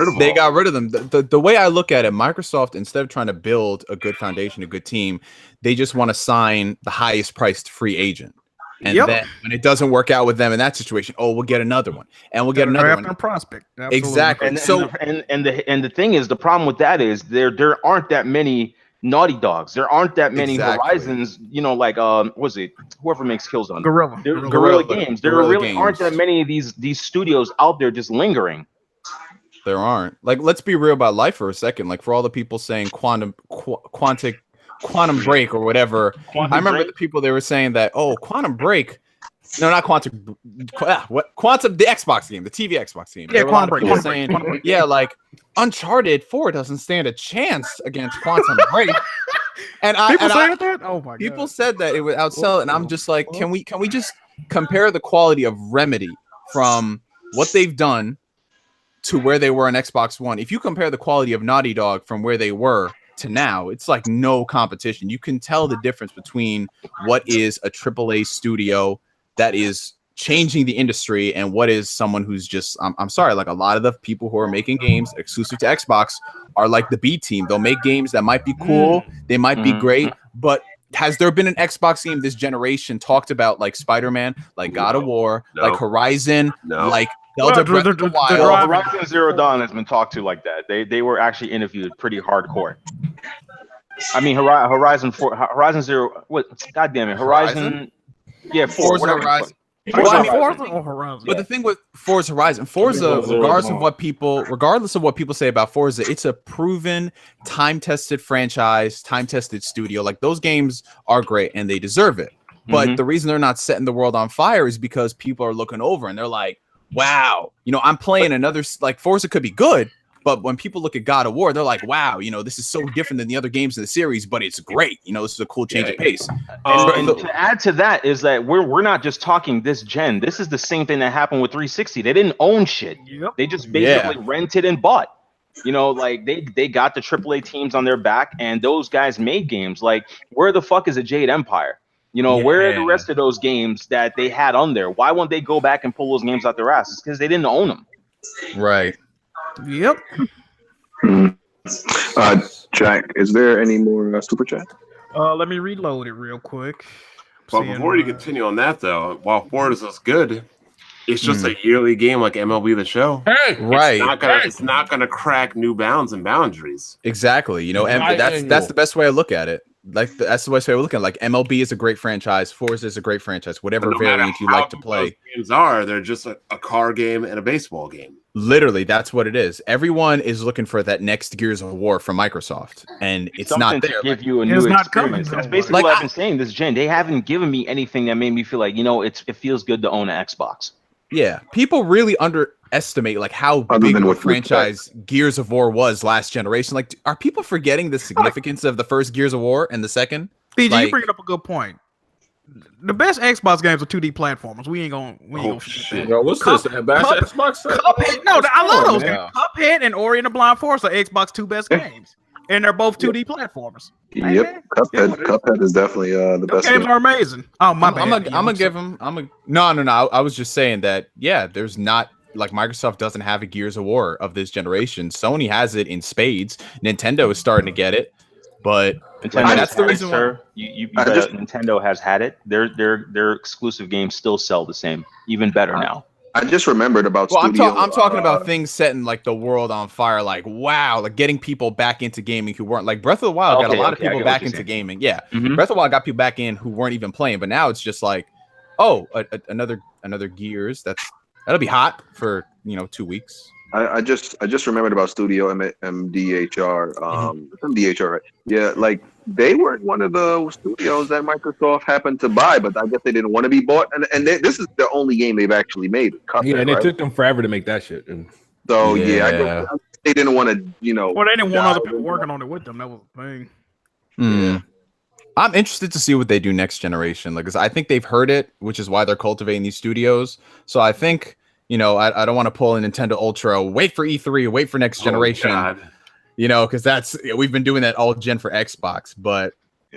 rid of them. The way I look at it, Microsoft, instead of trying to build a good foundation, a good team, they just want to sign the highest priced free agent. And then when it doesn't work out with them in that situation, we'll get another one, and we'll get another one. Prospect. Absolutely. Exactly. And the thing is, the problem with that is there aren't that many Naughty Dogs. There aren't that many Horizons. You know, like was it whoever makes Killzone? Guerrilla Games. There really aren't that many of these studios out there just lingering. There aren't. Like, let's be real about life for a second. Like, for all the people saying Quantum Break or whatever. I remember the people, they were saying that, Quantum Break. No, not Quantum. What? Quantum, the Xbox game, the TV Xbox game. Yeah, Quantum Break. Saying, yeah, like Uncharted 4 doesn't stand a chance against Quantum Break. And people said that? Oh my god. People said that it would outsell it, and I'm just like, can we just compare the quality of Remedy from what they've done to where they were on Xbox One? If you compare the quality of Naughty Dog from where they were to now, it's like no competition. You can tell the difference between what is a AAA studio that is changing the industry and what is someone who's just, I'm sorry, like a lot of the people who are making games exclusive to Xbox are like the B team. They'll make games that might be cool, they might be great, but has there been an Xbox game this generation talked about like Spider-Man, like God of War, like Horizon, like Zelda Breath of the Wild? Horizon Zero Dawn has been talked to like that. They were actually interviewed pretty hardcore. I mean, Horizon Zero. What? God damn it, Horizon. Yeah, Forza Horizon. But the thing with Forza Horizon, regardless of what people say about Forza, it's a proven, time-tested franchise, time-tested studio. Like, those games are great and they deserve it. But the reason they're not setting the world on fire is because people are looking over and they're like, wow, I'm playing another, like, Forza could be good, but when people look at God of War, they're like, wow, this is so different than the other games in the series, but it's great. This is a cool change of pace. And to add to that is that we're not just talking this gen. This is the same thing that happened with 360. They didn't own shit. They just basically rented and bought. Like they got the AAA teams on their back, and those guys made games. Like, where the fuck is a Jade Empire? Where are the rest of those games that they had on there? Why won't they go back and pull those games out their asses? Because they didn't own them. Right. Yep. Jack, is there any more super chat? Let me reload it real quick. But before you continue on that, though, while Forza is good, it's just a yearly game like MLB The Show. Right. It's not gonna crack new bounds and boundaries. Exactly. And that's the best way I look at it. Like, that's the best way I look at it. Like, MLB is a great franchise. Forza is a great franchise. Whatever variant you like to play. Games they're just a car game and a baseball game. Literally, that's what it is. Everyone is looking for that next Gears of War from Microsoft, and it's something not there. To give you a new experience. That's basically what I've been saying this gen. They haven't given me anything that made me feel like, it feels good to own an Xbox. Yeah, people really underestimate like how big of a franchise Gears of War was last generation. Like, are people forgetting the significance of the first Gears of War and the second? BG, you bring up a good point. The best Xbox games are 2D platformers. We ain't gonna shit. Yo, what's this? Xbox? Cuphead, no, I love those games. Cuphead and Ori and the Blind Forest are Xbox 2 best games, and they're both 2D platformers. Yep, Cuphead is definitely the best. Games are amazing. Oh my bad. I'm gonna give them. No. I was just saying that. Yeah, there's not. Like, Microsoft doesn't have a Gears of War of this generation. Sony has it in spades. Nintendo is starting to get it. But that's the reason why. Nintendo has had it. Their exclusive games still sell the same, even better now. I just remembered about. Well, Studio, I'm talking about things setting like the world on fire. Like wow, like getting people back into gaming who weren't like Breath of the Wild got a lot of people back into gaming. Yeah, Breath of the Wild got people back in who weren't even playing, but now it's just like, oh, another Gears. That'll be hot for 2 weeks. I just remembered about Studio MDHR. MDHR, right? Yeah, like they weren't one of the studios that Microsoft happened to buy, but I guess they didn't want to be bought. And this is the only game they've actually made. Cuphead, and it took them forever to make that shit. So I guess they didn't want to, Well, they didn't want other people working on it with them. That was the thing. Yeah. I'm interested to see what they do next generation. Like, 'cause I think they've heard it, which is why they're cultivating these studios. So I think, I don't want to pull a Nintendo Ultra, wait for E3, wait for next generation, because we've been doing that all gen for Xbox. But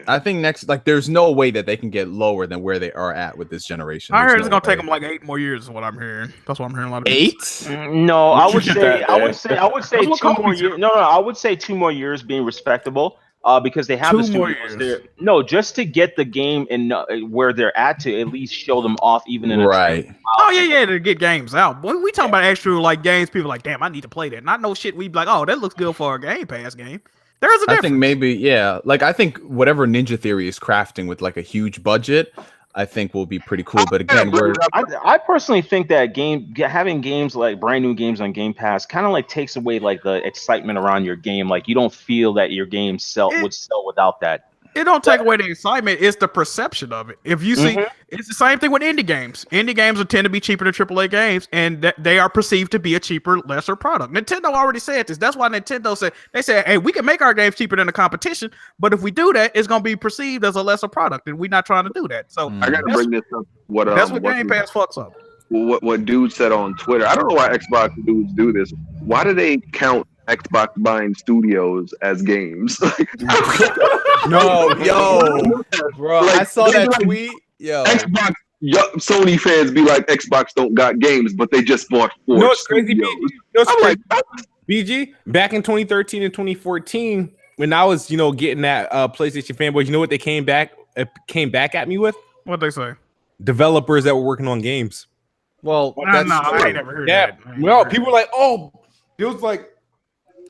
I think there's no way that they can get lower than where they are at with this generation. I heard it's going to take them like 8 more years is what I'm hearing. That's what I'm hearing a lot of 8? No, I would say 2 more years. No, I would say 2 more years being respectable. Because they have 2 more years. No, just to get the game in where they're at to at least show them off, even in right. To get games out. When we talking about actual like games, people are like, damn, I need to play that. Not no shit. We be like, oh, that looks good for a Game Pass game. There's a difference. I think maybe I think whatever Ninja Theory is crafting with like a huge budget, I think will be pretty cool. But again, I personally think that having games like brand new games on Game Pass kind of like takes away like the excitement around your game. Like you don't feel that your game would sell without that. It don't take away the excitement. It's the perception of it. If you see, it's the same thing with indie games. Indie games tend to be cheaper than AAA games, and they are perceived to be a cheaper, lesser product. Nintendo already said this. That's why Nintendo said, hey, we can make our games cheaper than the competition, but if we do that, it's going to be perceived as a lesser product, and we're not trying to do that. So I got to bring this up. That's what Game Pass fucks up. What dude said on Twitter. I don't know why Xbox dudes do this. Why do they count Xbox buying studios as games? No, bro, I saw that tweet. Yo, Xbox, Sony fans be like, Xbox don't got games, but they just bought 4 No, it's crazy. like, BG, back in 2013 and 2014, when I was, getting that PlayStation fanboys, you know what they came back at me with? What'd they say? Developers that were working on games. Well, I ain't never heard that. Well, people were like, it was like,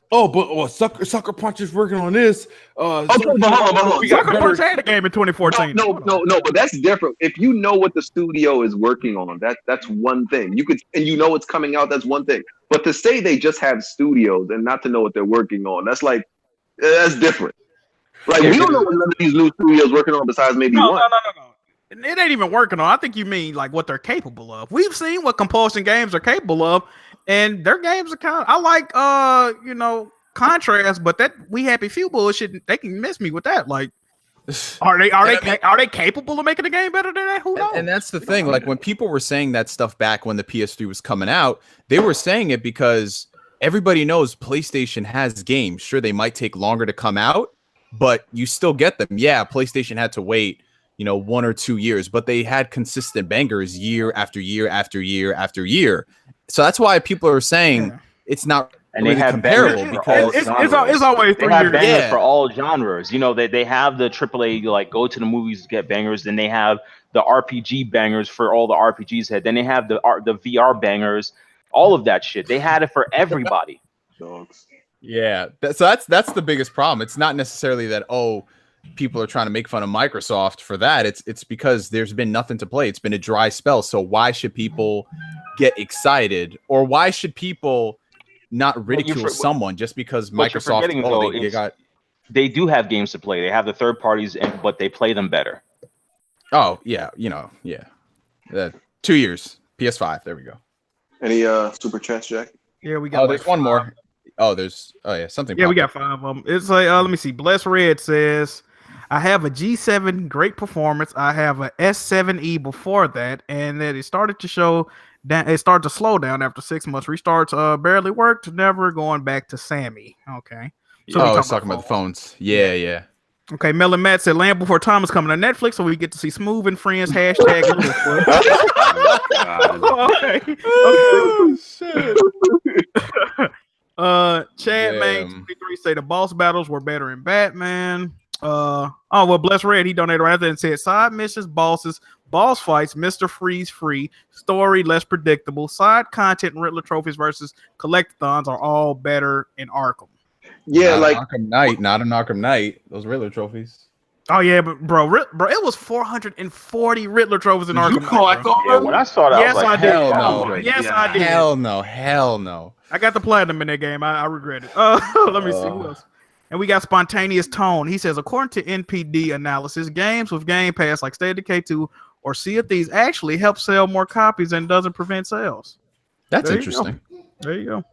but Sucker Punch is working on this. Sucker Punch had a game in 2014. No, but that's different. If you know what the studio is working on, that's one thing. It's coming out. That's one thing. But to say they just have studios and not to know what they're working on, that's different. Like we don't know what none of these new studios working on besides maybe one. No. It ain't even working on. I think you mean like what they're capable of. We've seen what Compulsion Games are capable of, and their games are kind of. I like Contrast, but that We Happy Few bullshit. They can miss me with that. Like, are they capable of making a game better than that? Who knows? And that's the thing. Like when people were saying that stuff back when the PS3 was coming out, they were saying it because everybody knows PlayStation has games. Sure, they might take longer to come out, but you still get them. Yeah, PlayStation had to wait 1 or 2 years, but they had consistent bangers year after year after year after year. So that's why people are saying it's not really comparable because it's always 3 years. Bangers for all genres. They have the AAA like go to the movies to get bangers. Then they have the RPG bangers for all the RPGs had. Then they have the VR bangers. All of that shit. They had it for everybody. Yeah, so that's the biggest problem. It's not necessarily that people are trying to make fun of Microsoft for that. It's because there's been nothing to play. It's been a dry spell. So why should people get excited, or why should people not ridicule someone just because Microsoft they do have games to play. They have the third parties, but they play them better. Oh yeah, 2 years PS5. There we go. Any super chats, Jack? Yeah, we got. There's one more. Something. Yeah, we got 5 of them. It's like let me see. Bless Red says, I have a G7, great performance. I have a S7E before that, and then it started to slow down after 6 months. Restarts barely worked. Never going back to Sammy. Okay. So I was talking about the phones. Yeah. Okay, Melon Matt said Land Before Time is coming to Netflix, so we get to see Smooth and Friends hashtag Littlefoot. Okay. Oh, shit. Chad Main 23 say the boss battles were better in Batman. Bless Red, he donated right there and said side missions, bosses, boss fights, Mr. Freeze free, story less predictable, side content and Riddler trophies versus collectathons are all better in Arkham. Yeah, not like Arkham Knight, not an Arkham Knight. Those Riddler trophies. Oh yeah, but bro, it was 440 Riddler trophies in Arkham. You collect all Yeah, when I saw that, Yes, I was like, I did. hell no. Yes, I did. Hell no. Hell no. I got the platinum in that game. I regret it. Let me see who else. And we got Spontaneous Tone. He says, according to NPD analysis, games with Game Pass like State of Decay 2 or Sea of Thieves actually help sell more copies and doesn't prevent sales. That's There you interesting. There you go.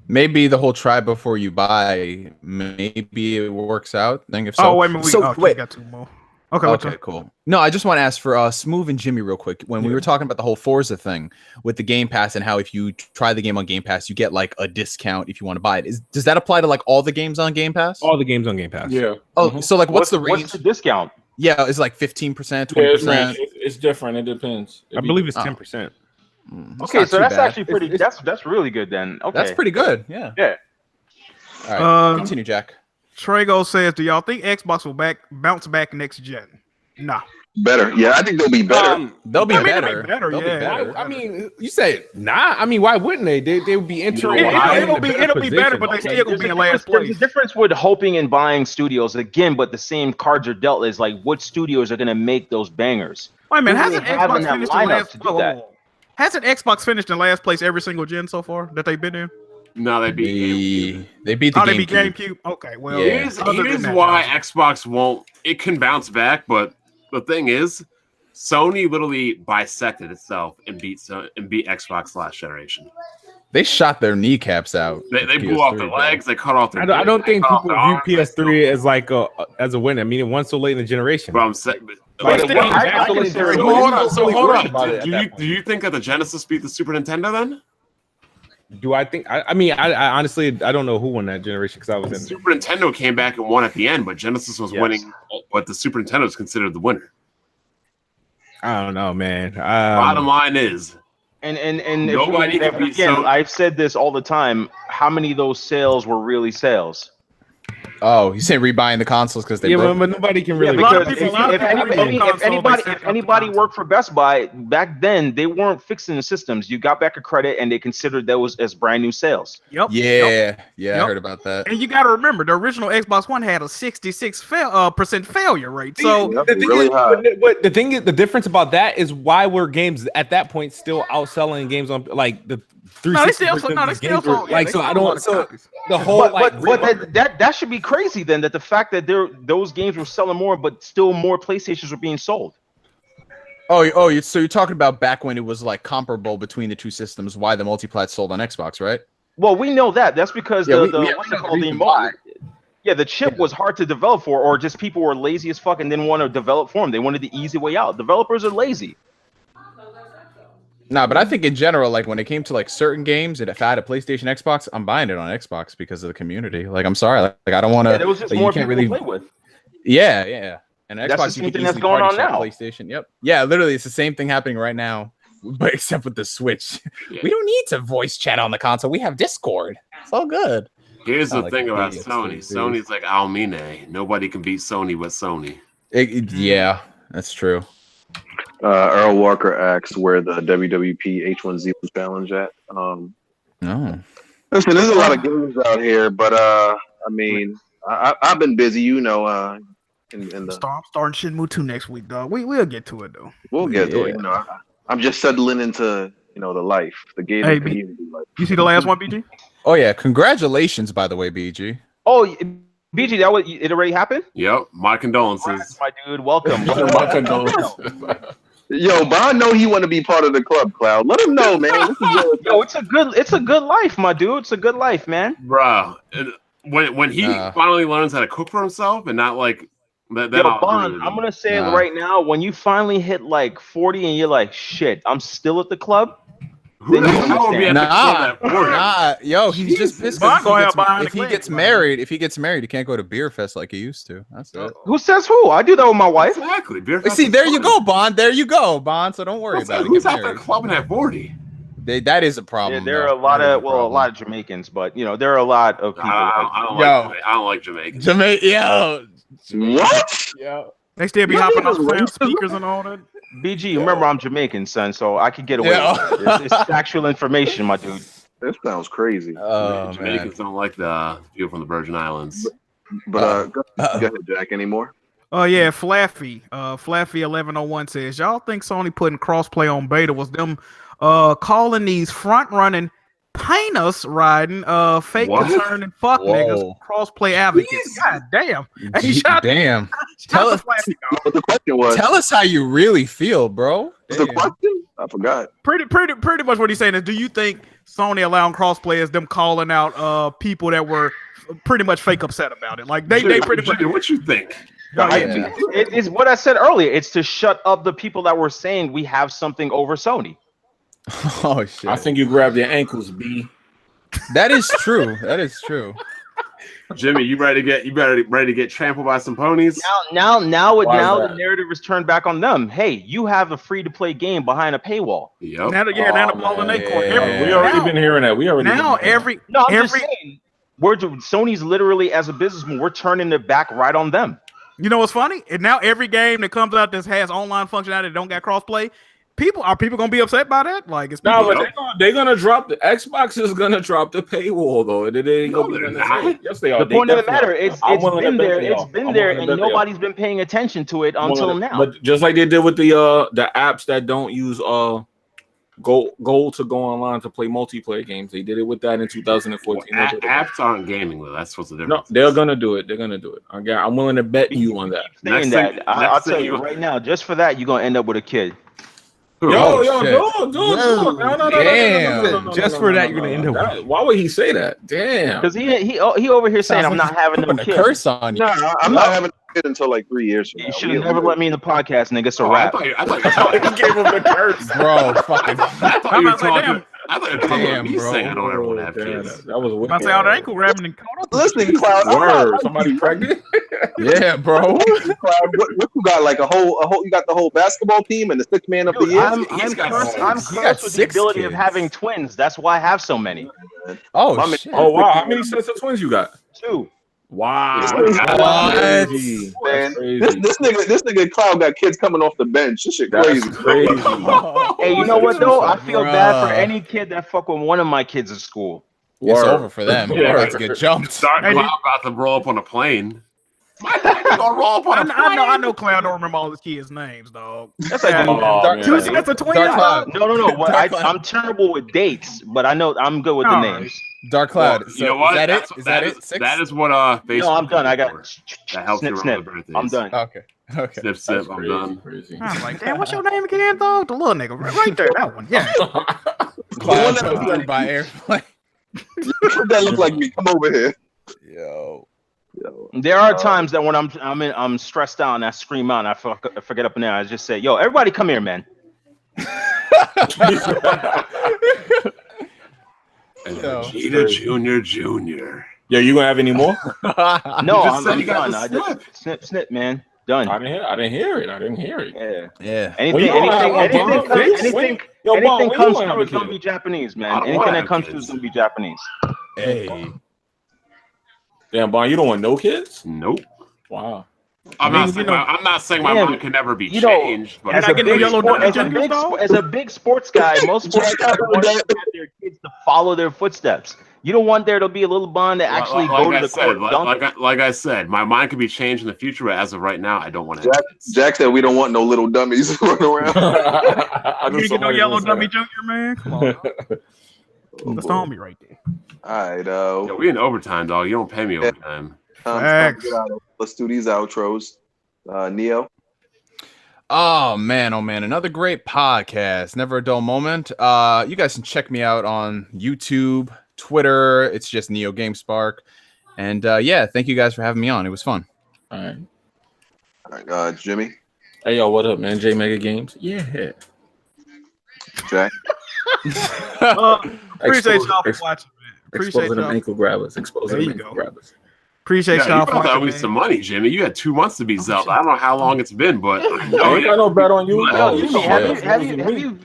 Maybe the whole try before you buy, maybe it works out. Think if so. Oh, wait a minute. We got two more. Okay, Cool. No, I just want to ask for Smooth and Jimmy real quick. When we were talking about the whole Forza thing with the Game Pass and how if you try the game on Game Pass, you get like a discount if you want to buy it. Does that apply to like all the games on Game Pass? All the games on Game Pass. Yeah. Oh, so like what's the range? What's the discount? Yeah, it's like 15%, 20%. Yeah, it's different. It depends. I believe it's 10%. Okay, so that's actually pretty. That's really good then. Okay, that's pretty good. Yeah. Yeah. All right, continue, Jack. Trago says, do y'all think Xbox will bounce back next gen? Nah. better. Yeah, I think they'll be better. They'll be better. They'll be better. I mean, you say nah. I mean, why wouldn't they? They would be entering. It'll be better, but they still gonna be in last place. There's a difference with hoping and buying studios again, but the same cards are dealt. Is like what studios are gonna make those bangers. Wait a minute, hasn't Xbox finished in last? To do that? Hasn't Xbox finished in last place every single gen so far that they've been in? No, they beat they beat the GameCube. Okay, well, here's why Xbox won't. It can bounce back, but the thing is, Sony literally bisected itself and beat Xbox last generation. They shot their kneecaps out. They blew off their legs. They cut off their. I don't think people view PS3 as like as a win. I mean, it won so late in the generation. But I'm saying. So hold on. Do you think that the Genesis beat the Super Nintendo then? Do I think? I mean, I honestly I don't know who won that generation because I was in. Super Nintendo came back and won at the end, but Genesis was winning. But the Super Nintendo is considered the winner. I don't know, man. Bottom line is, and nobody can beat again. I've said this all the time. How many of those sales were really sales? Oh, you say rebuying the consoles because they broke. But nobody can really. If anybody worked for Best Buy back then, they weren't fixing the systems. You got back a credit, and they considered those as brand new sales. I heard about that. And you got to remember, the original Xbox One had a 66% failure rate. So the difference about that is why were games at that point still outselling games on like the. They still sold. Like so, I don't. So the whole but that should be crazy then. That the fact that those games were selling more, but still more PlayStations were being sold. So you're talking about back when it was like comparable between the two systems? Why the multiplat sold on Xbox, right? Well, we know that. That's because the chip was hard to develop for, or just people were lazy as fuck and didn't want to develop for them. They wanted the easy way out. Developers are lazy. Nah, but I think in general, like when it came to like certain games, if I had a PlayStation, Xbox, I'm buying it on Xbox because of the community. Like, I'm sorry, like I don't want to. There was just more people to play with. Yeah. And that's Xbox, the same thing that's going on now. PlayStation, yep. Yeah, literally, it's the same thing happening right now, but except with the Switch. We don't need to voice chat on the console. We have Discord. It's all good. Here's the thing about Sony. Sony's like Almine. Nobody can beat Sony with Sony. Yeah, that's true. Earl Walker asks where the WWP H1Z was challenge at. No. Listen, there's a lot of games out here, but I mean, I've been busy, in the. I'm starting Shenmue 2 next week, dog. We'll get to it though. We'll get to it. I'm just settling into the life, the gaming community life. You see the last one, BG? Oh yeah, congratulations, by the way, BG. Oh, BG, it already happened? Yep, my condolences. My dude, welcome. My condolences. Yo, but I know he want to be part of the club, Cloud. Let him know, man. It's a good life, my dude. It's a good life, man. Bro, when he finally learns how to cook for himself and not like that. Yo, Bond, I'm gonna say it right now. When you finally hit like 40 and you're like, shit, I'm still at the club. Yo, he's just pissed if he gets married, he can't go to Beer Fest like he used to. That's it. Who says who? I do that with my wife. Exactly. See, there you go, Bond. There you go, Bond. So don't worry about it. Who's out there clubbing at 40? That is a problem. Yeah, there are a lot of Jamaicans, but there are a lot of people. I don't like Jamaicans. Yo, What? Yeah. They still be hopping off sound speakers and all that. BG, remember I'm Jamaican, son, so I could get away with it. It's factual information, my dude. That sounds crazy. Oh, Jamaicans don't like the people from the Virgin Islands. But go ahead, Jack. Any more? Oh yeah, Flaffy. Flaffy 1101 says, y'all think Sony putting crossplay on beta was them calling these front running painters riding fake concern and fuck niggas crossplay advocates. God damn. Damn. Tell us Flaffy, What the question was? Tell us how you really feel, bro. What's the question? I forgot. Pretty much what he's saying is, do you think Sony allowing crossplay is them calling out people that were pretty much fake upset about it? Like they pretty much. What you think? It's what I said earlier. It's to shut up the people that were saying we have something over Sony. Oh shit! I think you grabbed your ankles, B. That is true. That is true. Jimmy, you ready to get trampled by some ponies? Now the narrative is turned back on them. Hey, you have a free to play game behind a paywall. Yep. Now the ball in their court. We already been hearing that. I'm just saying, Sony's literally, as a businessman, we're turning it back right on them. You know what's funny? And now every game that comes out that has online functionality that don't got crossplay, people gonna be upset by that? Like, it's no, but they're gonna drop the Xbox is gonna drop the paywall though. Yes, they are. The point of the matter, it's been there. It's been there, and nobody's been paying attention to it until now. But just like they did with the apps that don't use gold to go online to play multiplayer games, they did it with that in 2014. Apps aren't gaming though. That's what's the difference. No, they're gonna do it. I'm willing to bet you on that. I'll tell you right now, just for that, you're gonna end up with a kid. No. Just for that, you're gonna end up. Why would he say that? Damn. Because he over here saying I'm not having no kid. Curse on you. No, I'm not having a kid until like 3 years from now. You should have never let me in the podcast, nigga. It's a wrap. I thought you gave him the curse, bro. Fucking. I thought you were talking me saying I don't ever want to have kids. That was wicked. I say all the ankle grabbing and Listen, Cloud. Word. Somebody pregnant? Yeah, bro. Cloud, what you got? Like a whole. You got the whole basketball team and the 6th man of the year. I'm cursed with the ability of having twins. That's why I have so many. Oh shit. Oh wow. How many sets of twins you got? 2. Wow. Crazy. Man, this nigga Cloud got kids coming off the bench. This shit crazy. Hey, you know what though? I feel bad for any kid that fuck with one of my kids at school. It's over for them. They're about to get jumped. Cloud about to roll up on a plane. My dad's gonna roll up on a plane. I know Cloud don't remember all his kids' names, dog. That's like that's a twin. No. I'm terrible with dates, but I know I'm good with the names. Dark Cloud. You know what? Is that it? 6? That is what Facebook. No, I'm done. I got that helps snip, you snip. remember birthdays. I'm done. Okay. Snip, snip. I'm done. Crazy. I'm like, damn, what's your name again, dog? The little nigga, right there, that one. Yeah. Cloud by airplane. That look like me. Come over here. Yo. There are times that when I'm stressed out and I scream out and I forget up and down. I just say, "Yo, everybody, come here, man." Junior. Yeah, you gonna have any more? No, I'm done. I just snip, man. Done. I didn't hear it. Yeah. Yeah. Anything comes through is gonna be Japanese, man. Anything that comes through is gonna be Japanese. Hey. Damn, Bon, you don't want no kids? Nope. Wow. I'm not saying my mind can never be changed. But as a big sports guy, most sports guys want their kids to follow their footsteps. You don't want there to be a little bond to actually go to the court. Like I said, my mind could be changed in the future, but as of right now, I don't want to have kids. Jack said we don't want no little dummies running around. You get no yellow dummy junior, man. Come on. That's the homie right there. All right, Yo, we in overtime, dog. You don't pay me overtime. Let's do these outros. Neo. Oh man, another great podcast. Never a dull moment. You guys can check me out on YouTube, Twitter. It's just Neo GameSpark. And yeah, thank you guys for having me on. It was fun. All right, Jimmy. Hey, yo, what up, man? J Mega Games. Yeah. Jack. Appreciate y'all for watching, man. Appreciate y'all. Ankle grabbers. Appreciate y'all for watching. That some money, Jimmy. You had 2 months to be Zelda. I don't know how long it's been, but I ain't got no bet on you.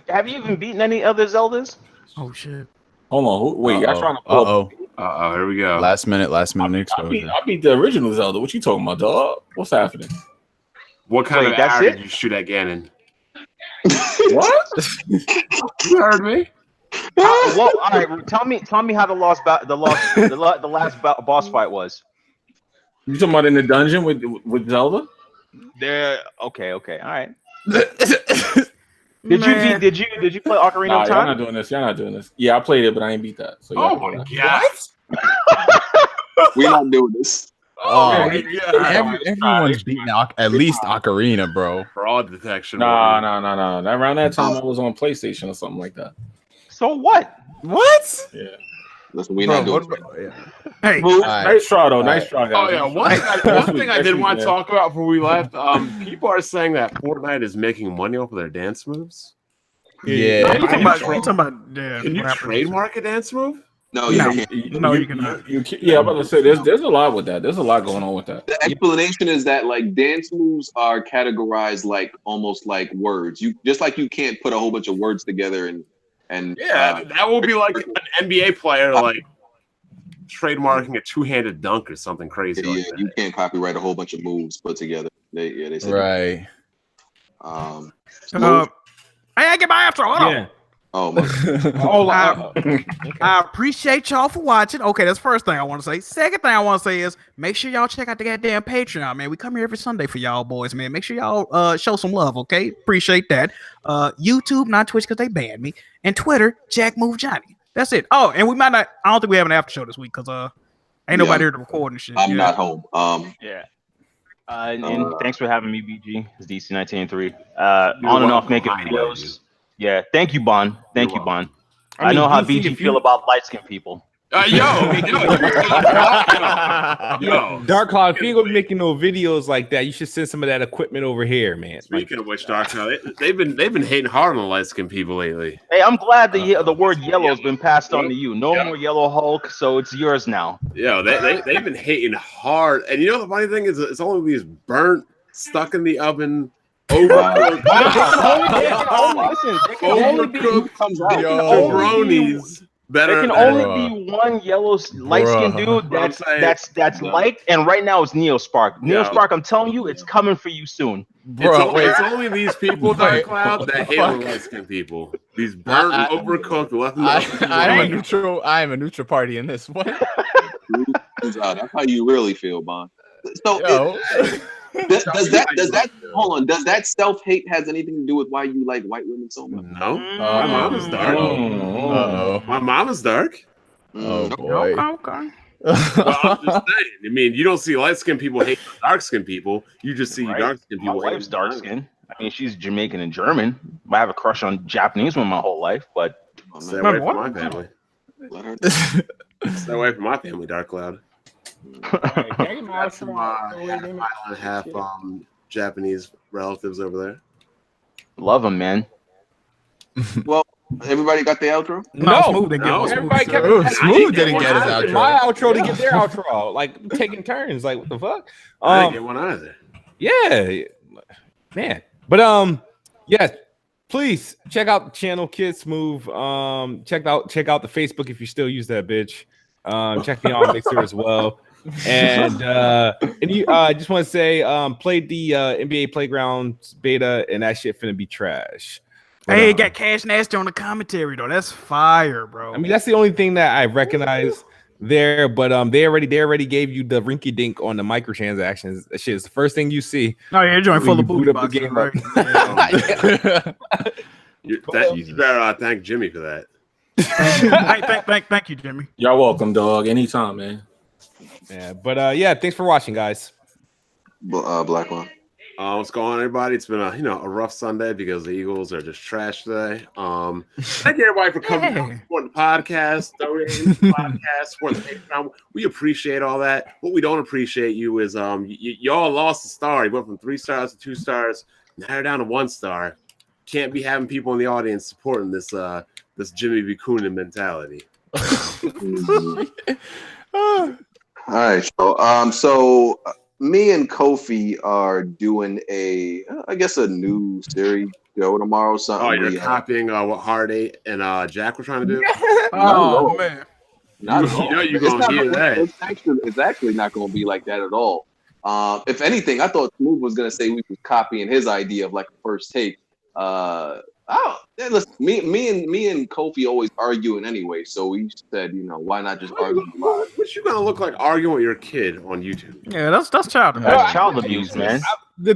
Have you even beaten any other Zeldas? Oh shit. Hold on. Wait, y'all trying to pull up? Here we go. Last minute exposure. I beat the original Zelda. What you talking about, dog? What's happening? What kind of arrow did you shoot at Ganon? What? You heard me. Well, all right. Tell me how the last boss fight was. You talking about in the dungeon with Zelda? There. Okay. All right. Did you play Ocarina of Time? Y'all not doing this. Yeah, I played it, but I ain't beat that. So oh my god. We're not doing this. Oh, everyone's beating at least Ocarina, bro. Fraud detection. No. Around that time, I was on PlayStation or something like that. So what? What? Yeah. Listen, we're not doing it. Hey, nice try though. Nice try, guys. Oh yeah, one thing I did want to talk about before we left. People are saying that Fortnite is making money off of their dance moves. Yeah. Can you trademark a dance move? No, you can't. No, you cannot. Yeah, I'm about to say there's a lot with that. There's a lot going on with that. The explanation is that like dance moves are categorized like almost like words. You just like you can't put a whole bunch of words together and that will be like an NBA player like trademarking a two-handed dunk or something crazy. Yeah, like that. You can't copyright a whole bunch of moves put together. They said right. I get my outro. Hold on. Oh my. I appreciate y'all for watching. Okay, that's the first thing I want to say. Second thing I want to say is make sure y'all check out the goddamn Patreon, man. We come here every Sunday for y'all boys, man. Make sure y'all show some love, okay? Appreciate that. YouTube, not Twitch because they banned me, and Twitter, Jack Move Johnny. That's it. Oh, and we might not. I don't think we have an after show this week because ain't nobody here to record and shit. I'm not home. Yeah. And thanks for having me, BG. It's DC1903. On and off making videos. Yeah, thank you, Bon. Thank you, Bon. I know how BG feel about light-skinned people. Yo, Dark Cloud, if you ain't gonna be making no videos like that, you should send some of that equipment over here, man. Speaking of which, Dark Cloud, they've been hating hard on light skinned people lately. Hey, I'm glad the word yellow has been passed on to you. No more Yellow Hulk, so it's yours now. Yo, they've been hating hard, and you know the funny thing is, it's only these burnt, stuck in the oven. Overcooked jabronis. There can only be one yellow light-skinned dude that's light, and right now it's Neospark. Neospark, I'm telling you, it's coming for you soon. It's only these people, Dark Cloud, that hate on light-skinned people. These burnt, overcooked, left. I am a neutral party in this one. That's how you really feel, Bon. So does that self-hate has anything to do with why you like white women so much? No. My mom is dark. My mom is dark. Oh boy. Okay. Well, I'm just saying. I mean, you don't see light-skinned people hate dark-skinned people. You just see dark-skinned people. My wife's dark-skinned. I mean, she's Jamaican and German. I have a crush on Japanese women my whole life, but stay away from my family. Stay away from my family, Dark Cloud. That's half Japanese relatives over there. Love them, man. Well, everybody got the outro? No, Smooth didn't get everybody Smooth didn't get his outro. My outro to get their outro, like taking turns. Like what the fuck? I didn't get one either. Yeah, man. But yeah. Please check out the channel, Kid Smooth. Check out the Facebook if you still use that bitch. Check me out on Mixer as well. And you I just want to say played the NBA Playgrounds beta and that shit finna be trash. But, hey, got Cash Nasty on the commentary though. That's fire, bro. I mean, that's the only thing that I recognize there, but they already gave you the rinky dink on the microtransactions. That shit is the first thing you see. Oh yeah, you're joining full of booty up the game, right? You better thank Jimmy for that. Thank you, Jimmy. Y'all welcome, dog. Anytime, man. Yeah, but yeah, thanks for watching, guys. Black one. What's going on, everybody? It's been a rough Sunday because the Eagles are just trash today. Thank you, everybody, for coming out, supporting the podcast, supporting the Patreon. We appreciate all that. What we don't appreciate you is y'all lost a star. You went from 3 stars to 2 stars. Now you're down to 1 star. Can't be having people in the audience supporting this Jimmy B. Coonan mentality. All right, so me and Kofi are doing a new series show tomorrow. Something. Oh, you're copying what Hard 8 and Jack were trying to do? Oh man. Not at all. You know you're gonna hear that. It's actually not gonna be like that at all. If anything, I thought Smooth was gonna say we was copying his idea of like a first take. Listen, me and Kofi always arguing anyway, so we said, why not just argue live? What you gonna look like arguing with your kid on YouTube? Yeah, that's child abuse. That's child abuse, man. The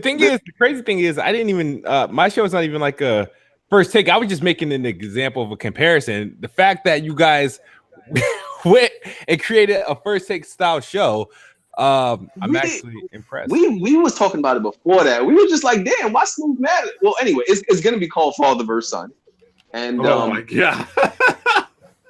crazy thing is, I didn't even. My show is not even like a first take. I was just making an example of a comparison. The fact that you guys went and created a first take style show. I'm actually impressed. We was talking about it before that. We were just like, damn, why Smooth mad? Well, anyway, it's gonna be called Father vs. Son, and oh my god,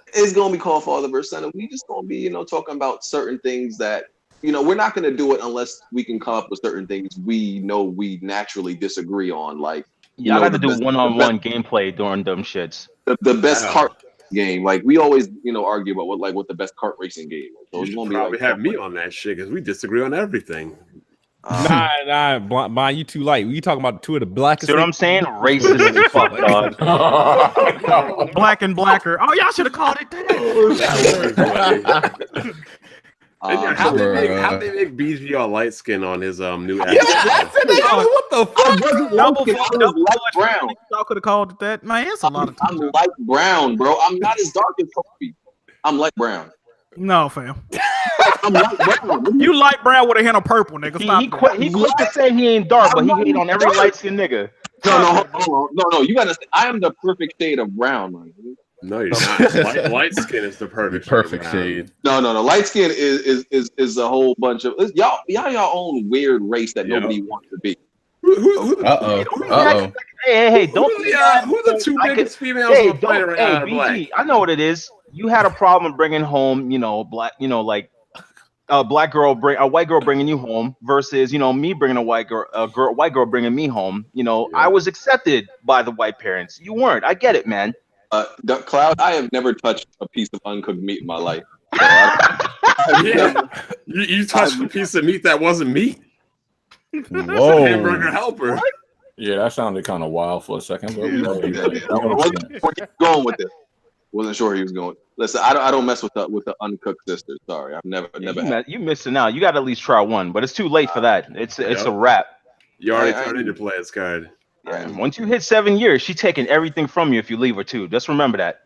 it's gonna be called Father vs. Son, and we just gonna be talking about certain things that we're not gonna do it unless we can come up with certain things we know we naturally disagree on. Like y'all got to do one-on-one gameplay during them shits. The best kart game, like we always argue about what the best kart racing game is. So you should probably have me on that shit because we disagree on everything. Nah, Blind, you too light. We talking about two of the blackest. See what I'm saying? Racist as fuck, dog. Black and blacker. Oh, y'all should have called it that. How they make BG all light skin on his new? Yeah, what the fuck? Brown. Y'all could have called it that. Man, it's a lot of time. I'm light brown, bro. I'm not as dark as Kobe. I'm light brown. No, fam. I'm light brown. You light brown with a hint of purple, nigga. He quit to say he ain't dark, but he hate on every light skinned nigga. No. You gotta say I am the perfect shade of brown, man. No, you're not. Light skin is the perfect shade. No. Light skin is a whole bunch of y'all own weird race that nobody wants to be. Hey, don't who the two biggest females on the planet right now? BG, I know what it is. You had a problem bringing home, black, like a white girl bringing you home versus, me bringing a white girl bringing me home. I was accepted by the white parents. You weren't. I get it, man. Cloud, I have never touched a piece of uncooked meat in my life. You touched a piece of meat that wasn't meat. Whoa, hamburger helper. What? Yeah, that sounded kind of wild for a second. But where you going with this? Wasn't sure he was going. Listen, I don't mess with the uncooked sisters. Sorry, I've never. You missing out. You got to at least try one, but it's too late for that. It's a wrap. You already turned in your player's card. Yeah. Once you hit 7 years, she's taking everything from you if you leave her too. Just remember that.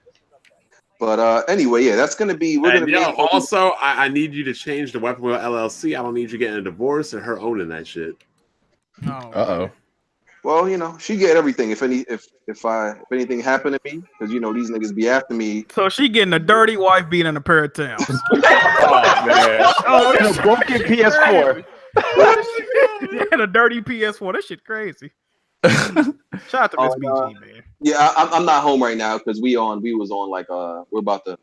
But anyway, yeah, that's gonna be. Also, I need you to change the Weapon Wheel LLC. I don't need you getting a divorce and her owning that shit. Oh. Well, she get everything. If anything happened to me, because these niggas be after me. So she getting a dirty wife beating in a pair of Timbs. Oh man! And a broken PS4. And a dirty PS4. That shit crazy. Shout out to Miss BG, man. Yeah, I'm not home right now because we was on like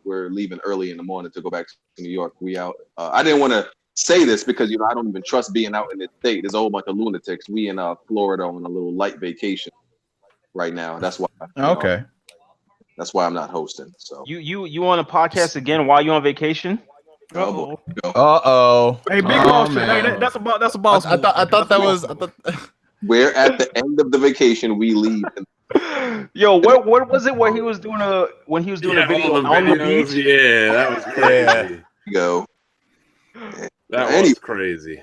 we're leaving early in the morning to go back to New York. We out. I didn't want to say this because I don't even trust being out in the state. There's a whole bunch of lunatics. We in Florida on a little light vacation right now. That's why. Okay. That's why I'm not hosting. So you on a podcast again while you on vacation? Uh-oh. Hey, big boss shit. Hey, that's a boss. I thought that was. We're at the end of the vacation. We leave. Yo, what was it where he was doing a video on the beach? Yeah, that was crazy. Go. That was crazy.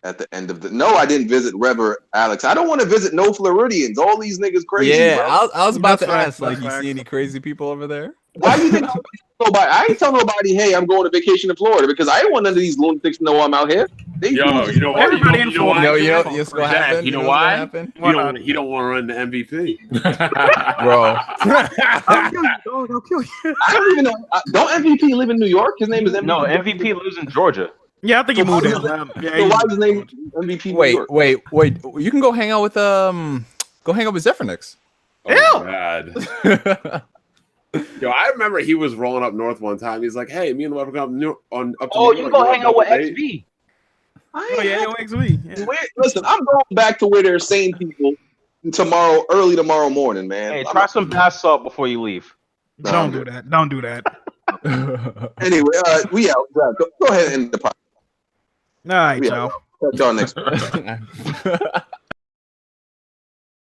At the end of no, I didn't visit Rever Alex. I don't want to visit no Floridians. All these niggas crazy. Yeah, bro. I was about to ask, like, you see any crazy people over there? Why do you think I ain't tell nobody, hey, I'm going to vacation in Florida because I ain't want none of these lunatics to know I'm out here. You know what? Everybody in Florida. You know why? He don't want to run the MVP, bro. Don't kill you. I don't even know. Don't MVP live in New York? His name is MVP. No, MVP lives in Georgia. Yeah, I think he moved in. So why is his name MVP? Wait. You can go hang out with Zephyrnix. Oh God. Yo, I remember he was rolling up north one time. He's like, "Hey, me and the wife are going up to New York. You go hang out with XB." XB. Yeah. Listen, I'm going back to where there's sane people early tomorrow morning, man. Hey, try some bath salt before you leave. Don't do that. Don't do that. Anyway, we out. Go ahead and end the podcast. All right, y'all. Catch y'all next week.